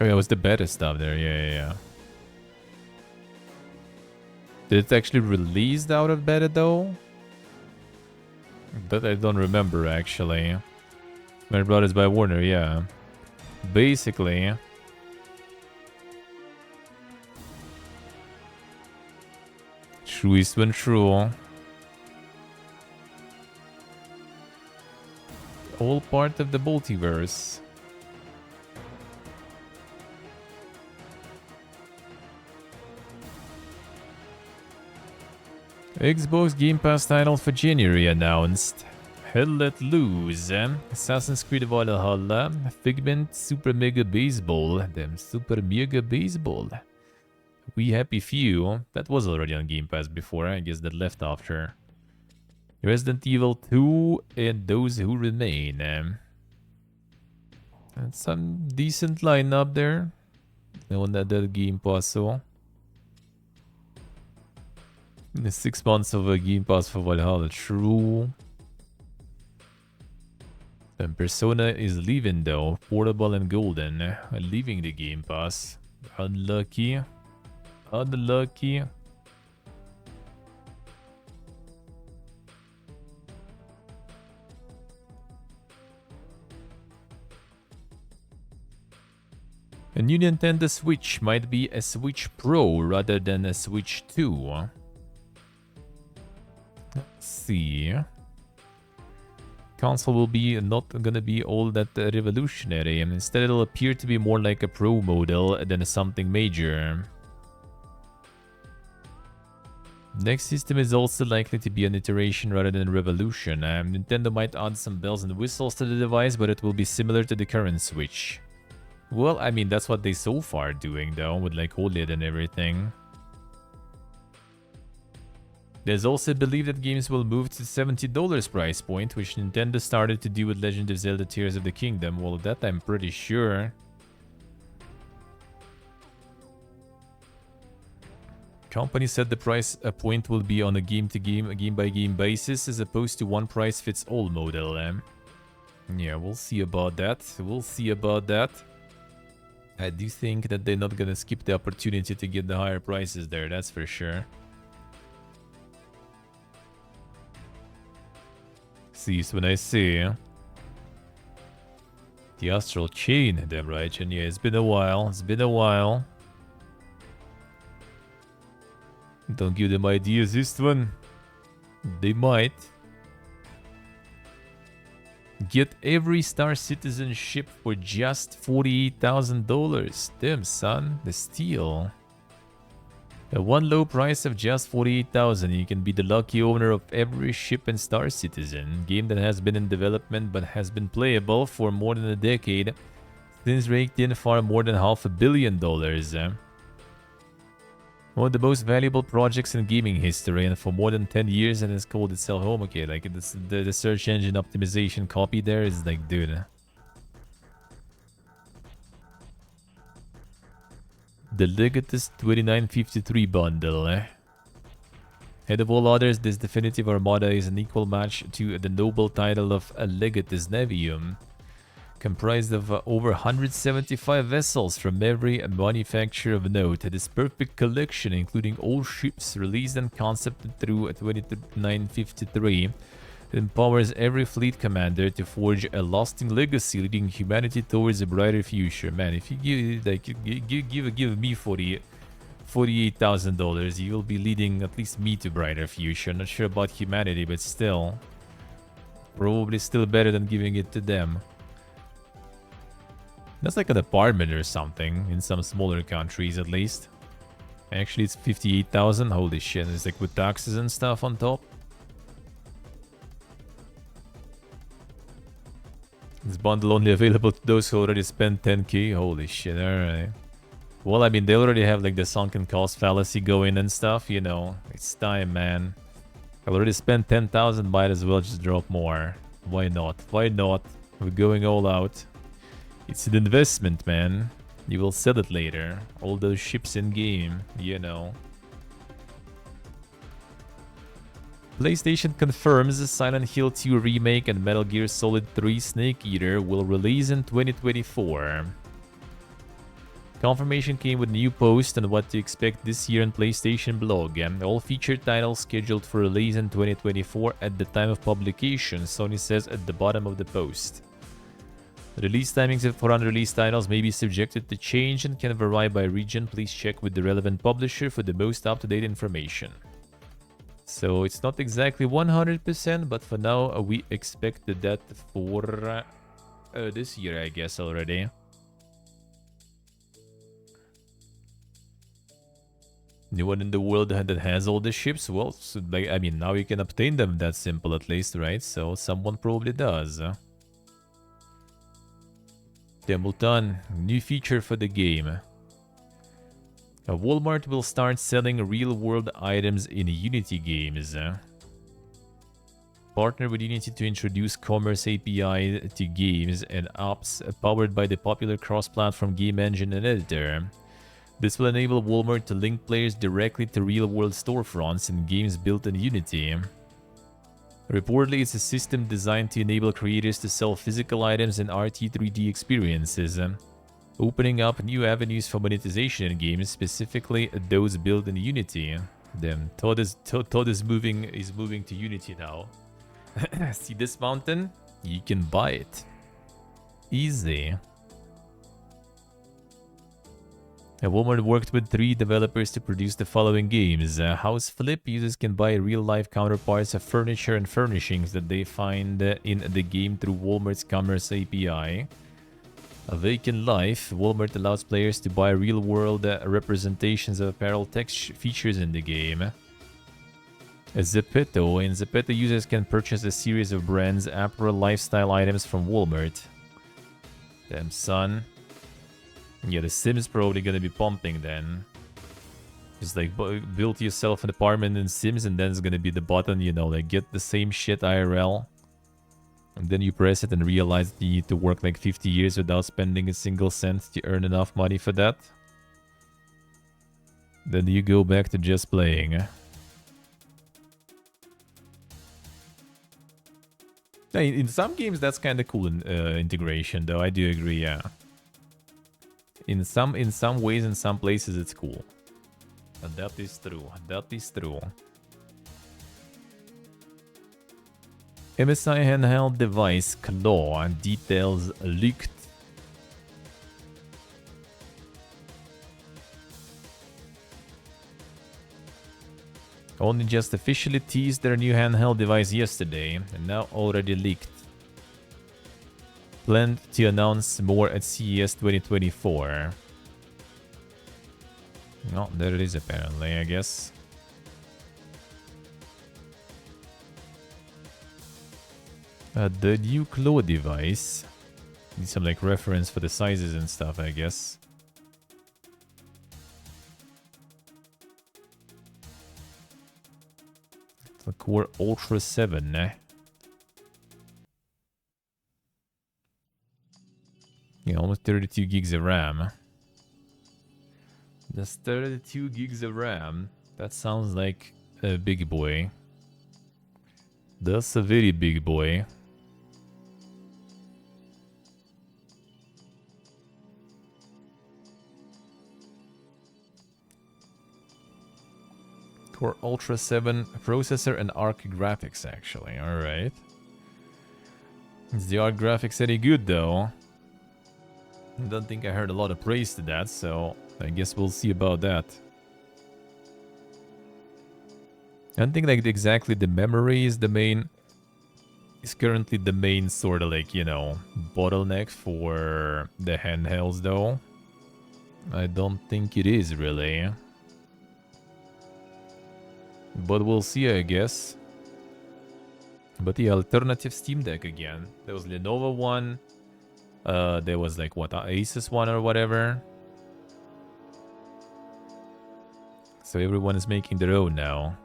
Oh, yeah, it was the beta stuff there. Yeah. Did it actually released out of beta though? That I don't remember actually. Smash Brothers by Warner, yeah. Basically. True is when true. All part of the multiverse. Xbox Game Pass title for January announced. Hell Let Loose, Assassin's Creed Valhalla, Figment, Super Mega Baseball. Damn, Super Mega Baseball. We Happy Few. That was already on Game Pass before, I guess that left after. Resident Evil 2 and Those Who Remain. And some decent lineup there. No another Game Pass, so. 6 months of a Game Pass for Valhalla, true. And Persona is leaving though, Portable and Golden, leaving the Game Pass. Unlucky. Unlucky. A new Nintendo Switch might be a Switch Pro rather than a Switch 2. Let's see. console will be not gonna be all that revolutionary. Instead, it'll appear to be more like a pro model than something major. Next system is also likely to be an iteration rather than a revolution. Nintendo might add some bells and whistles to the device, but it will be similar to the current Switch. Well, I mean, that's what they so far doing, though, with like OLED and everything. There's also belief that games will move to $70 price point, which Nintendo started to do with Legend of Zelda Tears of the Kingdom. Well, that I'm pretty sure. Company said the price point will be on a game-by-game basis, as opposed to one price fits all model. Yeah, we'll see about that. We'll see about that. I do think that they're not gonna skip the opportunity to get the higher prices there, that's for sure. See is when I see. The Astral Chain, damn right, and yeah, it's been a while, it's been a while. Don't give them ideas, this one. They might. Get every Star Citizen ship for just $48,000. Damn, son, the steal. At one low price of just $48,000, you can be the lucky owner of every ship in Star Citizen, game that has been in development but has been playable for more than a decade, since raked in far more than $500 million. One of the most valuable projects in gaming history, and for more than 10 years, and it's called itself home. Okay, like the search engine optimization copy there is like, dude. The Legatus 2953 bundle. Head of all others, this definitive armada is an equal match to the noble title of a Legatus Navium, comprised of over 175 vessels from every manufacturer of note. This perfect collection, including all ships released and concepted through 2953, empowers every fleet commander to forge a lasting legacy, leading humanity towards a brighter future. Man, if you give me $48,000, you will be leading at least me to brighter future. Not sure about humanity, but still, probably still better than giving it to them. That's like an apartment or something, in some smaller countries at least. Actually, it's 58,000. Holy shit, it's like with taxes and stuff on top. This bundle only available to those who already spent 10k. Holy shit, alright. Well, I mean, they already have like the sunken cost fallacy going and stuff, you know. It's time, man. I already spent 10,000, might as well just drop more. Why not? Why not? We're going all out. It's an investment, man. You will sell it later. All those ships in game, you know. PlayStation confirms Silent Hill 2 Remake and Metal Gear Solid 3 Snake Eater will release in 2024. Confirmation came with a new post on what to expect this year on PlayStation blog. All featured titles scheduled for release in 2024 at the time of publication, Sony says at the bottom of the post. Release timings for unreleased titles may be subjected to change and can vary by region. Please check with the relevant publisher for the most up-to-date information. So it's not exactly 100%, but for now we expected that for this year, I guess, already. New one in the world that has all the ships? Well, so, like, I mean, now you can obtain them that simple at least, right? So someone probably does. Done. New feature for the game. Walmart will start selling real-world items in Unity games. Partner with Unity to introduce Commerce API to games and apps powered by the popular cross-platform game engine and editor. This will enable Walmart to link players directly to real-world storefronts in games built in Unity. Reportedly, it's a system designed to enable creators to sell physical items and RT3D experiences, opening up new avenues for monetization in games, specifically those built in Unity. Damn, Todd is moving to Unity now. See this mountain? You can buy it. Easy. Walmart worked with 3 developers to produce the following games. House Flip, users can buy real-life counterparts of furniture and furnishings that they find in the game through Walmart's Commerce API. A Vacant Life, Walmart allows players to buy real-world representations of apparel text features in the game. Zepeto, in Zepeto, users can purchase a series of brands, apparel, lifestyle items from Walmart. Damn, son. Yeah, the Sims probably gonna be pumping then. Just like build yourself an apartment in Sims and then it's gonna be the button, you know, like get the same shit IRL. And then you press it and realize that you need to work like 50 years without spending a single cent to earn enough money for that. Then you go back to just playing. In some games that's kind of cool integration though, I do agree, yeah. In some ways, in some places, it's cool. That is true. That is true. MSI handheld device Claw details leaked. Only just officially teased their new handheld device yesterday, and now already leaked. Planned to announce more at CES 2024. No, there it is apparently, I guess. The new Claw device. Need some like reference for the sizes and stuff, I guess. The Core Ultra 7, eh? Yeah, almost 32 gigs of RAM. That's 32 gigs of RAM. That sounds like a big boy. That's a very big boy. Core Ultra 7 processor and ARC graphics, actually. Alright. Is the ARC graphics any good, though? I don't think I heard a lot of praise to that, so I guess we'll see about that. I don't think like exactly the memory is the main... is currently the main sort of like, you know, bottleneck for the handhelds, though. I don't think it is, really. But we'll see, I guess. But the alternative Steam Deck again. There was Lenovo one. There was like, what, Asus one or whatever. So everyone is making their own now.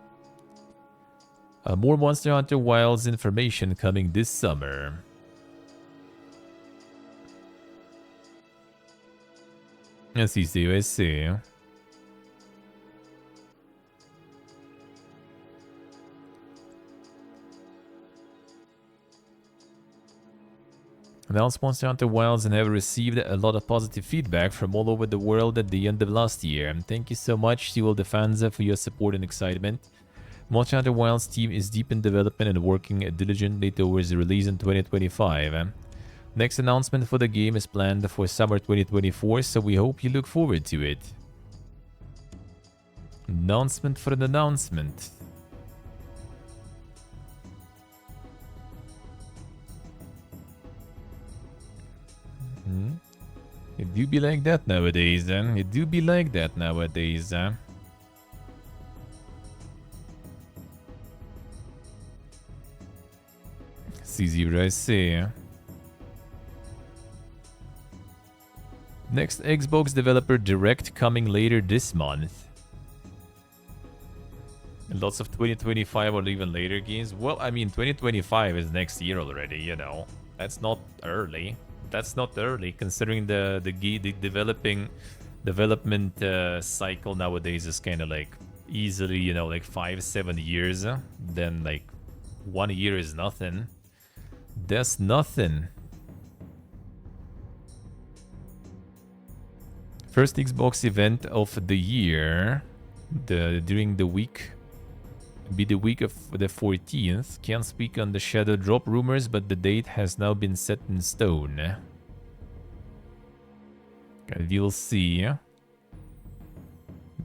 More Monster Hunter Wilds information coming this summer. I see, I see. Announced Monster Hunter Wilds and have received a lot of positive feedback from all over the world at the end of last year. Thank you so much to all the fans for your support and excitement. Monster Hunter Wilds team is deep in development and working diligently towards the release in 2025. Next announcement for the game is planned for summer 2024, so we hope you look forward to it. Announcement for an announcement. It do be like that nowadays, then. It do be like that nowadays, C0, I see. Next Xbox Developer Direct coming later this month. And lots of 2025 or even later games. Well, I mean, 2025 is next year already, you know. That's not early. That's not early, considering the development cycle nowadays is kind of like easily, you know, like 5-7 years. Then like 1 year is nothing. That's nothing. First Xbox event of the year, during the week, be the week of the 14th. Can't speak on the Shadow Drop rumors, but the date has now been set in stone. We'll see.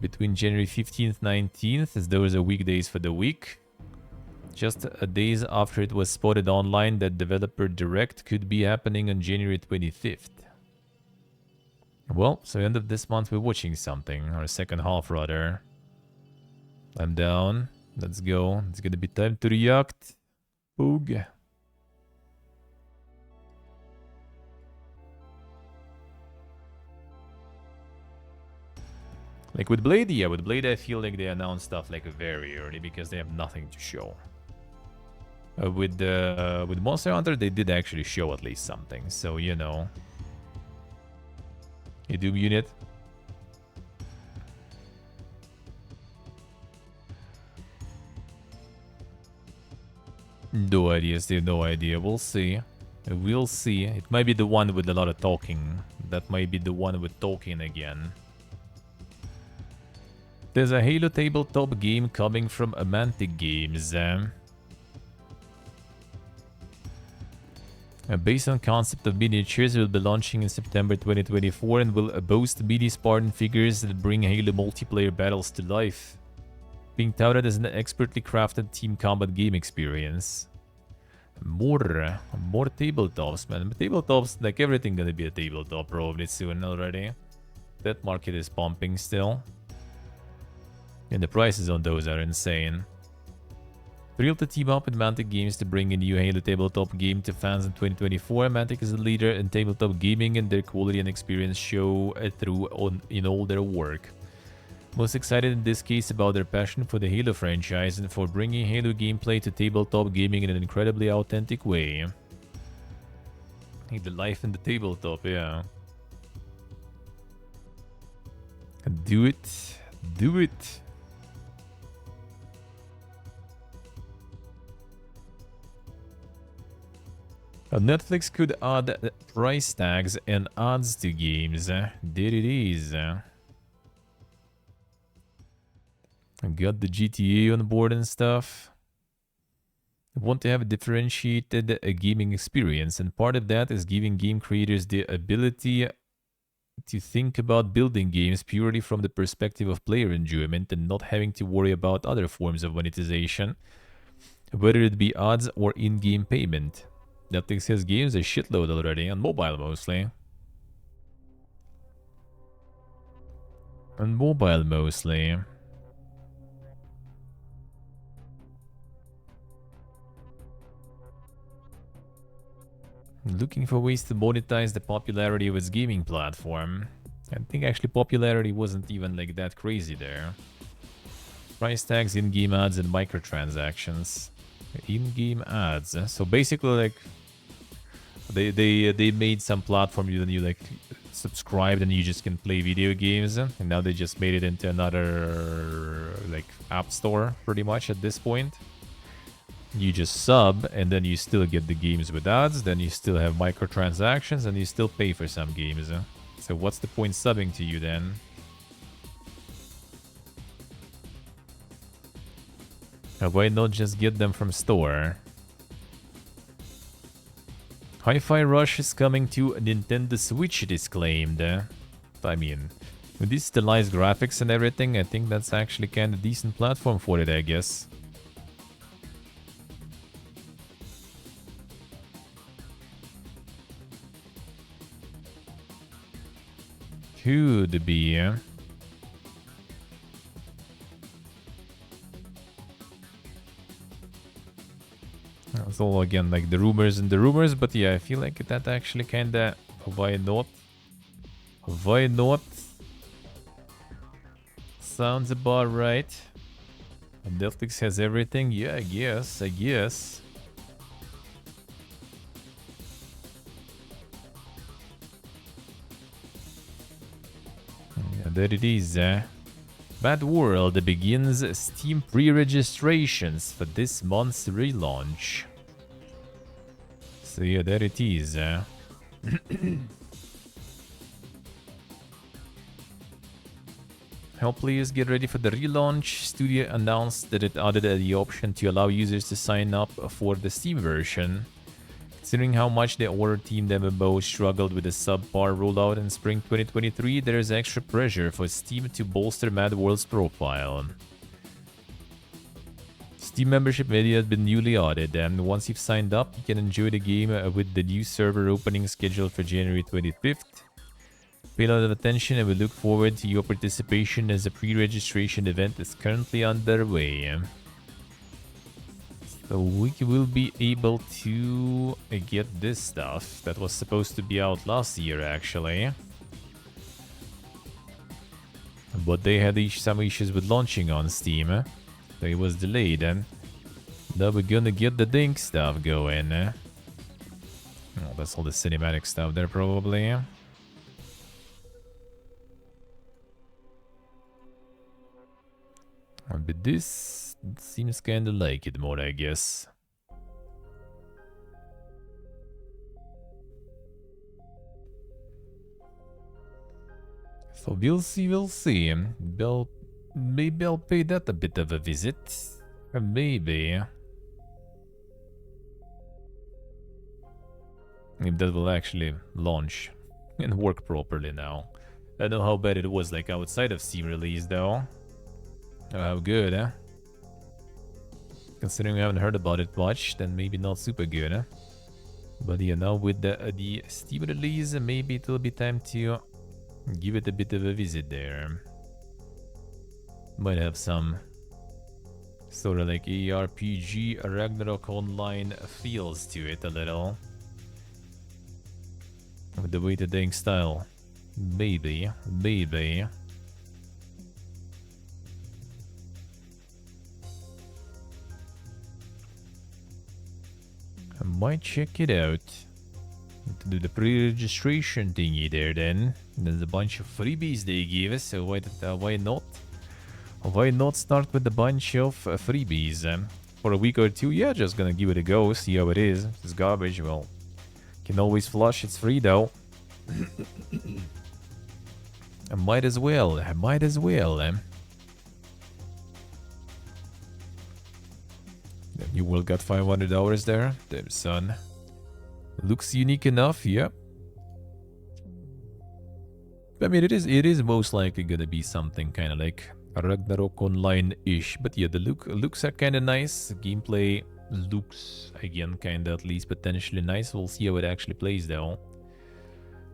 between January 15th, 19th, as those are weekdays for the week. Just a days after it was spotted online that Developer Direct could be happening on January 25th. Well, so end of this month we're watching something, or second half rather. I'm down. Let's go. It's gonna be time to react. Boog. Like with Blade, yeah, with Blade I feel like they announce stuff like very early because they have nothing to show. With Monster Hunter they did actually show at least something, so you know. A Doom unit. No idea, Steve, no idea. We'll see. We'll see. It might be the one with a lot of talking. That might be the one with talking again. There's a Halo tabletop game coming from Amantic Games. Based on concept of miniatures, it will be launching in September 2024 and will boast mini Spartan figures that bring Halo multiplayer battles to life. Being touted as an expertly crafted team combat game experience. More tabletops, man. Tabletops, like everything gonna be a tabletop probably soon already. That market is pumping still. And the prices on those are insane. Thrilled to team up with Mantic Games to bring a new Halo tabletop game to fans in 2024. Mantic is a leader in tabletop gaming and their quality and experience show in all their work. Most excited in this case about their passion for the Halo franchise and for bringing Halo gameplay to tabletop gaming in an incredibly authentic way. The life in the tabletop, yeah. Do it. Do it. Netflix could add price tags and ads to games. There it is. Got the GTA on board and stuff. I want to have a differentiated gaming experience, and part of that is giving game creators the ability to think about building games purely from the perspective of player enjoyment and not having to worry about other forms of monetization, whether it be ads or in-game payment. Netflix has games a shitload already, on mobile mostly. On mobile mostly. Looking for ways to monetize the popularity of its gaming platform. I think actually popularity wasn't even like that crazy there. Price tags, in-game ads, and microtransactions. In-game ads. So basically, like they made some platform and you like subscribed and you just can play video games, and now they just made it into another like app store pretty much at this point. You just sub and then you still get the games with ads, then you still have microtransactions and you still pay for some games. So what's the point subbing to you then? Why not just get them from store? Hi-Fi Rush is coming to Nintendo Switch, it is claimed. I mean, with these stylized graphics and everything, I think that's actually kind of decent platform for it, I guess. Could be. It's all again like the rumors and the rumors, but yeah, I feel like that actually kinda. Why not? Why not? Sounds about right. Netflix has everything. Yeah, I guess. Yeah, there it is. Bad World begins Steam pre-registrations for this month's relaunch. So yeah, there it is. Help players get ready for the relaunch. Studio announced that it added the option to allow users to sign up for the Steam version. It's Considering how much the horror-themed MMO struggled with the subpar rollout in spring 2023, there is extra pressure for Steam to bolster Mad World's profile. Steam membership media has been newly added, and once you've signed up, you can enjoy the game with the new server opening scheduled for January 25th. Pay a lot of attention and we look forward to your participation as a pre-registration event is currently underway. So we will be able to get this stuff that was supposed to be out last year actually. But they had some issues with launching on Steam. So it was delayed. Now we're gonna get the Dink stuff going. Oh, that's all the cinematic stuff there probably. But this seems kinda like it more, I guess. So we'll see. Maybe I'll pay that a bit of a visit. Maybe. If that will actually launch and work properly now. I don't know how bad it was like outside of Steam release though. How good, huh? Considering we haven't heard about it much, then maybe not super good, huh? But yeah, now with the Steam release, maybe it will be time to give it a bit of a visit there. Might have some sort of like ARPG Ragnarok Online feels to it a little. With the way the dang style. Maybe. I might check it out. To do the pre-registration thingy there then. There's a bunch of freebies they give us, so why not? Why not start with a bunch of freebies? For a week or two, yeah, just gonna give it a go, see how it is. If it's garbage, well, can always flush, it's free though. I might as well. You will got 500 hours there. Damn son. Looks unique enough, yep. I mean, it is most likely gonna be something kind of like Ragnarok Online-ish. But yeah, the looks are kind of nice. The gameplay looks, again, kind of at least potentially nice. We'll see how it actually plays though.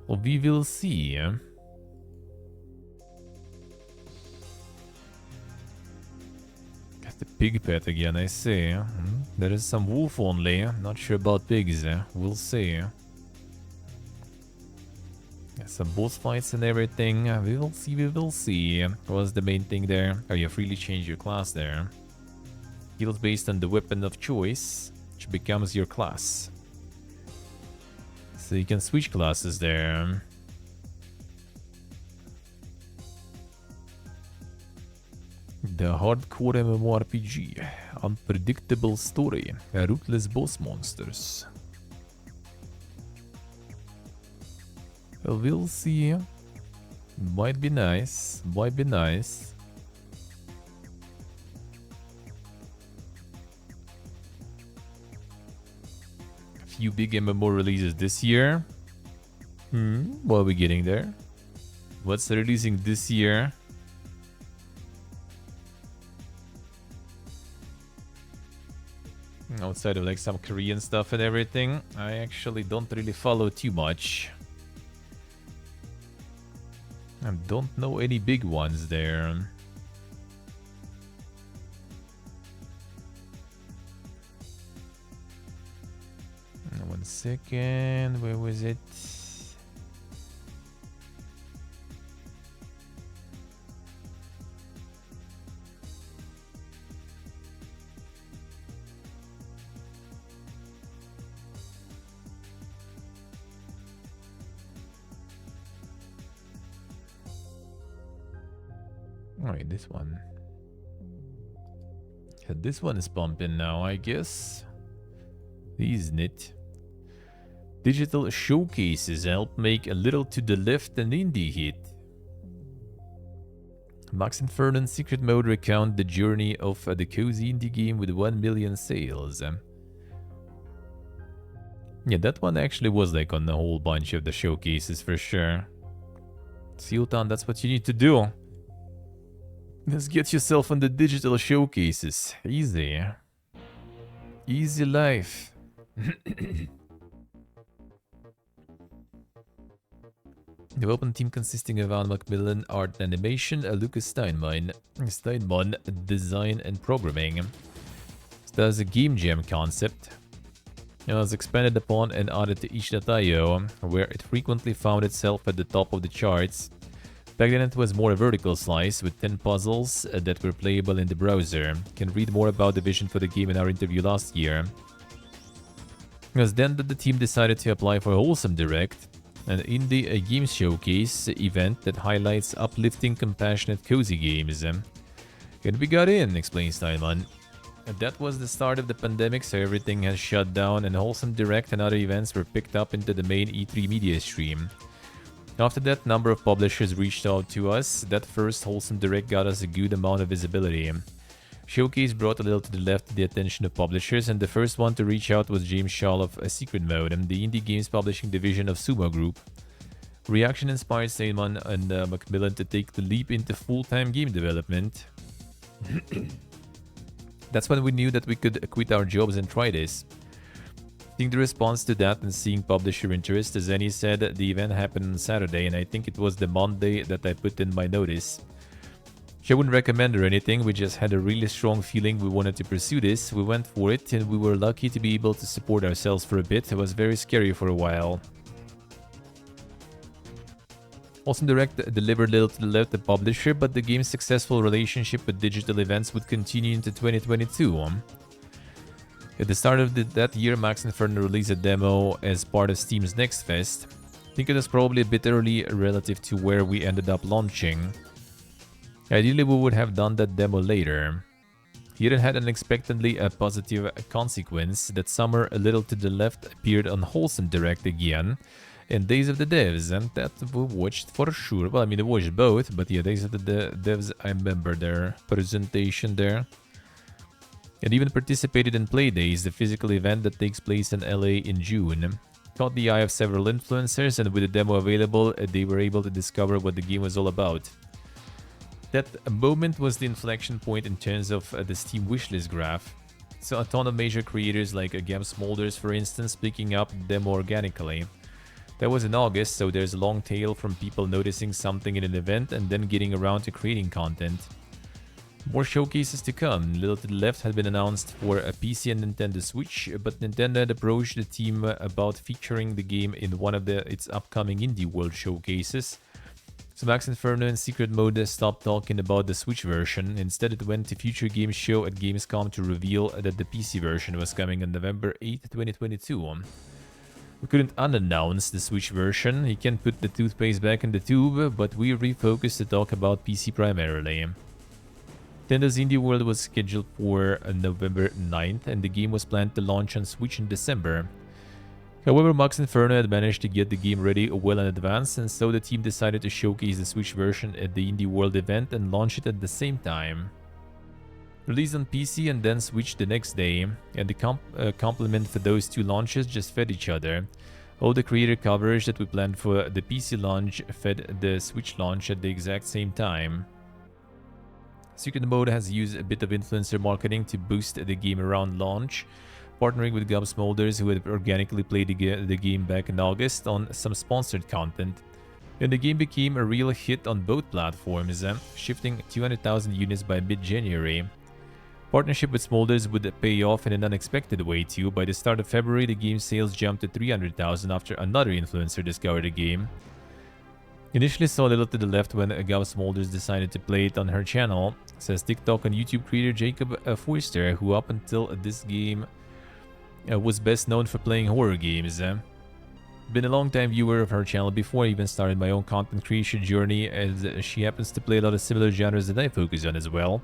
Well, we will see. Got the pig pet again, I see. There is some wolf only. Not sure about pigs. We'll see. Some boss fights and everything. We will see. What was the main thing there? Oh, you freely change your class there. Skills based on the weapon of choice, which becomes your class. So you can switch classes there. The hardcore MMORPG. Unpredictable story. Ruthless boss monsters. Well, we'll see. Might be nice. A few big MMO releases this year. What are we getting there? What's releasing this year? Outside of like some Korean stuff and everything, I actually don't really follow too much. I don't know any big ones there. 1 second, where was it? Alright, this one. Yeah, this one is pumping now, I guess. Isn't it? Digital showcases help make A Little to the Left an indie hit. Max Infernon's secret mode recount the journey of the cozy indie game with 1 million sales. Yeah, that one actually was like on a whole bunch of the showcases for sure. Sealtown, that's what you need to do. Just get yourself on the digital showcases. Easy. Easy life. Development team consisting of Alan Macmillan, art and animation, Lucas Steinman, design and programming. So that's a game jam concept. It was expanded upon and added to itch.io, where it frequently found itself at the top of the charts. Back then it was more a vertical slice with 10 puzzles that were playable in the browser. You can read more about the vision for the game in our interview last year. It was then that the team decided to apply for Wholesome Direct, an indie games showcase event that highlights uplifting, compassionate, cozy games. And we got in, explains Steinman. That was the start of the pandemic, so everything has shut down, and Wholesome Direct and other events were picked up into the main E3 media stream. After that, a number of publishers reached out to us. That first Wholesome Direct got us a good amount of visibility. Showcase brought a little to the left the attention of publishers, and the first one to reach out was James Shaw of Secret Mode and the indie games publishing division of Sumo Group. Reaction inspired Steinman and Macmillan to take the leap into full-time game development. That's when we knew that we could quit our jobs and try this. Seeing the response to that and seeing publisher interest, as Annie said, the event happened on Saturday, and I think it was the Monday that I put in my notice. I wouldn't recommend or anything, we just had a really strong feeling we wanted to pursue this, we went for it, and we were lucky to be able to support ourselves for a bit. It was very scary for a while. Wholesome Direct delivered little to the left the publisher, but the game's successful relationship with digital events would continue into 2022. At the start of that year, Max Inferno released a demo as part of Steam's Next Fest. I think it was probably a bit early relative to where we ended up launching. Ideally, we would have done that demo later. Here it had unexpectedly a positive consequence. That summer, a little to the left appeared on Wholesome Direct again, and Days of the Devs, and that we watched for sure. Well, I mean, I watched both, but yeah, Days of the Devs, I remember their presentation there. And even participated in Playdays, the physical event that takes place in LA in June. Caught the eye of several influencers, and with the demo available, they were able to discover what the game was all about. That moment was the inflection point in terms of the Steam wishlist graph. So a ton of major creators like Gab Smolders, for instance, picking up the demo organically. That was in August, so there's a long tail from people noticing something in an event and then getting around to creating content. More showcases to come. Little to the left had been announced for a PC and Nintendo Switch, but Nintendo had approached the team about featuring the game in one of its upcoming Indie World showcases. So Max Inferno and Secret Mode stopped talking about the Switch version. Instead, it went to Future Games Show at Gamescom to reveal that the PC version was coming on November 8, 2022. We couldn't unannounce the Switch version. You can put the toothpaste back in the tube, but we refocused to talk about PC primarily. Nintendo's Indie World was scheduled for November 9th, and the game was planned to launch on Switch in December. However, Max Inferno had managed to get the game ready well in advance, and so the team decided to showcase the Switch version at the Indie World event and launch it at the same time. Released on PC and then Switch the next day, and the complement for those two launches just fed each other. All the creator coverage that we planned for the PC launch fed the Switch launch at the exact same time. Secret Mode has used a bit of influencer marketing to boost the game around launch, partnering with Gab Smolders, who had organically played the game back in August, on some sponsored content. And the game became a real hit on both platforms, shifting 200,000 units by mid-January. Partnership with Smolders would pay off in an unexpected way too. By the start of February, the game's sales jumped to 300,000 after another influencer discovered the game. Initially saw a little to the left when Gab Smolders decided to play it on her channel, says TikTok and YouTube creator Jacob Forster, who up until this game was best known for playing horror games. Been a long time viewer of her channel before I even started my own content creation journey, as she happens to play a lot of similar genres that I focus on as well.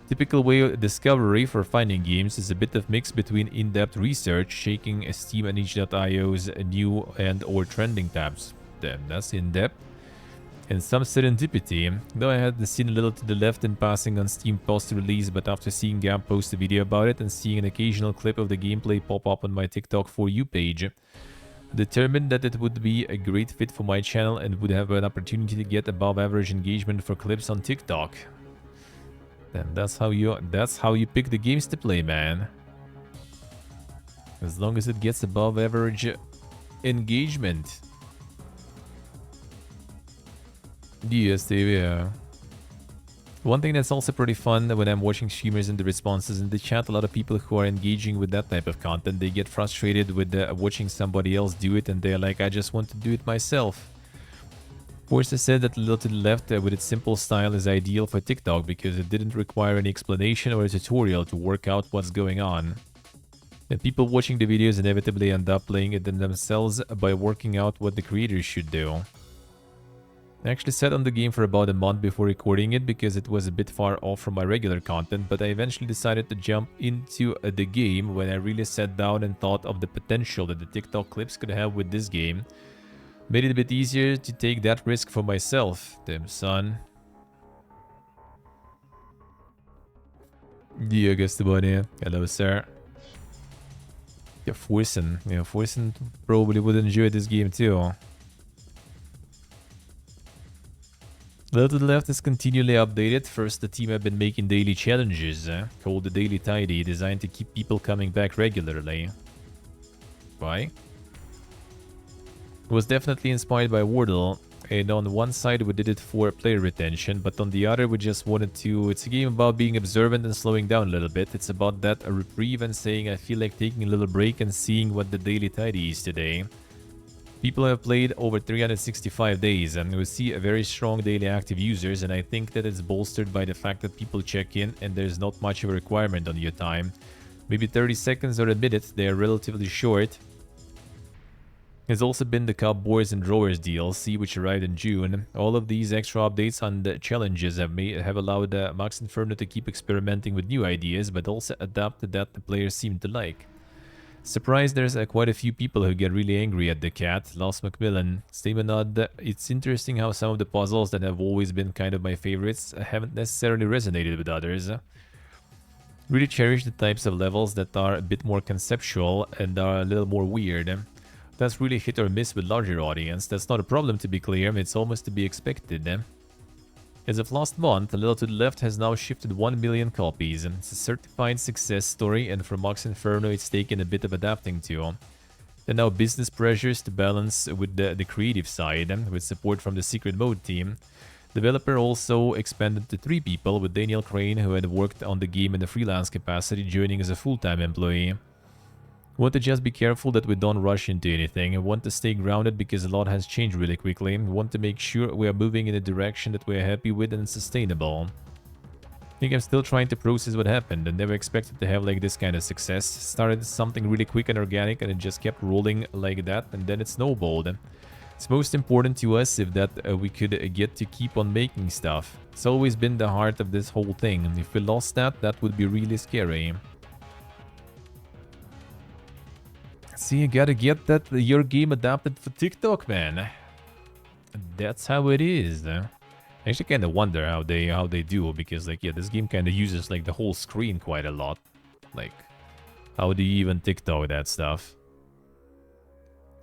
Typical way of discovery for finding games is a bit of mix between in-depth research, shaking Steam and itch.io's new and or trending tabs. Damn, that's in-depth. And some serendipity, though I had seen a little to the left in passing on Steam post-release, but after seeing Gab post a video about it and seeing an occasional clip of the gameplay pop up on my TikTok For You page, determined that it would be a great fit for my channel and would have an opportunity to get above average engagement for clips on TikTok. Then that's how you pick the games to play, man. As long as it gets above average engagement. Yes, yeah. One thing that's also pretty fun when I'm watching streamers and the responses in the chat, a lot of people who are engaging with that type of content, they get frustrated with watching somebody else do it and they're like, I just want to do it myself. Forster said that a little to the left with its simple style is ideal for TikTok because it didn't require any explanation or a tutorial to work out what's going on. And people watching the videos inevitably end up playing it themselves by working out what the creators should do. I actually sat on the game for about a month before recording it because it was a bit far off from my regular content, but I eventually decided to jump into the game when I really sat down and thought of the potential that the TikTok clips could have with this game. Made it a bit easier to take that risk for myself, damn son. Yeah, Gastubone. Hello, sir. Yeah, Forsen probably would enjoy this game too. Little to the left is continually updated. First, the team have been making daily challenges, called the Daily Tidy, designed to keep people coming back regularly. Why? It was definitely inspired by Wordle, and on one side we did it for player retention, but on the other we just wanted to... It's a game about being observant and slowing down a little bit. It's about that, a reprieve and saying I feel like taking a little break and seeing what the Daily Tidy is today. People have played over 365 days, and we see a very strong daily active users, and I think that it's bolstered by the fact that people check in and there's not much of a requirement on your time. Maybe 30 seconds or a minute, they are relatively short. There's also been the Cowboys and Drawers DLC, which arrived in June. All of these extra updates on the challenges have allowed Max Inferno to keep experimenting with new ideas, but also adapt to that the players seem to like. Surprised there's quite a few people who get really angry at the cat. Lost Macmillan. Stamonod, it's interesting how some of the puzzles that have always been kind of my favorites haven't necessarily resonated with others. Really cherish the types of levels that are a bit more conceptual and are a little more weird. That's really hit or miss with larger audience. That's not a problem, to be clear, it's almost to be expected. As of last month, A Little to the Left has now shifted 1 million copies. It's a certified success story, and for Max Inferno it's taken a bit of adapting to. There are now business pressures to balance with the creative side, with support from the Secret Mode team. Developer also expanded to 3 people, with Daniel Crane, who had worked on the game in a freelance capacity, joining as a full-time employee. Want to just be careful that we don't rush into anything. I want to stay grounded because a lot has changed really quickly. Want to make sure we are moving in a direction that we are happy with and sustainable. I think I'm still trying to process what happened. I never expected to have like this kind of success. Started something really quick and organic and it just kept rolling like that and then it snowballed. It's most important to us if that we could get to keep on making stuff. It's always been the heart of this whole thing. If we lost that, that would be really scary. See, you gotta get that your game adapted for TikTok, man. That's how it is. I actually kind of wonder how they do, because like, yeah, this game kind of uses like the whole screen quite a lot. Like, how do you even TikTok that stuff?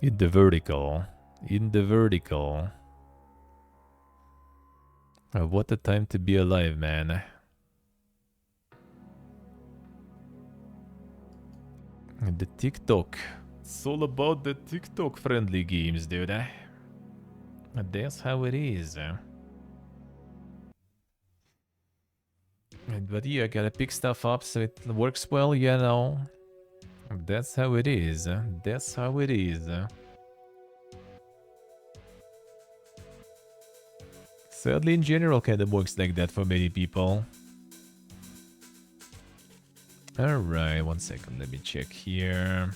In the vertical. What a time to be alive, man. And the TikTok. It's all about the TikTok-friendly games, dude. That's how it is. But yeah, I gotta pick stuff up so it works well, you know. That's how it is. That's how it is. Sadly, in general, kind of works like that for many people. Alright, 1 second, let me check here.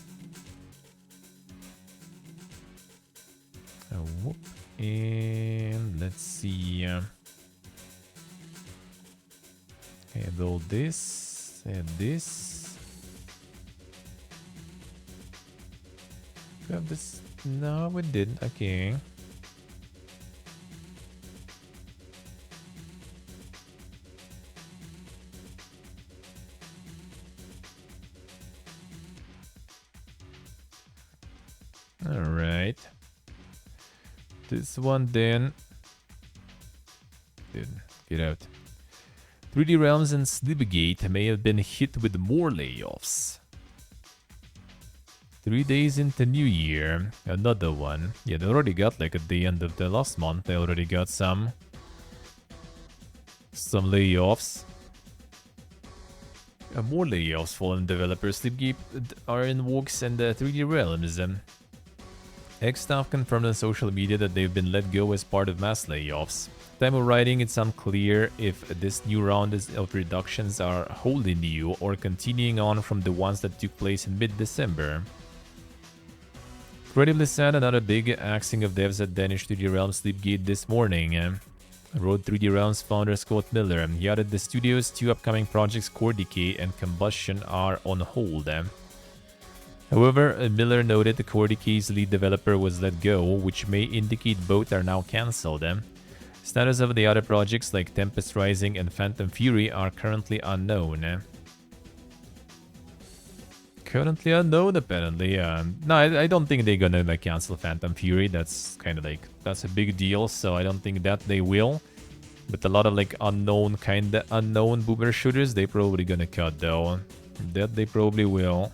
Whoop. And let's see. Add all this. Add this. Grab this. No, we didn't. Okay. This one then. Dude, get out. 3D Realms and Sleepgate may have been hit with more layoffs. 3 days into New Year, another one. Yeah, they already got like at the end of the last month, they already got some layoffs. More layoffs fallen developers. Sleepgate are in works and 3D Realms. X-Staff confirmed on social media that they've been let go as part of mass layoffs. Time of writing, it's unclear if this new round of reductions are wholly new or continuing on from the ones that took place in mid-December. Incredibly sad, another big axing of devs at Danish 3D Realms Sleepgate this morning. Wrote 3D Realms founder Scott Miller. He added the studio's 2 upcoming projects, Core Decay and Combustion, are on hold. However, Miller noted the Core Decay's lead developer was let go, which may indicate both are now cancelled. Status of the other projects like Tempest Rising and Phantom Fury are currently unknown. Currently unknown, apparently. No, I don't think they're gonna like cancel Phantom Fury. That's kind of like, that's a big deal, so I don't think that they will. But a lot of like unknown, kind of unknown boomer shooters, they probably gonna cut though. That they probably will.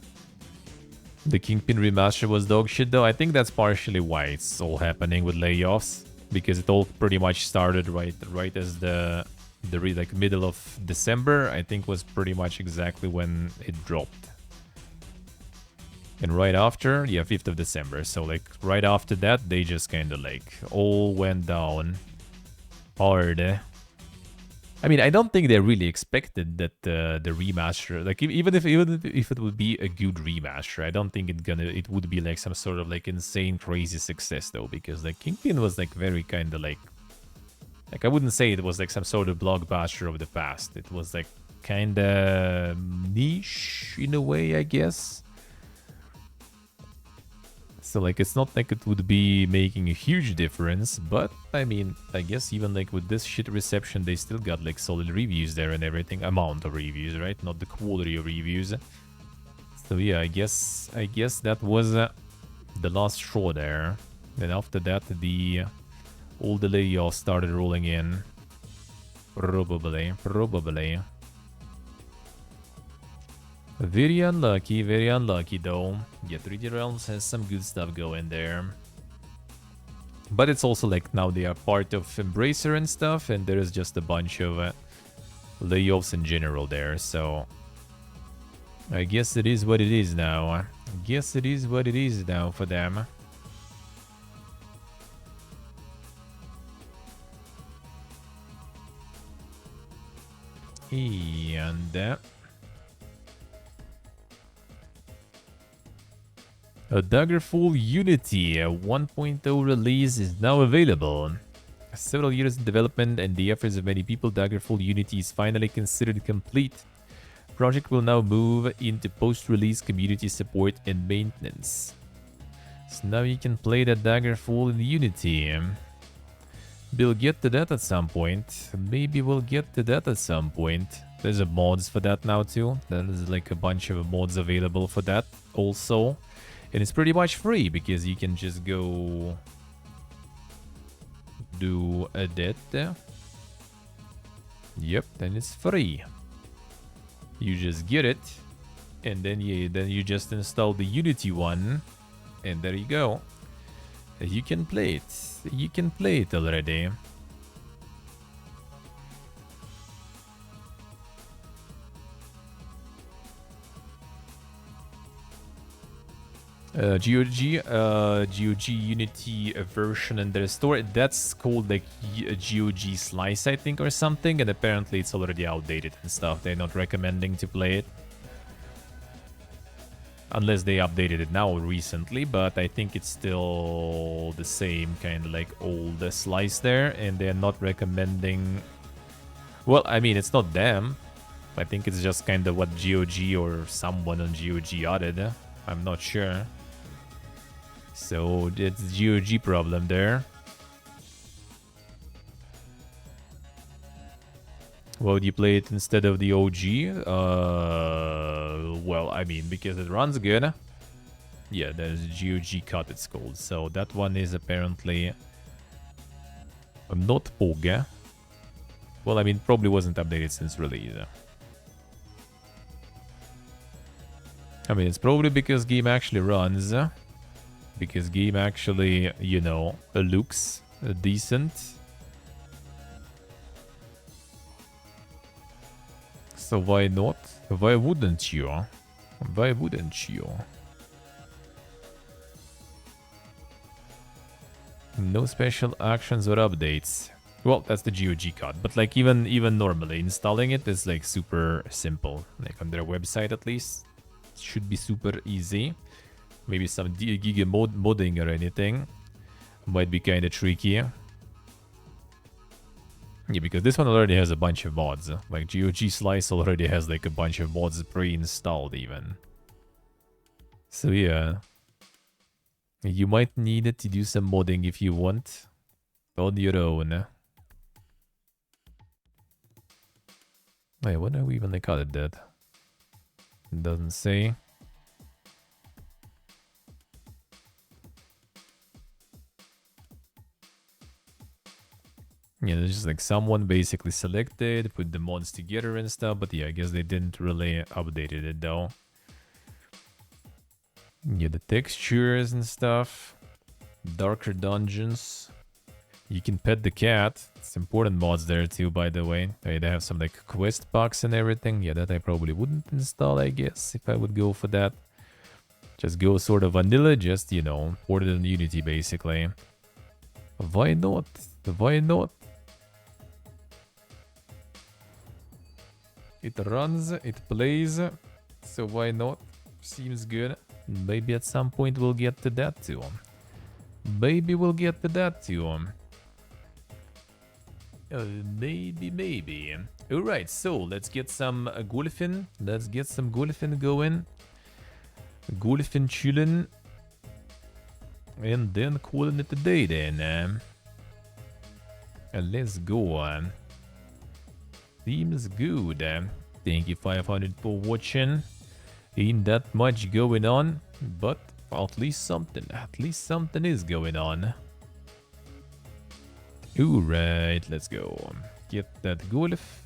The Kingpin remaster was dog shit though. I think that's partially why it's all happening with layoffs, because it all pretty much started right as the like middle of December. I think was pretty much exactly when it dropped. And right after, yeah, 5th of December. So like right after that, they just kind of like all went down hard. I mean, I don't think they really expected that the remaster, like even if it would be a good remaster, I don't think it would be like some sort of like insane crazy success though, because like Kingpin was like very kind of like I wouldn't say it was like some sort of blockbuster of the past. It was like kind of niche in a way, I guess. So like it's not like it would be making a huge difference, but I mean, I guess even like with this shit reception, they still got like solid reviews there and everything. Amount of reviews, right? Not the quality of reviews. So yeah, I guess that was the last straw there. Then after that, all the layoffs started rolling in. Probably. Very unlucky though. Yeah, 3D Realms has some good stuff going there. But it's also like now they are part of Embracer and stuff, and there is just a bunch of layoffs in general there, so I guess it is what it is now. For them. And a Daggerfall Unity 1.0 release is now available. Several years in development and the efforts of many people, Daggerfall Unity is finally considered complete. Project will now move into post-release community support and maintenance. So now you can play the Daggerfall in Unity. We'll get to that at some point. Maybe we'll get to that at some point. There's a mods for that now too. There's like a bunch of mods available for that also. And it's pretty much free because you can just go do a that. Yep, then it's free. You just get it, and then you just install the Unity one, and there you go. You can play it. You can play it already. GOG Unity version in their store. That's called like GOG Slice, I think, or something. And apparently it's already outdated and stuff. They're not recommending to play it. Unless they updated it now recently. But I think it's still the same kind of like old Slice there. And they're not recommending... Well, I mean, it's not them. I think it's just kind of what GOG or someone on GOG added. I'm not sure. So it's GOG problem there. Why would you play it instead of the OG? Well, I mean, because it runs good. Yeah, there's GOG cut, it's called. So that one is apparently Not Poga. Well, I mean, probably wasn't updated since release. I mean, it's probably because game actually runs. Because game actually, you know, looks decent. So why not? Why wouldn't you? Why wouldn't you? No special actions or updates. Well, that's the GOG card, but like even normally installing it is like super simple. Like on their website at least, it should be super easy. Maybe some giga modding or anything might be kind of tricky. Yeah, because this one already has a bunch of mods. Like GOG Slice already has like a bunch of mods pre-installed even. So yeah. You might need it to do some modding if you want. On your own. Wait, what do we even call it that? It doesn't say. Yeah, there's just like someone basically selected, put the mods together and stuff, but yeah, I guess they didn't really updated it though. Yeah, the textures and stuff. Darker dungeons. You can pet the cat. It's important mods there too, by the way. They have some like quest box and everything. Yeah, that I probably wouldn't install, I guess, if I would go for that. Just go sort of vanilla, just, you know, port it on Unity basically. Why not? Why not? It runs, it plays, so why not? Seems good. Maybe at some point we'll get to that too. Maybe we'll get to that too. Maybe. Alright, so let's get some golfing. Let's get some golfing going. Golfing chilling. And then calling it a day then. And let's go. Seems good. Thank you 500 for watching. Ain't that much going on, but at least something. At least something is going on. Alright, let's go. Get that golf.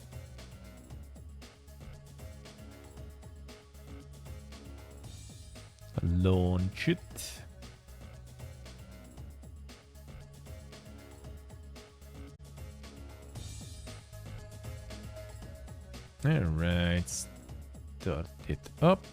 Launch it. Alright, start it up.